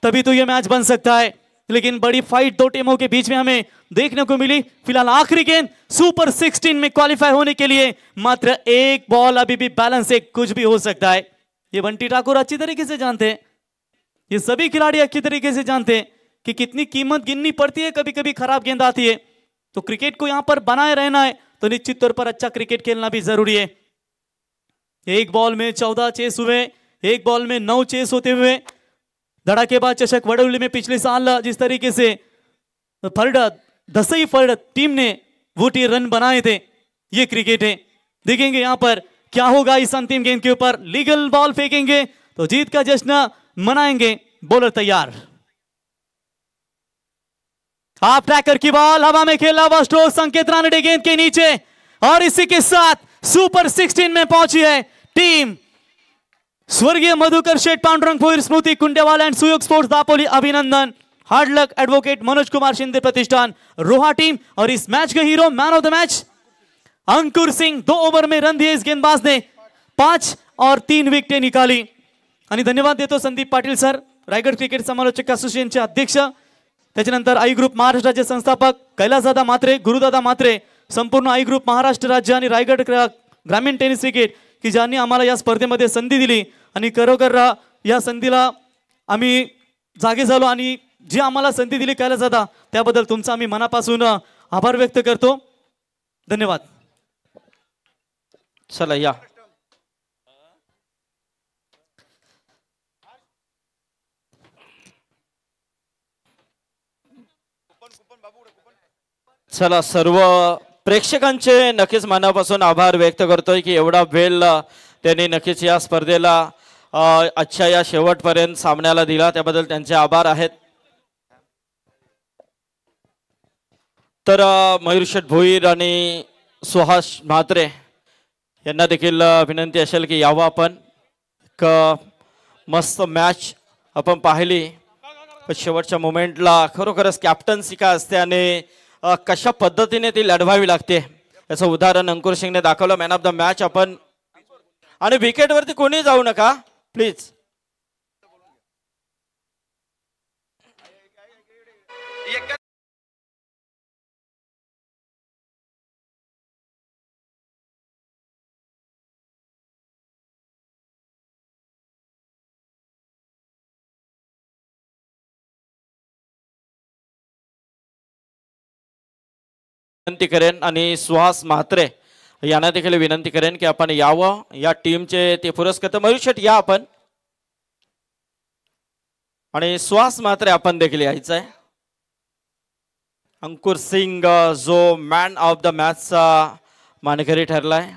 तभी तो ये मैच बन सकता है। लेकिन बड़ी फाइट 2 टीमों के बीच में हमें देखने को मिली। फिलहाल आखिरी गेंद सुपर 16 में क्वालिफाई होने के लिए मात्र 1 बॉल, अभी भी बैलेंस है, कुछ भी हो सकता है। ये बंटी ठाकुर अच्छी तरीके से जानते हैं, ये सभी खिलाड़ी अच्छी तरीके से जानते हैं कि कितनी कीमत गिननी पड़ती है, कभी कभी खराब गेंद आती है। तो क्रिकेट को यहां पर बनाए रहना है तो निश्चित तौर पर अच्छा क्रिकेट खेलना भी जरूरी है। 1 बॉल में 14 चेस हुए, 1 बॉल में 9 चेस होते हुए धड़ाकेबाज चषक वडोली में पिछले साल जिस तरीके से दसई फर्ड टीम ने वोटी रन बनाए थे, ये क्रिकेट है। देखेंगे यहां पर क्या होगा इस अंतिम गेंद के ऊपर। लीगल बॉल फेंकेंगे तो जीत का जश्न मनाएंगे। बॉलर तैयार, हाफ ट्रैकर की बॉल हवा में खेला हुआ स्ट्रोक, संकेत रानडे गेंद के नीचे, और इसी के साथ सुपर 16 में पहुंची है टीम स्वर्गीय मधुकर शेठ पांडुरंग भोईर, स्मृति कुंडेवाल एंड सुयोग स्पोर्ट्स दापोली। अभिनंदन, hard luck advocate Manoj Kumar Shinde प्रतिष्ठान रोहा टीम। और इस मैच के hero, man of the match Ankur Singh. 2 over में रन दिए इस गेंदबाज ने, 5 और 3 विकेटें निकाली। आणि धन्यवाद देतो संदीप पाटील सर, रायगड क्रिकेट समालोचक असोसिएशनचे अध्यक्ष, त्याच्यानंतर आई ग्रुप महाराष्ट्र राज्य संस्थापक कैलासदादा मात्रे, गुरुदादा मात्रे, संपूर्ण आई ग्रुप महाराष्ट्र राज्य आणि रायगड ग्रामीण टेनिस क्रिकेट की ज्यांनी आम्हाला या स्पर्धेमध्ये संधी दिली आणि खरोखर या संधीला आम्ही जागे झालो आणि जी आम्हाला संधी दिली कैलासदादा, त्याबद्दल तुमचा आम्ही मनापासून आभार व्यक्त करतो। धन्यवाद। चला या चला, सर्व प्रेक्षकांचे नक्कीच मनापासून आभार व्यक्त करतोय की एवढा वेळ त्यांनी नक्कीच या स्पर्धेला आजच्या या शेवटपर्यंत सामन्याला दिला, त्याबद्दल त्यांचे आभार आहेत। तर मयूर शेठ भोईर आणि सुहास म्हात्रे यांना देखील विनंती असेल की यावं आपण। मस्त मॅच आपण पाहिली, पण शेवटच्या मोमेंटला खरोखरच कॅप्टन्सी काय असते आणि कशा पद्धतीने ती लढवावी लागते याचं उदाहरण अंकुर सिंगने दाखवलं। मॅन ऑफ द मॅच आपण, आणि विकेट वरती कोणी जाऊ नका प्लीज। विनंती करेन आणि सुहास म्हात्रे यांना देखील विनंती करेन की आपण यावं, या टीमचे ते पुरस्कार। मयूर शेठ या आपण, आणि सुहास म्हात्रे आपण देखील यायचं आहे। अंकुर सिंग जो मॅन ऑफ द मॅचचा मानकरी ठरलाय।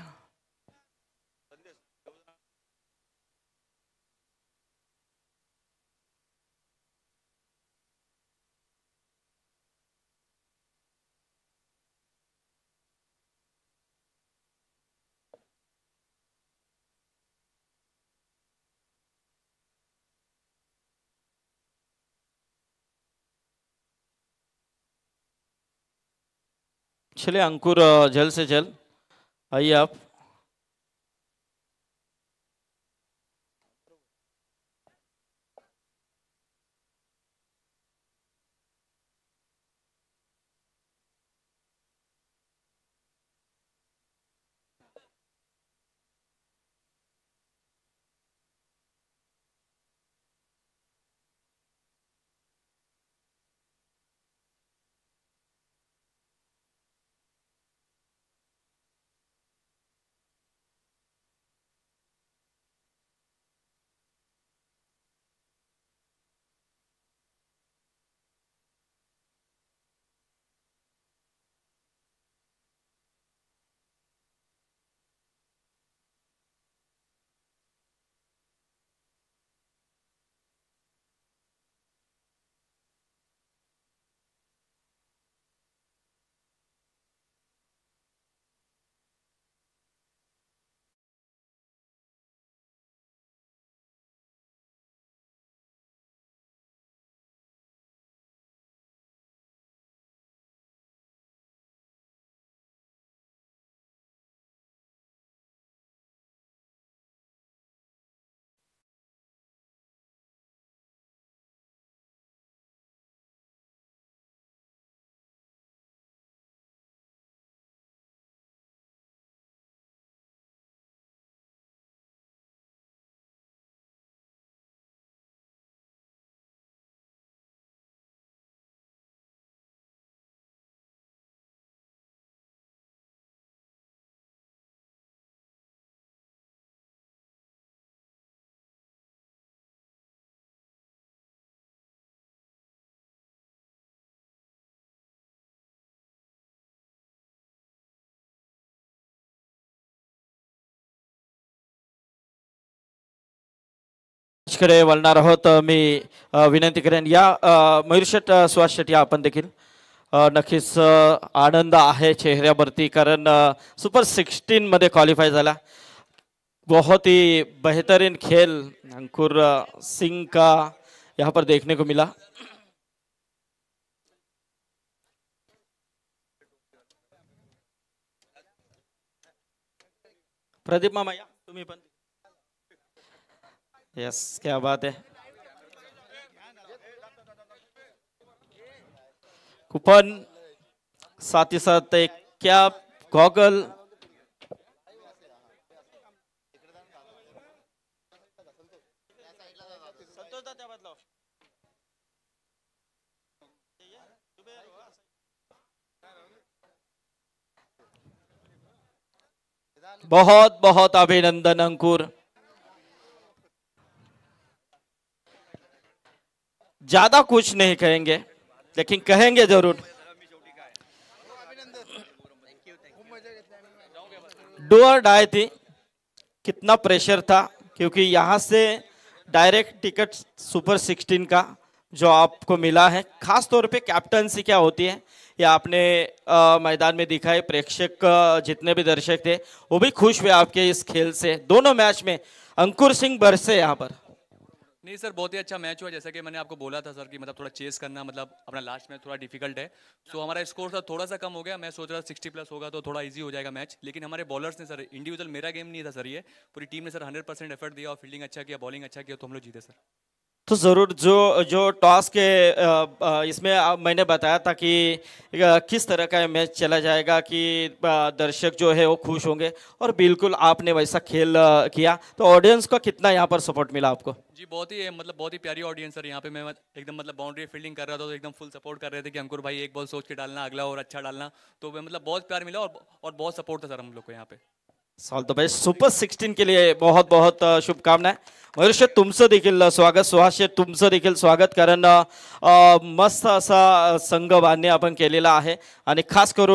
चलिए अंकुर, जल्द से जल्द आइए आप। मॅचकडे वळणार आहोत. मी विनंती करेन या मयूर शेट, सुहास शेट या आपण देखील. नक्कीच आनंद आहे चेहऱ्यावरती कारण सुपर 16 मध्ये क्वालिफाय झाला. बहुत ही बेहतरीन खेल अंकुर सिंह का यहाँ पर देखने को मिला. प्रदीप मामा या तुम्ही पण. यस, क्या बात है. कूपन साथ ही साथ एक कैप, गॉगल, बहुत बहुत अभिनंदन अंकुर. ज्यादा कुछ नहीं कहेंगे लेकिन कहेंगे जरूर. डू और डाई थी, कितना प्रेशर था क्योंकि यहाँ से डायरेक्ट टिकट सुपर 16 का जो आपको मिला है. खास तौर पे कैप्टनसी क्या होती है ये आपने मैदान में दिखाई. प्रेक्षक जितने भी दर्शक थे वो भी खुश हुए आपके इस खेल से. दोनों मैच में अंकुर सिंह बरसे यहाँ पर. नहीं सर, बहुत ही अच्छा मैच हुआ. जैसा कि मैंने आपको बोला था सर कि मतलब थोड़ा चेस करना, मतलब अपना लास्ट मैच थोड़ा डिफिकल्ट है. सो हमारा स्कोर सर थोड़ा सा कम हो गया. मैं सोच रहा था 60+ होगा तो थोड़ा इजी हो जाएगा मैच. लेकिन हमारे बॉलर्स ने सर, इंडिविजुअल मेरा गेम नहीं था सर, ये पूरी टीम ने सर 100% एफर्ट दिया और फील्डिंग अच्छा किया, बॉलिंग अच्छा किया, तो हम लोग जीते सर. तो ज़रूर जो टॉस के इसमें मैंने बताया था कि किस तरह का मैच चला जाएगा कि दर्शक जो है वो खुश होंगे और बिल्कुल आपने वैसा खेल किया. तो ऑडियंस का कितना यहाँ पर सपोर्ट मिला आपको? जी बहुत ही मतलब बहुत ही प्यारी ऑडियंस सर. यहाँ पे मैं एकदम मतलब बाउंड्री फील्डिंग कर रहा था तो एकदम फुल सपोर्ट कर रहे थे कि अंकुर भाई एक बॉल सोच के डालना, अगला और अच्छा डालना. तो मतलब बहुत प्यार मिला और बहुत सपोर्ट था सर हम लोग को यहाँ पे. All the best. सुपर 16 के लिए बहुत बहुत शुभकामनाएं. मयूर शेट तुमचं देखील स्वागत, सुहास शेट तुमचं देखील स्वागत, कारण मस्त असा संघ बांधणी आपण केलेला आहे आणि खास करून